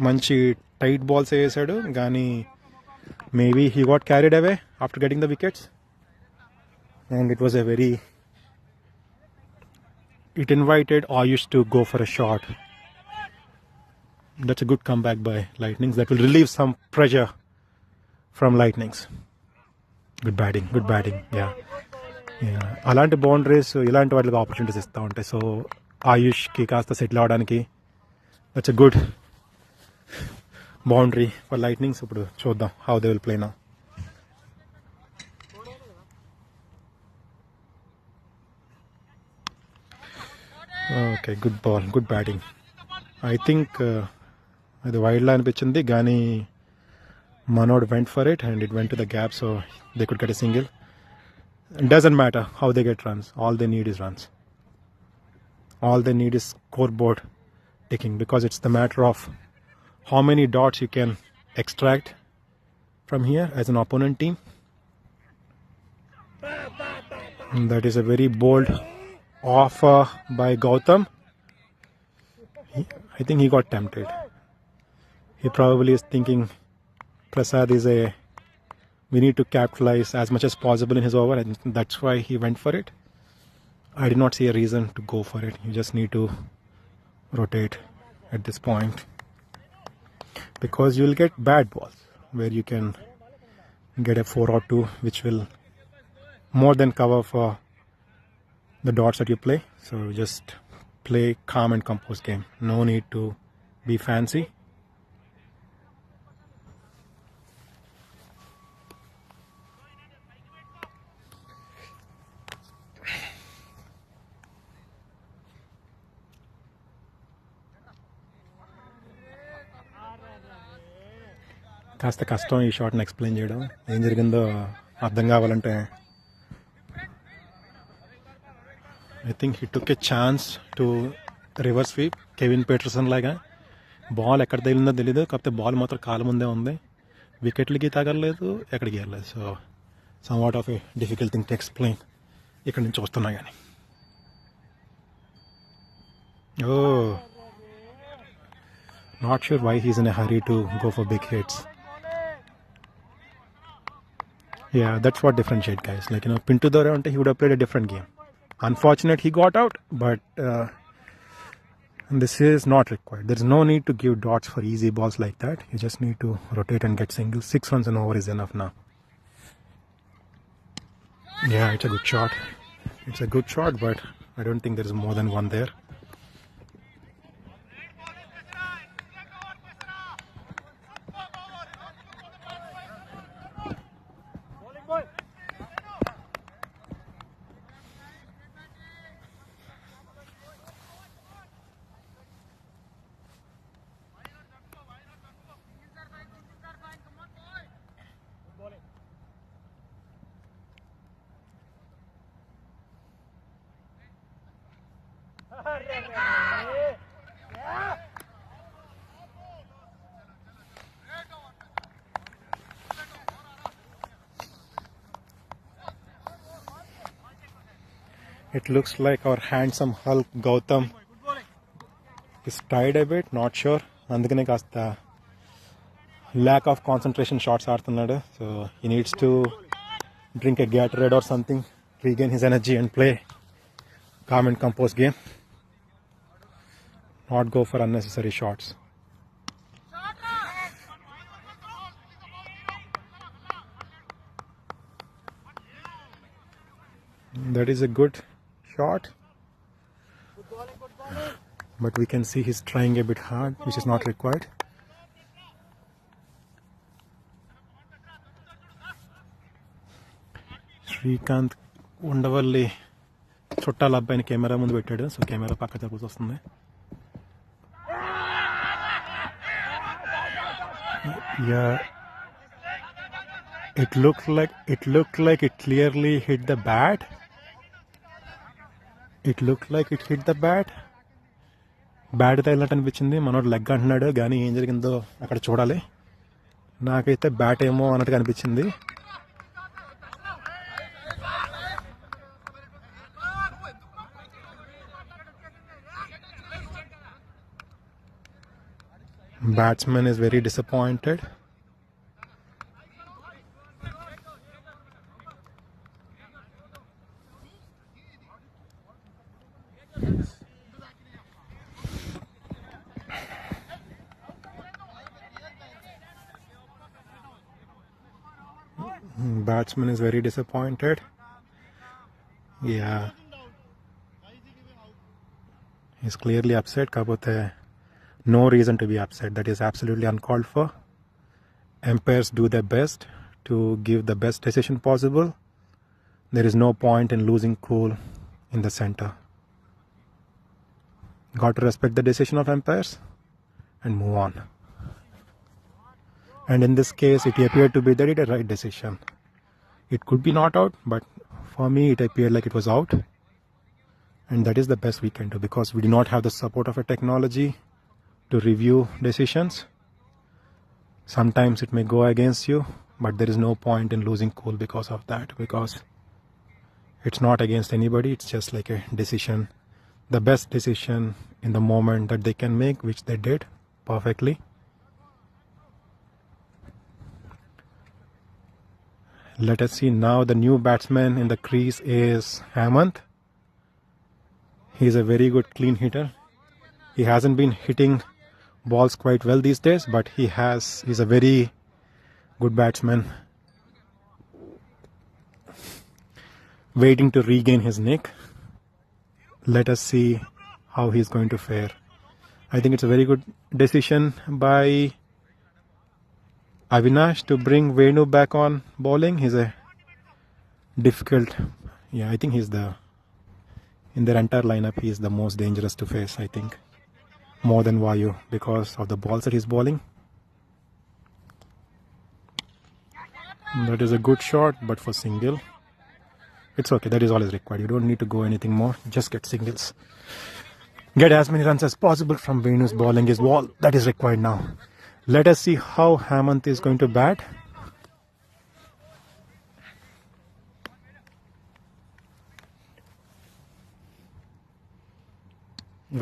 manchi tight balls వేసాడు కానీ maybe he got carried away after getting the wickets. And it was a very... It invited Ayush to go for a shot. That's a good comeback by Lightnings. That will relieve some pressure from Lightnings. Good batting, good batting. Yeah. అలాంటి boundaries ఇలాంటి వాటికి opportunities ఇస్తూ ఉంటాయి. So ఆయుష్కి కాస్త settle అవడానికి that's a good boundary for Lightnings. ఇప్పుడు చూద్దాం how they will play now. Okay, good ball, good batting. I think అది వైడ్లా అనిపించింది కానీ మనోడ్ went for it and it went to the gap, so they could get a single. It doesn't matter how they get runs. All they need is runs. All they need is scoreboard ticking, because it's the matter of how many dots you can extract from here as an opponent team. And that is a very bold offer by Gautam. I think he got tempted. He probably is thinking Prasad is we need to capitalize as much as possible in his over, and that's why he went for it. I did not see a reason to go for it. You just need to rotate at this point, because you will get bad balls where you can get a 4 or 2, which will more than cover for the dots that you play. So just play calm and composed game. No need to be fancy. కాస్త కష్టం ఈ షాట్ని explain చేయడం. ఏం జరిగిందో అర్థం కావాలంటే I think he took a chance to reverse sweep Kevin Pietersen లాగా. Ball ఎక్కడ తగిలిందో తెలీదు, కాకపోతే బాల్ మాత్రం కాలు ముందే ఉంది. వికెట్లకి తగలలేదు, ఎక్కడికి వెళ్ళలేదు. So somewhat of a difficult thing to explain ఇక్కడ నుంచి వస్తున్నా కానీ. Oh, not sure why he's in a hurry to go for big hits. Yeah, that's what differentiate guys. Like, Pintu Dore, he would have played a different game. Unfortunate he got out, but this is not required. There's no need to give dots for easy balls like that. You just need to rotate and get singles. 6 runs and over is enough now. Yeah, it's a good shot. It's a good shot, but I don't think there's more than one there. It looks like our handsome Hulk Gautam is tired a bit, not sure. అందుకనే కాస్త lack of concentration shots ఆడుతున్నాడు. So he needs to drink a Gatorade or something, regain his energy and play calm and composed game. Not go for unnecessary shots. That is a good shot, but we can see he's trying a bit hard, which is not required. Srikanth Undavalli చుట్టాల అబ్బాయిని camera ముందు పెట్టాడు, so camera పక్క జరుగుతూ వస్తుంది. Yeah, it looked like it clearly hit the bat. It looked like it hit the bat, bat తగిలినట్టు అనిపించింది. మనోడు లెగ్ అంటున్నాడు కానీ ఏం జరిగిందో అక్కడ చూడాలి. నాకైతే బ్యాట్ ఏమో అన్నట్టుగా అనిపించింది. Batsman is very disappointed. Batsman is very disappointed. Yeah. He's clearly upset. Kapote. No reason to be upset. That is absolutely uncalled for. Umpires do their best to give the best decision possible. There is no point in losing cool in the center. Got to respect the decision of umpires and move on. And in this case, it appeared to be the right decision. It could be not out, but for me, it appeared like it was out. And that is the best we can do, because we do not have the support of a technology to review decisions. Sometimes it may go against you, but there is no point in losing cool because of that, because it's not against anybody. It's just like a decision, the best decision in the moment that they can make, which they did perfectly. Let us see now. The new batsman in the crease is Hemant. He is a very good clean hitter. He hasn't been hitting balls quite well these days, but he's a very good batsman, waiting to regain his nick. Let us see how he's going to fare. I think it's a very good decision by Avinash to bring Venu back on bowling. He's a difficult, I think he's in their entire lineup, he is the most dangerous to face, I think. More than Vayu, because of the balls that he's bowling. That is a good shot, but for single. It's okay, that is all is required. You don't need to go anything more, just get singles. Get as many runs as possible from Venu's bowling is all that is required now. Let us see how Hemant is going to bat.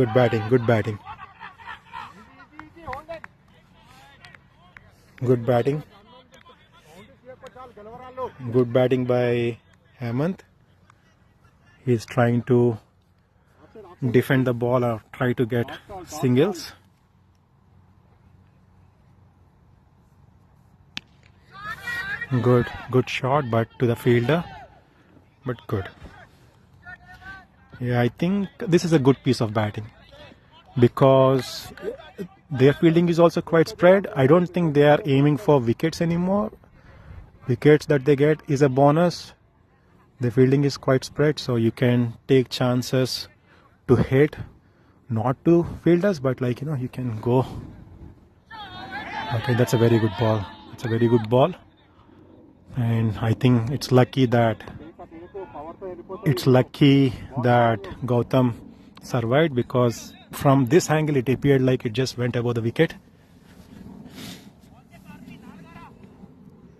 Good batting, good batting. Good batting. Good batting by Hemant. He is trying to defend the ball or try to get singles. Good shot, but to the fielder. But good. I think this is a good piece of batting, because their fielding is also quite spread. I don't think they are aiming for wickets anymore. Wickets that they get is a bonus. The fielding is quite spread, so you can take chances to hit, not to fielders, but you can go. Okay, that's a very good ball. It's a very good ball. And I think it's lucky that Gautam survived, because from this angle it appeared like it just went above the wicket.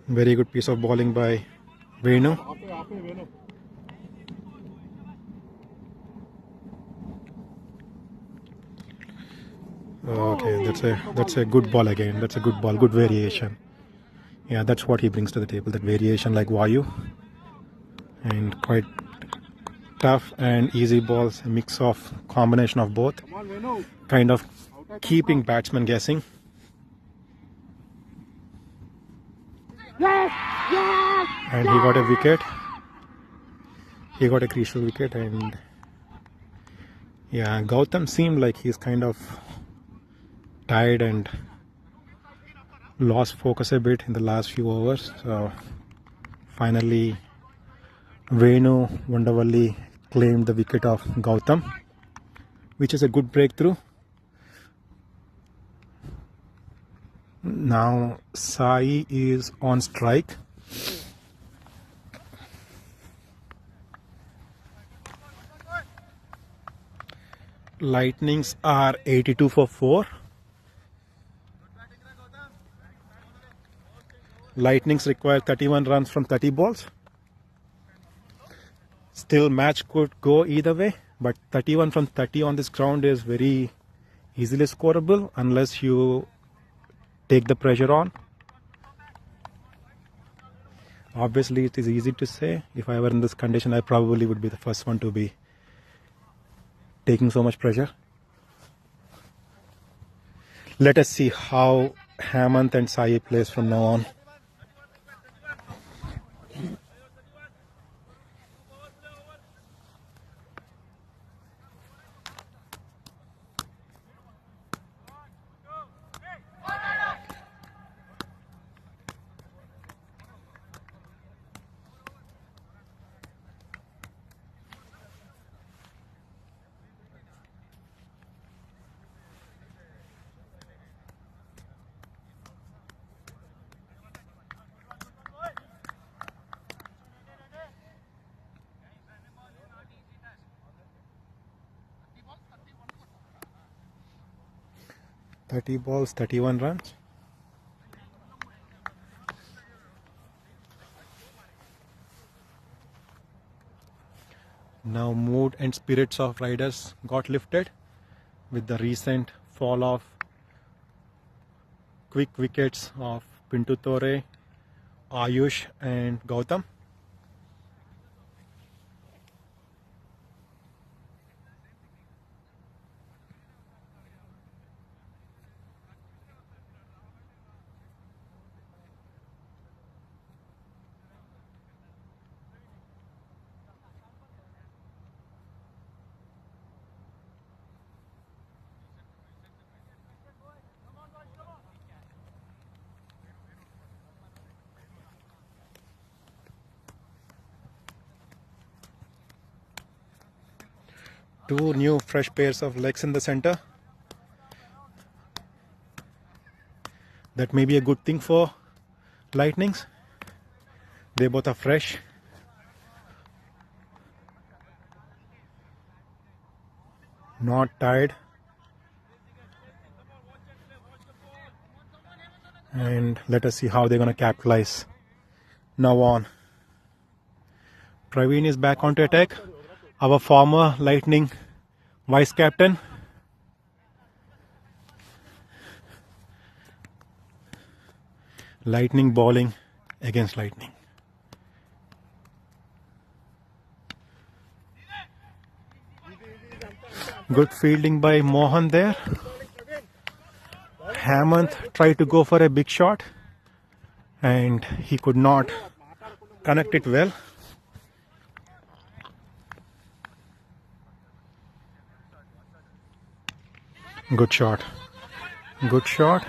Very good piece of bowling by Venu. Okay, that's a good ball again. That's a good ball, good variation. Yeah, that's what he brings to the table, that variation like Vayu. And quite tough and easy balls, a mix of combination of both, kind of keeping batsmen guessing. And he got a wicket. He got a crucial wicket, and Gautam seemed like he's kind of tired and lost focus a bit in the last few overs. So finally Venu wonderfully claimed the wicket of Gautam, which is a good breakthrough. Now Sai is on strike. Lightnings are 82 for 4. Lightnings require 31 runs from 30 balls. Still, match could go either way, but 31 from 30 on this ground is very easily scoreable unless you take the pressure on. Obviously, it is easy to say. If I were in this condition, I probably would be the first one to be taking so much pressure. Let us see how Hemant and Sai plays from now on. Thirty balls, 31 runs. Now mood and spirits of riders got lifted with the recent fall off quick wickets of Pintu Tore, Ayush and Gautam. Two new fresh pairs of legs in the center. That may be a good thing for Lightnings. They both are fresh. Not tired. And let us see how they're going to capitalize now on. Praveen is back onto attack. Our former Lightning vice captain. Lightning bowling against Lightning. Good fielding by Mohan there. Hemant tried to go for a big shot and he could not connect it well. Good shot. Good shot.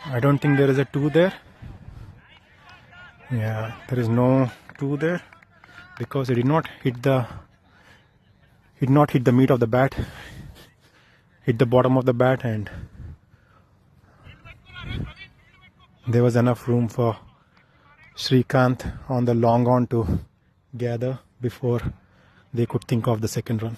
I don't think there is a 2 there. Yeah, there is no 2 there because it did not hit the meat of the bat. Hit the bottom of the bat and there was enough room for Srikanth on the long on to gather before they could think of the second run.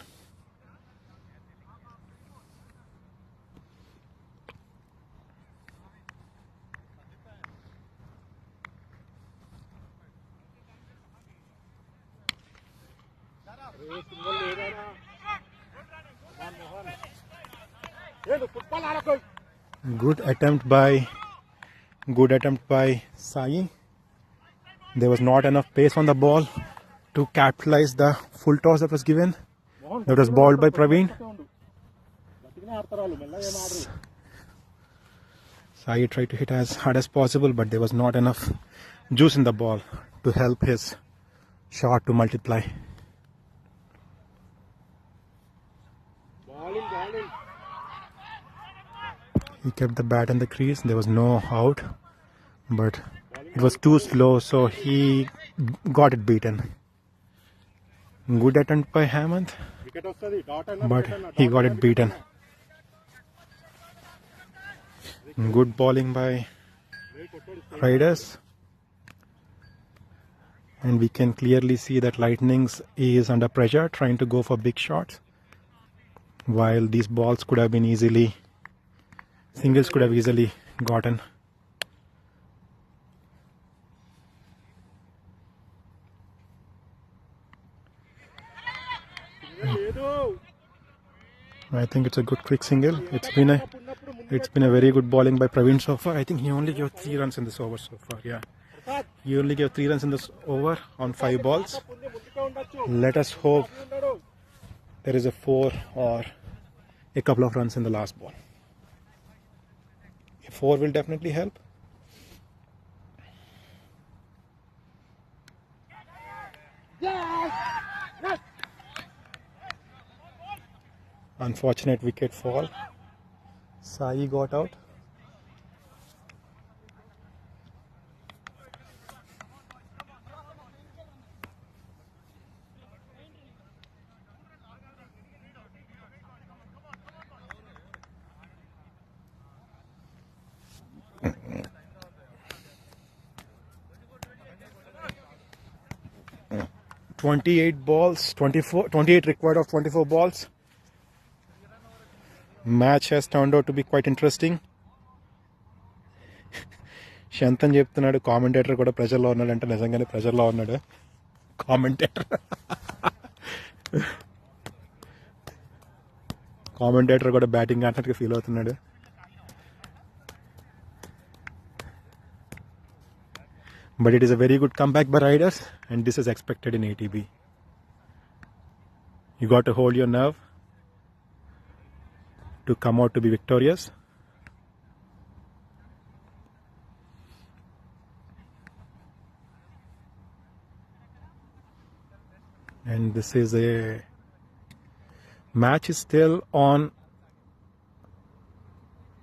Good attempt by Sai. There was not enough pace on the ball to capitalize the full toss that was given. That was bowled by Praveen. Sai tried to hit as hard as possible, but there was not enough juice in the ball to help his shot to multiply. He kept the bat in the crease. There was no out, but it was too slow, so he got it beaten. Good attempt by Hemant, but he got it beaten. Good bowling by Riders. And we can clearly see that Lightnings is under pressure, trying to go for big shots. while these balls could have been easily, singles could have easily gotten. I think it's a good quick single. It's been a very good bowling by Praveen so far. I think he only gave 3 runs in this over so far. Yeah, he only gave 3 runs in this over on 5 balls. Let us hope there is a 4 or a couple of runs in the last ball. A 4 will definitely help. Unfortunate wicket fall. Sai got out. "28 balls, 28 required of 24 balls. Match has turned out to be quite interesting." Shantan చెప్తున్నాడు commentator కూడా ప్రెషర్లో ఉన్నాడు అంటే నిజంగానే ప్రెషర్లో ఉన్నాడు commentator కూడా batting ఆడినట్టుగా feel అవుతున్నాడు. But it is a very good comeback by riders, and this is expected in ATB. You got to hold your nerve to come out to be victorious. And this is a match is still on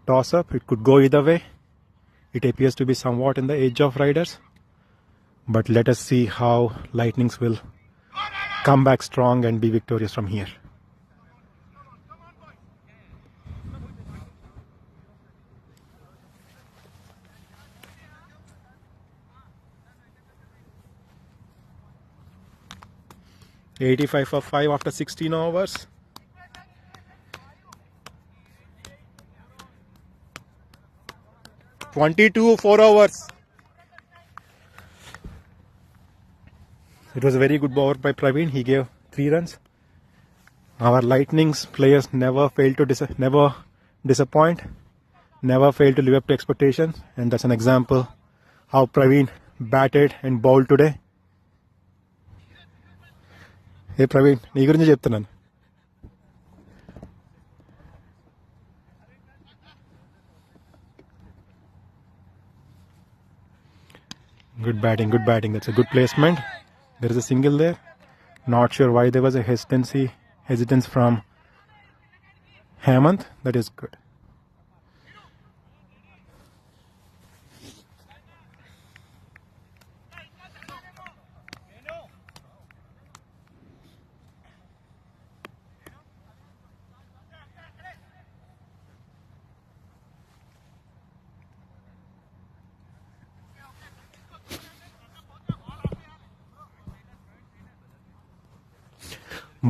toss up. It could go either way. It appears to be somewhat in the edge of riders. But let us see how Lightnings will come back strong and be victorious from here. "85 for 5 after 16 overs. "22 4 overs. It was a very good ball by Praveen. He gave 3 runs. Our Lightnings players never fail to disappoint, never fail to live up to expectations, and that's an example how Praveen batted and bowled today. Hey Praveen, నీ గురించి చెప్తున్నాను. Good batting, good batting. That's a good placement. There is a single there. Not sure why there was a hesitance from Hemant. That is good.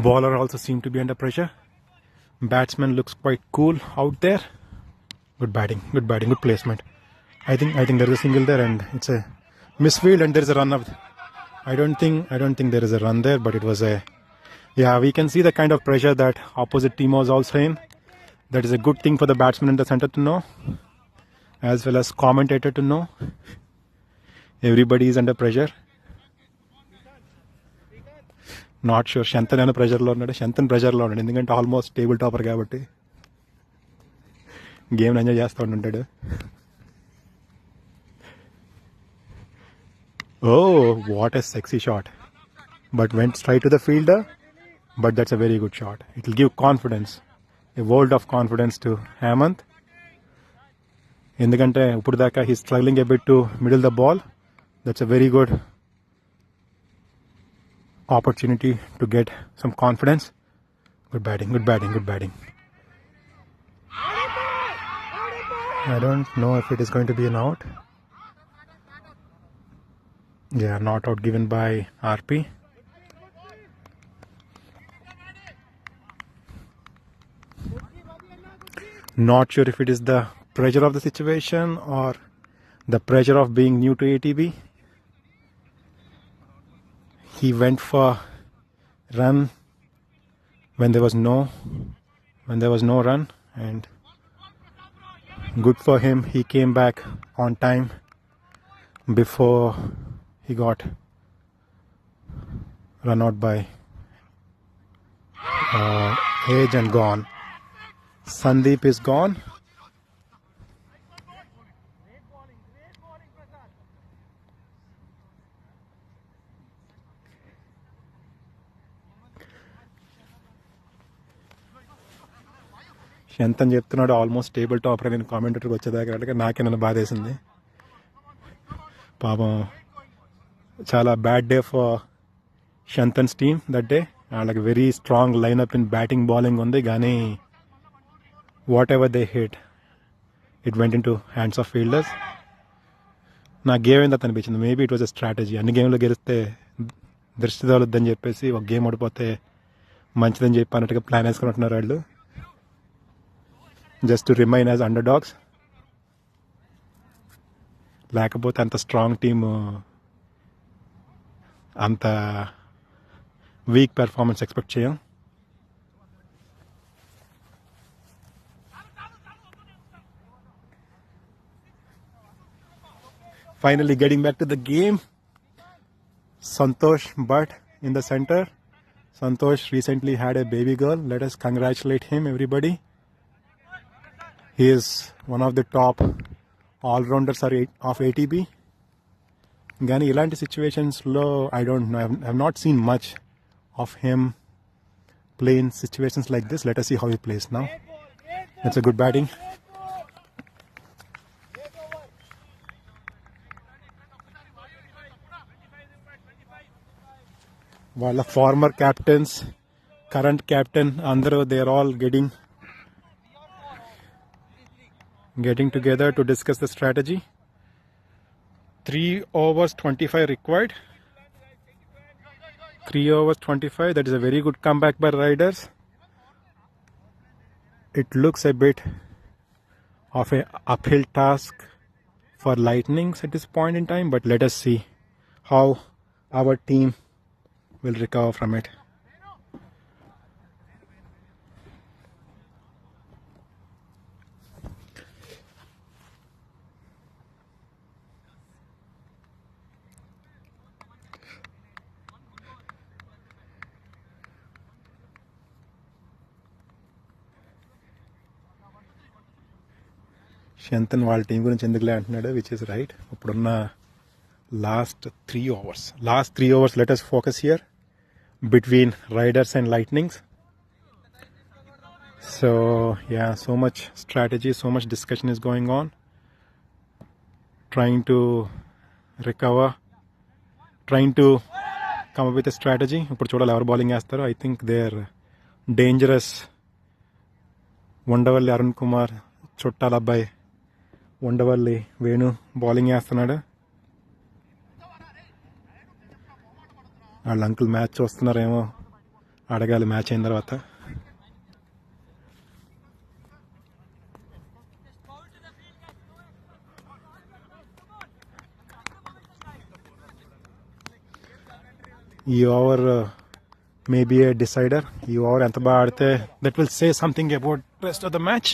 Bowler also seemed to be under pressure. Batsman looks quite cool out there. Good batting, good placement. I think there is a single there, and it's a misfield, and there is a run up. I don't think there is a run there, but it was a. Yeah, we can see the kind of pressure that opposite team was also in. That is a good thing for the batsman in the center to know, as well as commentator to know. Everybody is under pressure. Not sure Shantan ఏమైనా ప్రెషర్లో ఉన్నాడు. శంతన్ ప్రెషర్లో ఉన్నాడు ఎందుకంటే almost table topper కాబట్టి గేమ్ని enjoy చేస్తూ ఉంటాడు. Oh, what a sexy shot. But went straight to the fielder. But that's a very good shot. It will give confidence, a world of confidence to Hemant. ఎందుకంటే ఇప్పుడు దాకా he's struggling a bit to middle the ball. That's a very good opportunity to get some confidence. Good batting. I don't know if it is going to be an out. Yeah, not out given by RP. Not sure if it is the pressure of the situation or the pressure of being new to ATB. He went for run when there was no run, and good for him, he came back on time before he got run out by Age and gone. Sandeep is gone. Shantan చెప్తున్నాడు almost table topper. నేను కామెంటేటర్కి వచ్చేదాకా నాకే నన్ను బాధేసింది. పాపం చాలా bad day for Shantan's team that day. వాళ్ళకి very strong lineup in batting bowling ఉంది, కానీ whatever they hit it went into hands of fielders. నాకు గేమ్ ఏందో అనిపించింది. Maybe it was a strategy. అన్ని గేమ్లో గెలిస్తే దృష్టి తగలొద్దని చెప్పేసి ఒక గేమ్ ఓడిపోతే మంచిదని చెప్పి అన్నట్టుగా ప్లాన్ వేసుకున్నట్టున్నారు వాళ్ళు, just to remain as under dogs. లేకపోతే అంత స్ట్రాంగ్ టీము అంత వీక్ పెర్ఫార్మెన్స్ ఎక్స్పెక్ట్ చేయం. Finally getting back to the game, Santosh Bhatt in the center. Santosh recently had a baby girl. Let us congratulate him, everybody. He is one of the top all-rounders of ATB. Gani ilanti situations lo, I don't know. I have not seen much of him play in situations like this. Let us see how he plays now. That's a good batting. వాళ్ళ former captains, current captain అందరూ they are all getting together to discuss the strategy. 3 overs 25 required. 3 overs 25. That is a very good comeback by Riders. It looks a bit of a uphill task for Lightnings at this point in time, but let us see how our team will recover from it. Shantan వాళ్ళ team గురించి ఎందుకులే అంటున్నాడు, which is right. ఇప్పుడున్న last 3 overs let us focus here between Riders and Lightnings. So yeah, so much strategy, so much discussion is going on, trying to recover, trying to come up with a strategy. ఇప్పుడు చూడాలి ఎవరు bowling వేస్తారో. I think they are dangerous. Undavalli Arun Kumar, చుట్టాల అబ్బాయి Undavalli Venu bowling వేస్తున్నాడు. వాళ్ళ uncle match చూస్తున్నారేమో, అడగాలి match అయిన తర్వాత. ఈ ఓవర్ మేబీ ఏ డిసైడర్. ఈ ఓవర్ ఎంత బాగా ఆడితే that will say something about rest of the match.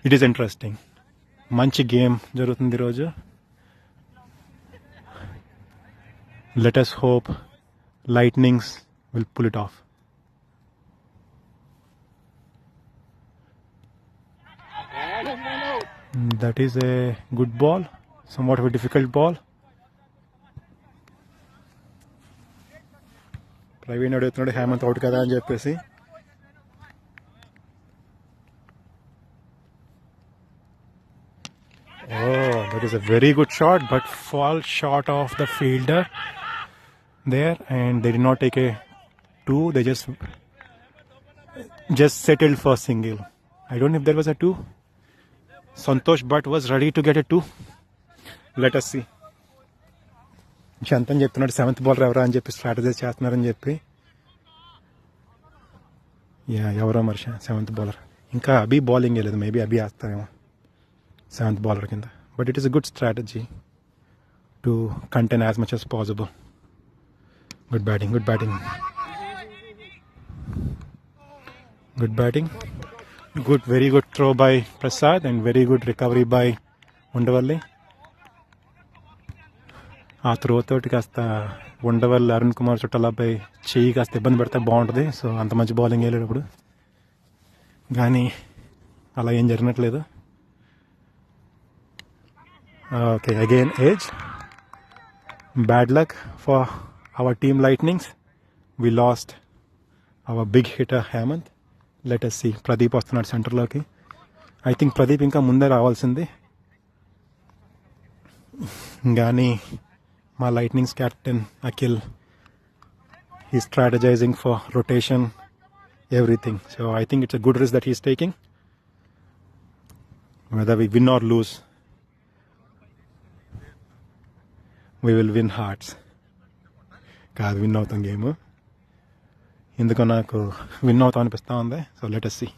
It is interesting. మంచి గేమ్ జరుగుతుంది ఈరోజు. Let us hope Lightnings will pull it off. That is a good ball, somewhat of a difficult ball. Praveen అడుగుతున్నాడు Hemant out కదా అని చెప్పేసి. Oh, that is a very good shot, but fall short of the fielder there, and they did not take a 2. They just settled for single. I don't know if there was a 2. Santosh Bhatt was ready to get a 2. Let us see. Shantan చెప్తున్నాడు 7th bowler ఎవరా అని చెప్పి strategy చేస్తున్నారని చెప్పి. ఎవరో మరి 7th bowler. ఇంకా అభి bowling వేయలేదు, మేబీ అభి వేస్తారేమో 7th bowler కింద. But it is a good strategy to contain as much as possible. Good batting. Very good throw by Prasad and very good recovery by Undavalli. ఆ throw తోటి కాస్త ఉండవల్లి అరుణ్ కుమార్ చుట్టాలపై చెయ్యి కాస్త ఇబ్బంది పెడితే బాగుంటుంది. సో అంత మంచి బౌలింగ్ వేయలేటప్పుడు, కానీ అలా ఏం జరిగినట్లేదు. Okay, again age. Bad luck for our team Lightnings. We lost our big hitter Hemanth. Let us see. Pradeep వస్తున్నాడు సెంటర్లోకి. ఐ థింక్ ప్రదీప్ ఇంకా ముందే రావాల్సింది, కానీ మా Lightnings captain Akhil, he strategizing for rotation, everything. So I think it's a good risk that he's taking. Whether we win or lose, we will win hearts. కాదు, win అవుతాం game. ఎందుకో నాకు విన్ అవుతాం అనిపిస్తూ ఉంది. So let us see.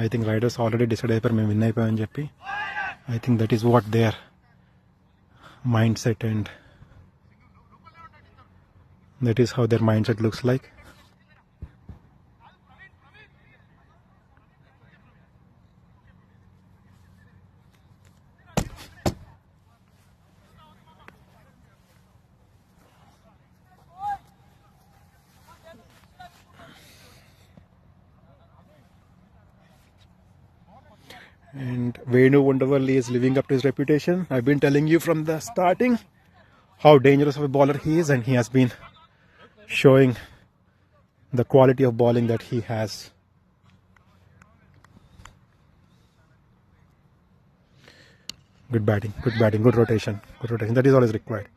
I think riders already decided అయిపోయారు మేము win అయిపోయామని చెప్పి. I think that is what their mindset, and that is how their mindset looks like. And Venu Undavalli is living up to his reputation. I've been telling you from the starting how dangerous of a bowler he is, and he has been showing the quality of bowling that he has. Good batting, good rotation. That is always required.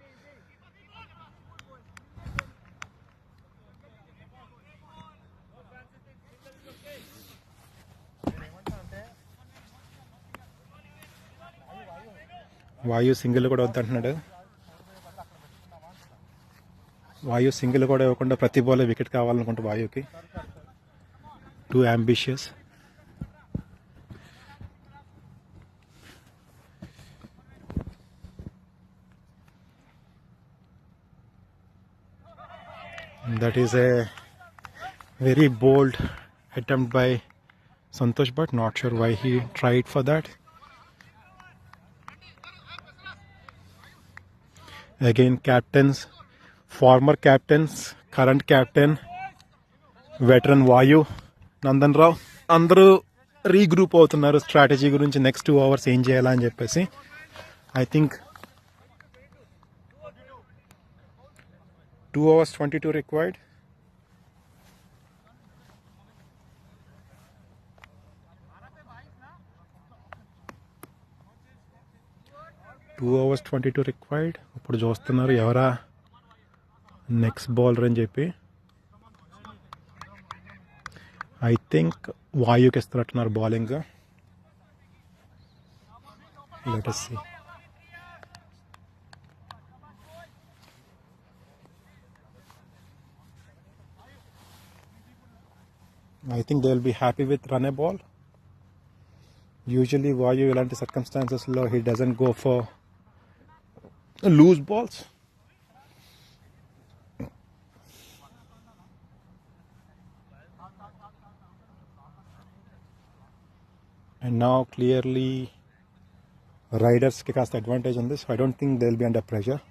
Vayu single కూడా వద్దంటున్నాడు. Vayu single కూడా ఇవ్వకుండా ప్రతి ball wicket కావాలనుకుంటా వాయుకి. Too ambitious. That is a very bold attempt by Santosh, but not sure why he tried for that. Again, captains, former captains, current captain, veteran Vayu, Nandan Rao, అందరూ regroup అవుతున్నారు strategy గురించి. Next 2 hours ఏం చేయాలని చెప్పేసి. I think 2 hours 22 required. ఇప్పుడు చూస్తున్నారు ఎవరా next bowler అని చెప్పి. ఐ థింక్ వాయుకి ఇస్తున్నట్టున్నారు bowling. Let us see. I think they will be happy with run a ball. Usually Vayu ఇలాంటి circumstances-లో he doesn't go for loose balls. And now clearly riders ki kaasta advantage on this. So I don't think they'll be under pressure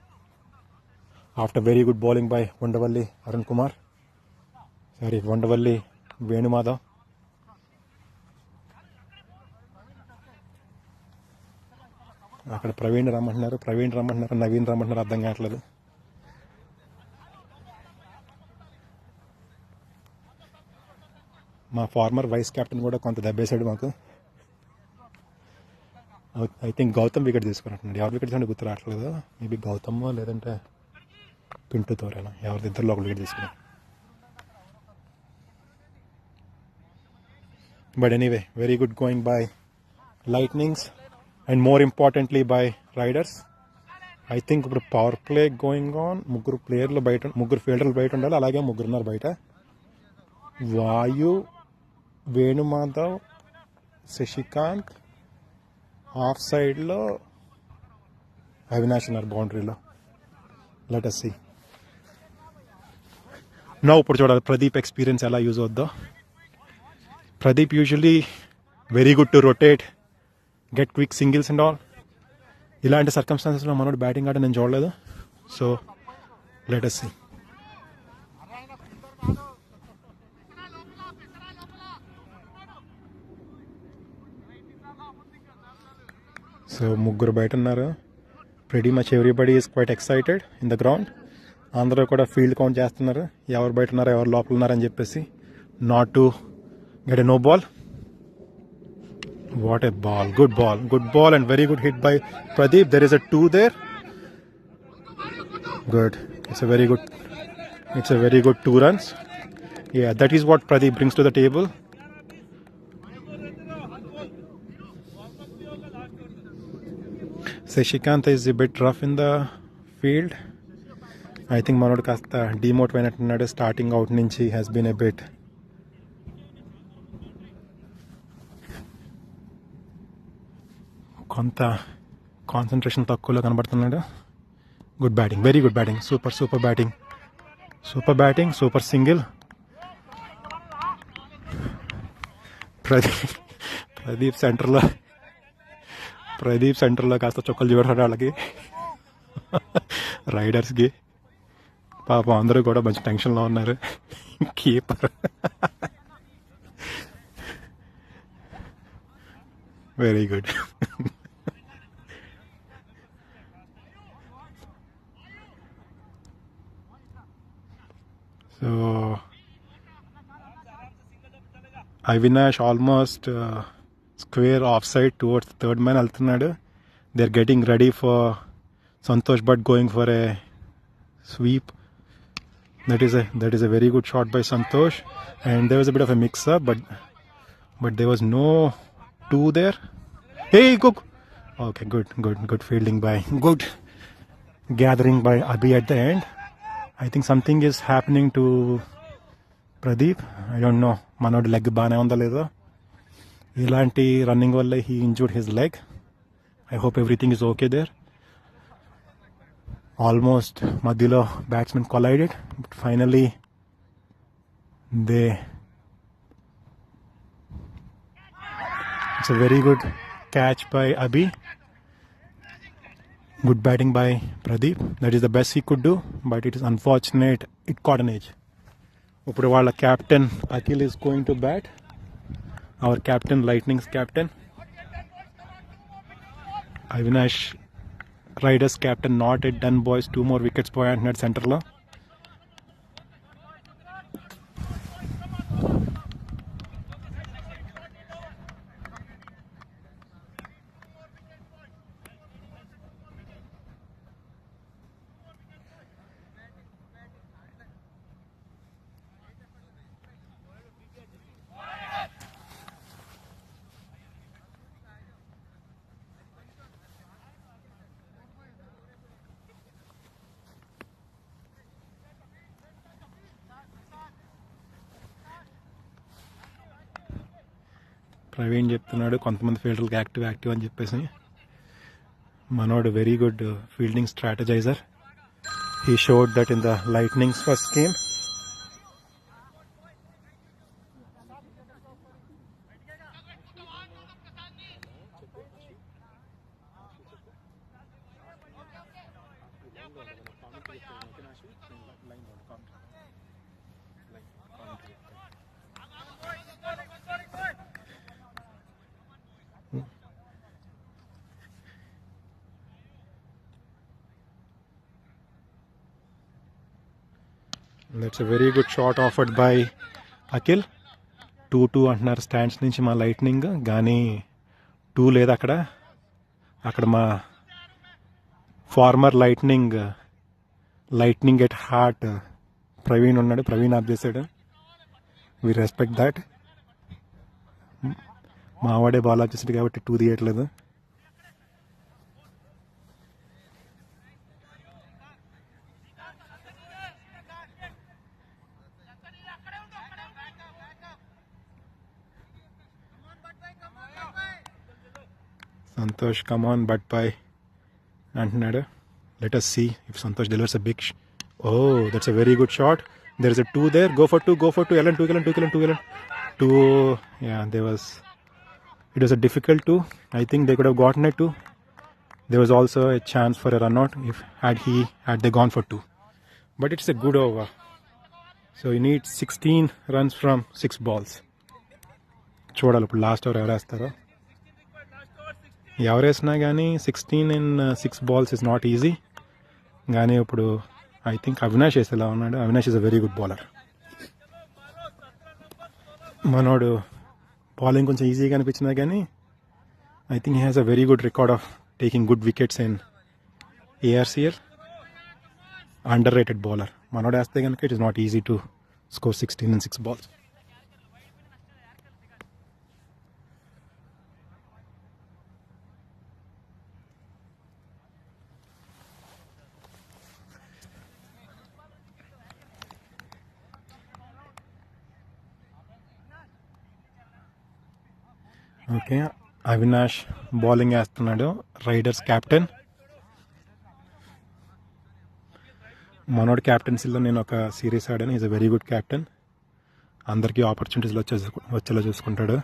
after very good bowling by Undavalli Arun Kumar. Sorry, Undavalli Venu Madhav. అక్కడ ప్రవీణ్ రమ్మంటున్నారు, నవీన్ రమ్మంటున్నారు, అర్థం కావట్లేదు. మా former vice captain కూడా కొంత దెబ్బేశాడు మాకు. ఐ థింక్ గౌతమ్ వికెట్ తీసుకున్నట్టున్నాడు. ఎవరు వికెట్ తీసుకుంటే గుర్తు రావట్లేదు. మేబీ గౌతమ్ లేదంటే పింటుతోరేనా ఎవరి ఇద్దరు లోపల వికెట్ తీసుకుని. But anyway very good going by lightnings and more importantly by riders. I think ఇప్పుడు పవర్ ప్లే గోయింగ్ ఆన్. ముగ్గురు ప్లేయర్లు బయట, ముగ్గురు ఫీల్డర్లు బయట ఉండాలి. అలాగే ముగ్గురున్నారు బయట. వాయు, వేణుమాధవ్, శశికాంత్, ఆఫ్ సైడ్లో అవినాష్ ఉన్నారు బౌండరీలో. Let us see. నో ఇప్పుడు చూడాలి ప్రదీప్ ఎక్స్పీరియన్స్ ఎలా యూజ్ అవుద్దో. Pradeep usually very good to rotate, get quick singles and all. ఇలాంటి సర్కమ్స్టాన్సెస్లో మనోడు బ్యాటింగ్ ఆడ నేను చూడలేదు. So let us see. So ముగ్గురు బయట ఉన్నారు. Pretty much everybody is quite excited in the ground. అందరూ కూడా ఫీల్డ్ కౌంట్ చేస్తున్నారు, ఎవరు బయట ఉన్నారు ఎవరు లోపల ఉన్నారని చెప్పేసి. Not to get a no ball. What a ball, good ball and very good hit by Pradeep. There is a 2 there. Good. It's a very good 2 runs. Yeah, that is what Pradeep brings to the table. Shashikant is a bit rough in the field. I think Manod kasta demote ayinnattunnadu. Starting out nunchi has been a bit కొంత concentration తక్కువలో కనబడుతున్నాడు. Good batting, very good batting, super batting, super single. Pradeep సెంటర్లో కాస్త చుక్కలు చూడాలి వాళ్ళకి, రైడర్స్కి. పాపం అందరూ కూడా మంచి టెన్షన్లో ఉన్నారు. Keeper very good. So Avinash almost square offside towards the third man altunadu. They're getting ready for Santosh Bhatt going for a sweep. That is a very good shot by Santosh, and there was a bit of a mix up, but there was no 2 there. Hey, Cook. Okay, good fielding by, good gathering by Abhi at the end. I think something is happening to Pradeep. I don't know. Manod leg baane unda ledo. Ilanti running valla he injured his leg. I hope everything is okay there. Almost Madhilo batsman collided, but finally it's a very good catch by Abhi. Good batting by Pradeep. That is the best he could do, but it is unfortunate it caught an edge. Uppudu valla captain Akhil is going to bat. Our captain, Lightning's captain. Avinash, Riders captain, not yet done boys. 2 more wickets boy at center lo. Praveen చెప్తున్నాడు కొంతమంది ఫీల్డర్కి active అని చెప్పేసి. మనోడు very good fielding strategizer. He showed that in the Lightnings first game. That's a very good shot offered by Akhil. 2-2 అంటున్నారు stands నుంచి మా lightning, కానీ 2 లేదు అక్కడ మా former Lightning Lightning at heart Praveen ఉన్నాడు, ప్రవీణ్ ఆఫ్ చేశాడు. We respect that. మావాడే బాల్ ఆఫ్ చేసాడు కాబట్టి 2 తీయట్లేదు. సంతోష్ కమాన్ బట్ పై అంటున్నాడు. Let us see if Santosh delivers a big oh, that's a very good shot. There is a 2 there. Go for 2. Ellen, 2 Ellen. 2. Yeah, it was a difficult 2. I think they could have gotten it 2. There was also a chance for a run out if had they gone for 2. But it's a good over. So you need 16 runs from 6 balls. చూడాలి ఇప్పుడు last over ఎవరు వేస్తారో. ఎవరు వేసినా కానీ 16 in 6 balls is not easy. కానీ ఇప్పుడు I think Avinash వేసేలా ఉన్నాడు. Avinash is a very good bowler. మనోడు బౌలింగ్ కొంచెం ఈజీగా అనిపించినా కానీ I think he has a very good record of taking good wickets in ARCL. Underrated bowler. మనోడు వేస్తే కనుక it is not easy to score 16 in 6 balls. Okay, Avinash bowling వేస్తున్నాడు. Riders captain. మనోడి క్యాప్టెన్సీలో నేను ఒక సిరీస్ ఆడాను. Is a very good captain. అందరికీ ఆపర్చునిటీస్లో వచ్చేలా చూసుకుంటాడు.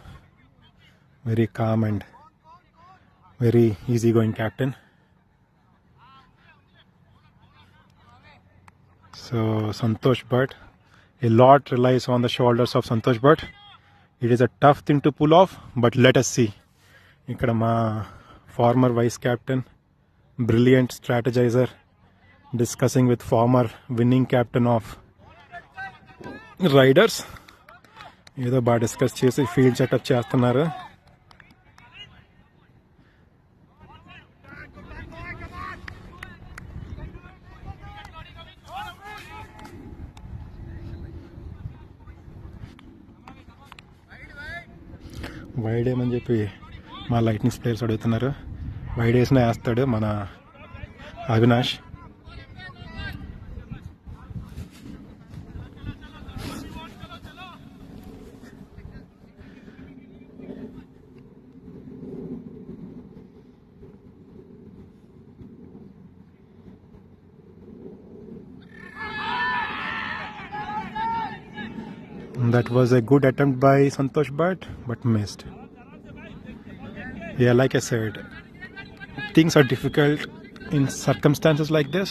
Very calm and very easy going captain. So Santosh but, a lot relies on the shoulders of Santosh Bhatt. It is a tough thing to pull off, but let us see. ఇక్కడ మా former vice captain, brilliant strategizer, discussing with former winning captain of Riders. ఏదో బాగా discuss చేసి field setup చేస్తున్నారు. Wide ఏమని చెప్పి మా lightnings players అడుగుతున్నారు. వైడ్ వేసినా వేస్తాడు మన Avinash. That was a good attempt by Santosh Bhatt, but missed. Yeah, like I said, things are difficult in circumstances like this.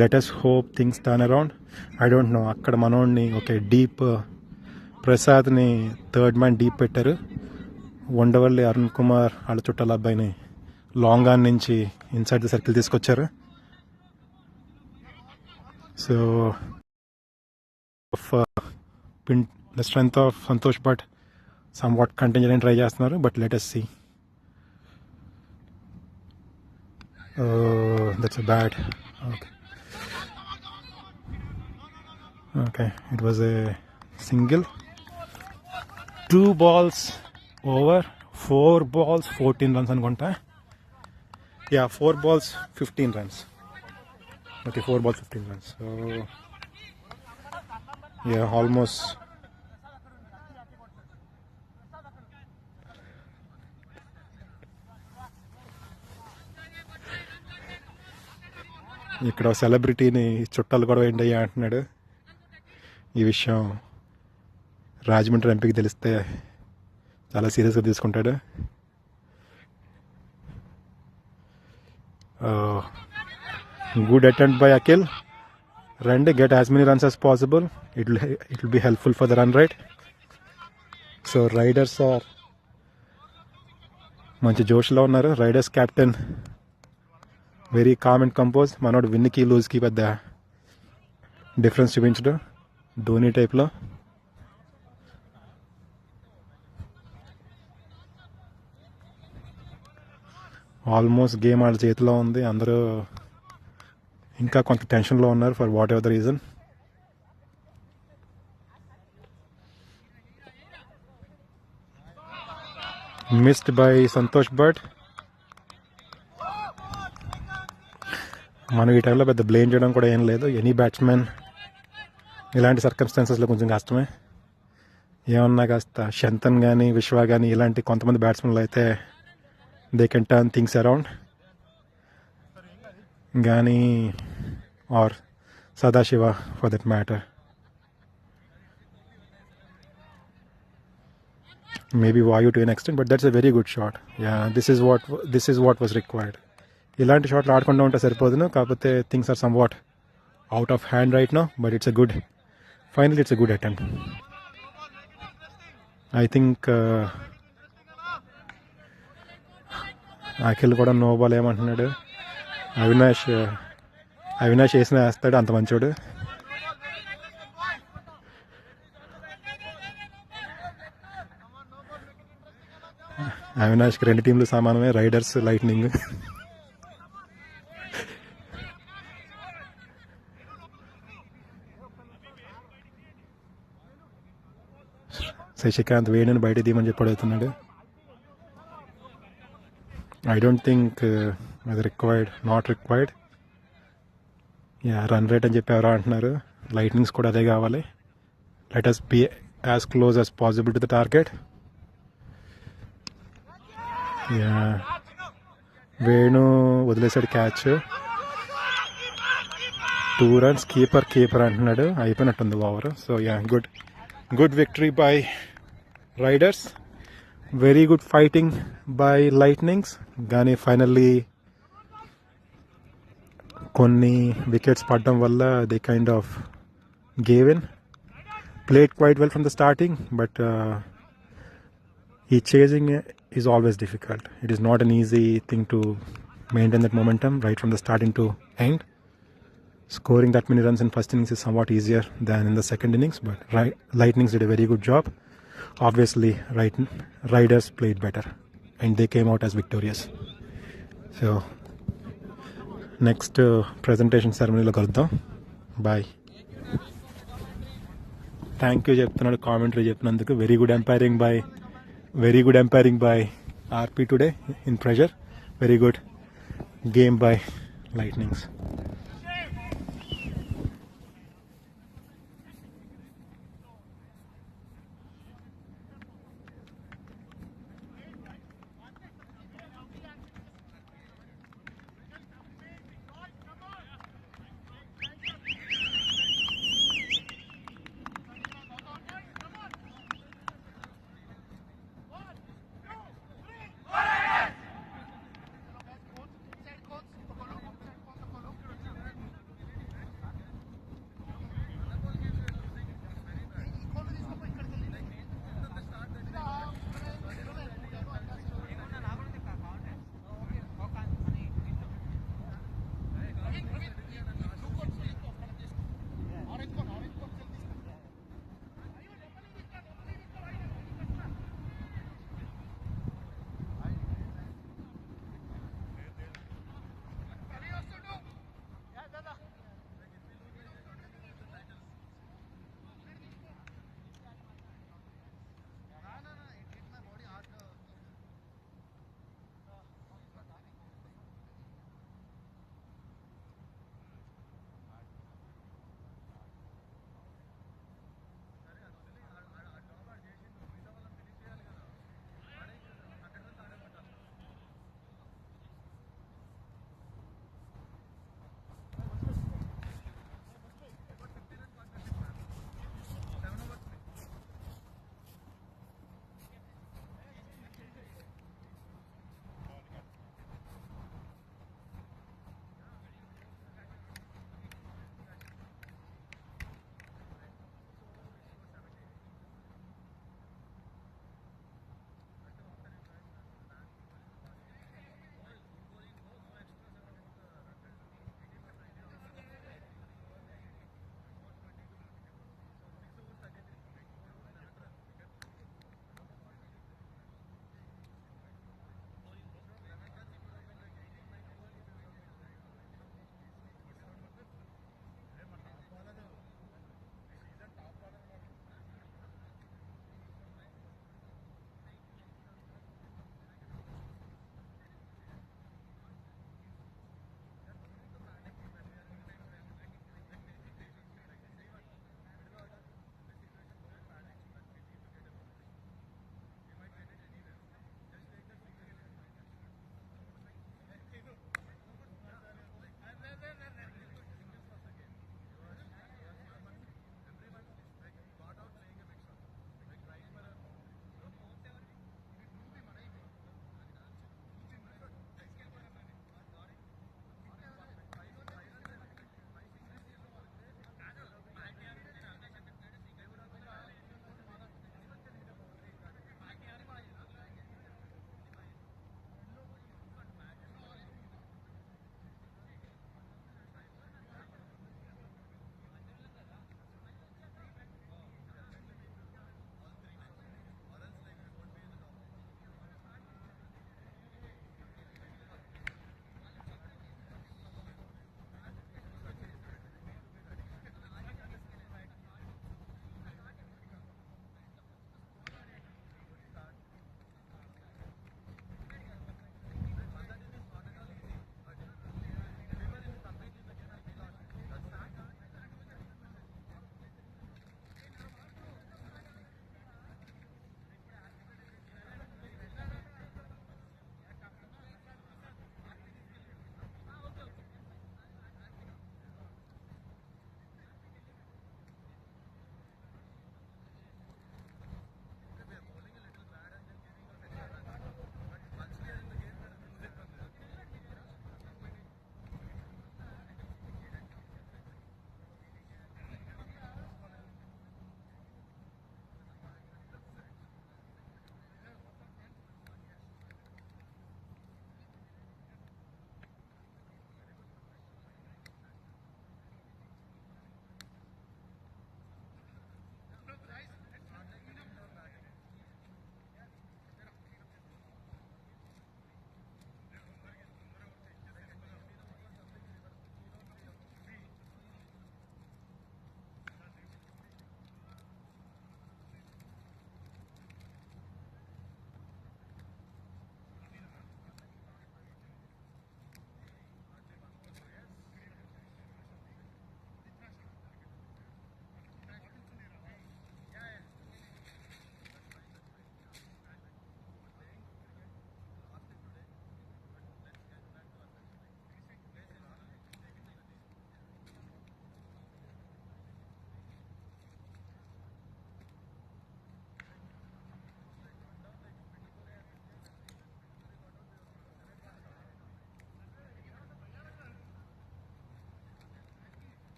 Let us hope things turn around. I don't know. అక్కడ మనోడిని okay deep ప్రసాద్ని third man deep పెట్టారు. ఉండవల్లి అరుణ్ కుమార్ వాళ్ళ చుట్టాల అబ్బాయిని long on నుంచి inside the circle తీసుకొచ్చారు. So the strength of Santosh Bhatt somewhat contingent and try చేస్తున్నారు. But let us see. That's a bad. Okay, it was a single. 2 balls over, 4 balls 14 runs అనుకుంటా. Yeah, 4 balls 15 runs. Okay, 4 balls 15 runs. So yeah, almost. ఇక్కడ సెలబ్రిటీని చుట్టాలు కూడా ఏంటయ్యా అంటున్నాడు. ఈ విషయం రాజమండ్రి ఎంపీకి తెలిస్తే చాలా సీరియస్గా తీసుకుంటాడు. Good attempt by Akhil. Run, get as many runs as possible. It will be helpful for the run rate. So riders are మంచి జోష్లో ఉన్నారు. Riders captain very calm and compose. మనోడు విన్కి లూజ్కి పెద్ద డిఫరెన్స్ చూపించడు ధోని టైప్లో. ఆల్మోస్ట్ గేమ్ వాళ్ళ చేతిలో ఉంది. అందరూ ఇంకా కొంత టెన్షన్లో ఉన్నారు for what ever the reason. Missed by Santosh but మనం ఈ టైంలో పెద్ద బ్లేమ్ చేయడం కూడా ఏం లేదు. ఎనీ బ్యాట్స్మెన్ ఇలాంటి సర్కమ్స్టాన్సెస్లో కొంచెం కష్టమే. ఏమన్నా కాస్త శంతన్ కానీ విశ్వ కానీ ఇలాంటి కొంతమంది బ్యాట్స్మెన్లు అయితే they can turn things around. కానీ are Sadashiva for that matter. Maybe Vayu to an extent, but that's a very good shot. Yeah, this is what was required. ఇలాంటి షాట్లు ఆడకుండా ఉంటే సరిపోదును. కాకపోతే things are somewhat out of hand right no, but it's a good attempt. I think Akhil కూడా no ball ఏమంటున్నాడు. అవినాష్ వేస్తాడు, అంత మంచోడు. అవినాష్కి 2 టీంలు సమానమే, రైడర్స్, లైట్నింగ్. శశికాంత్ వేణుని బయట తీయమని చెప్పి అడుగుతున్నాడు. ఐ డోంట్ థింక్ అది required, not required. Run rate అని చెప్పి ఎవరో అంటున్నారు. లైట్నింగ్స్ కూడా అదే కావాలి. Let us be as close as possible to the target. Venu వదిలేసాడు క్యాచ్. 2 runs, కీపర్ అంటున్నాడు. అయిపోయినట్టుంది over. So good victory by Riders. Very good fighting by Lightnings. కానీ ఫైనల్లీ కొన్ని వికెట్స్ పడడం వల్ల they kind of gave in. Played quite well from the starting, but chasing is always difficult. It is not an easy thing to maintain that momentum right from the starting to end. Scoring that many runs in first innings is somewhat easier than in the second innings, but Lightnings did a very good job. Obviously, Riders played better, and they came out as victorious. So, next presentation ceremony lo kaluddam. Bye. Thank you చెప్తున్నాడు commentary చెప్పినందుకు. Very good umpiring by RP today in pressure. Very good game by lightnings.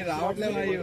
రావట్లేదు.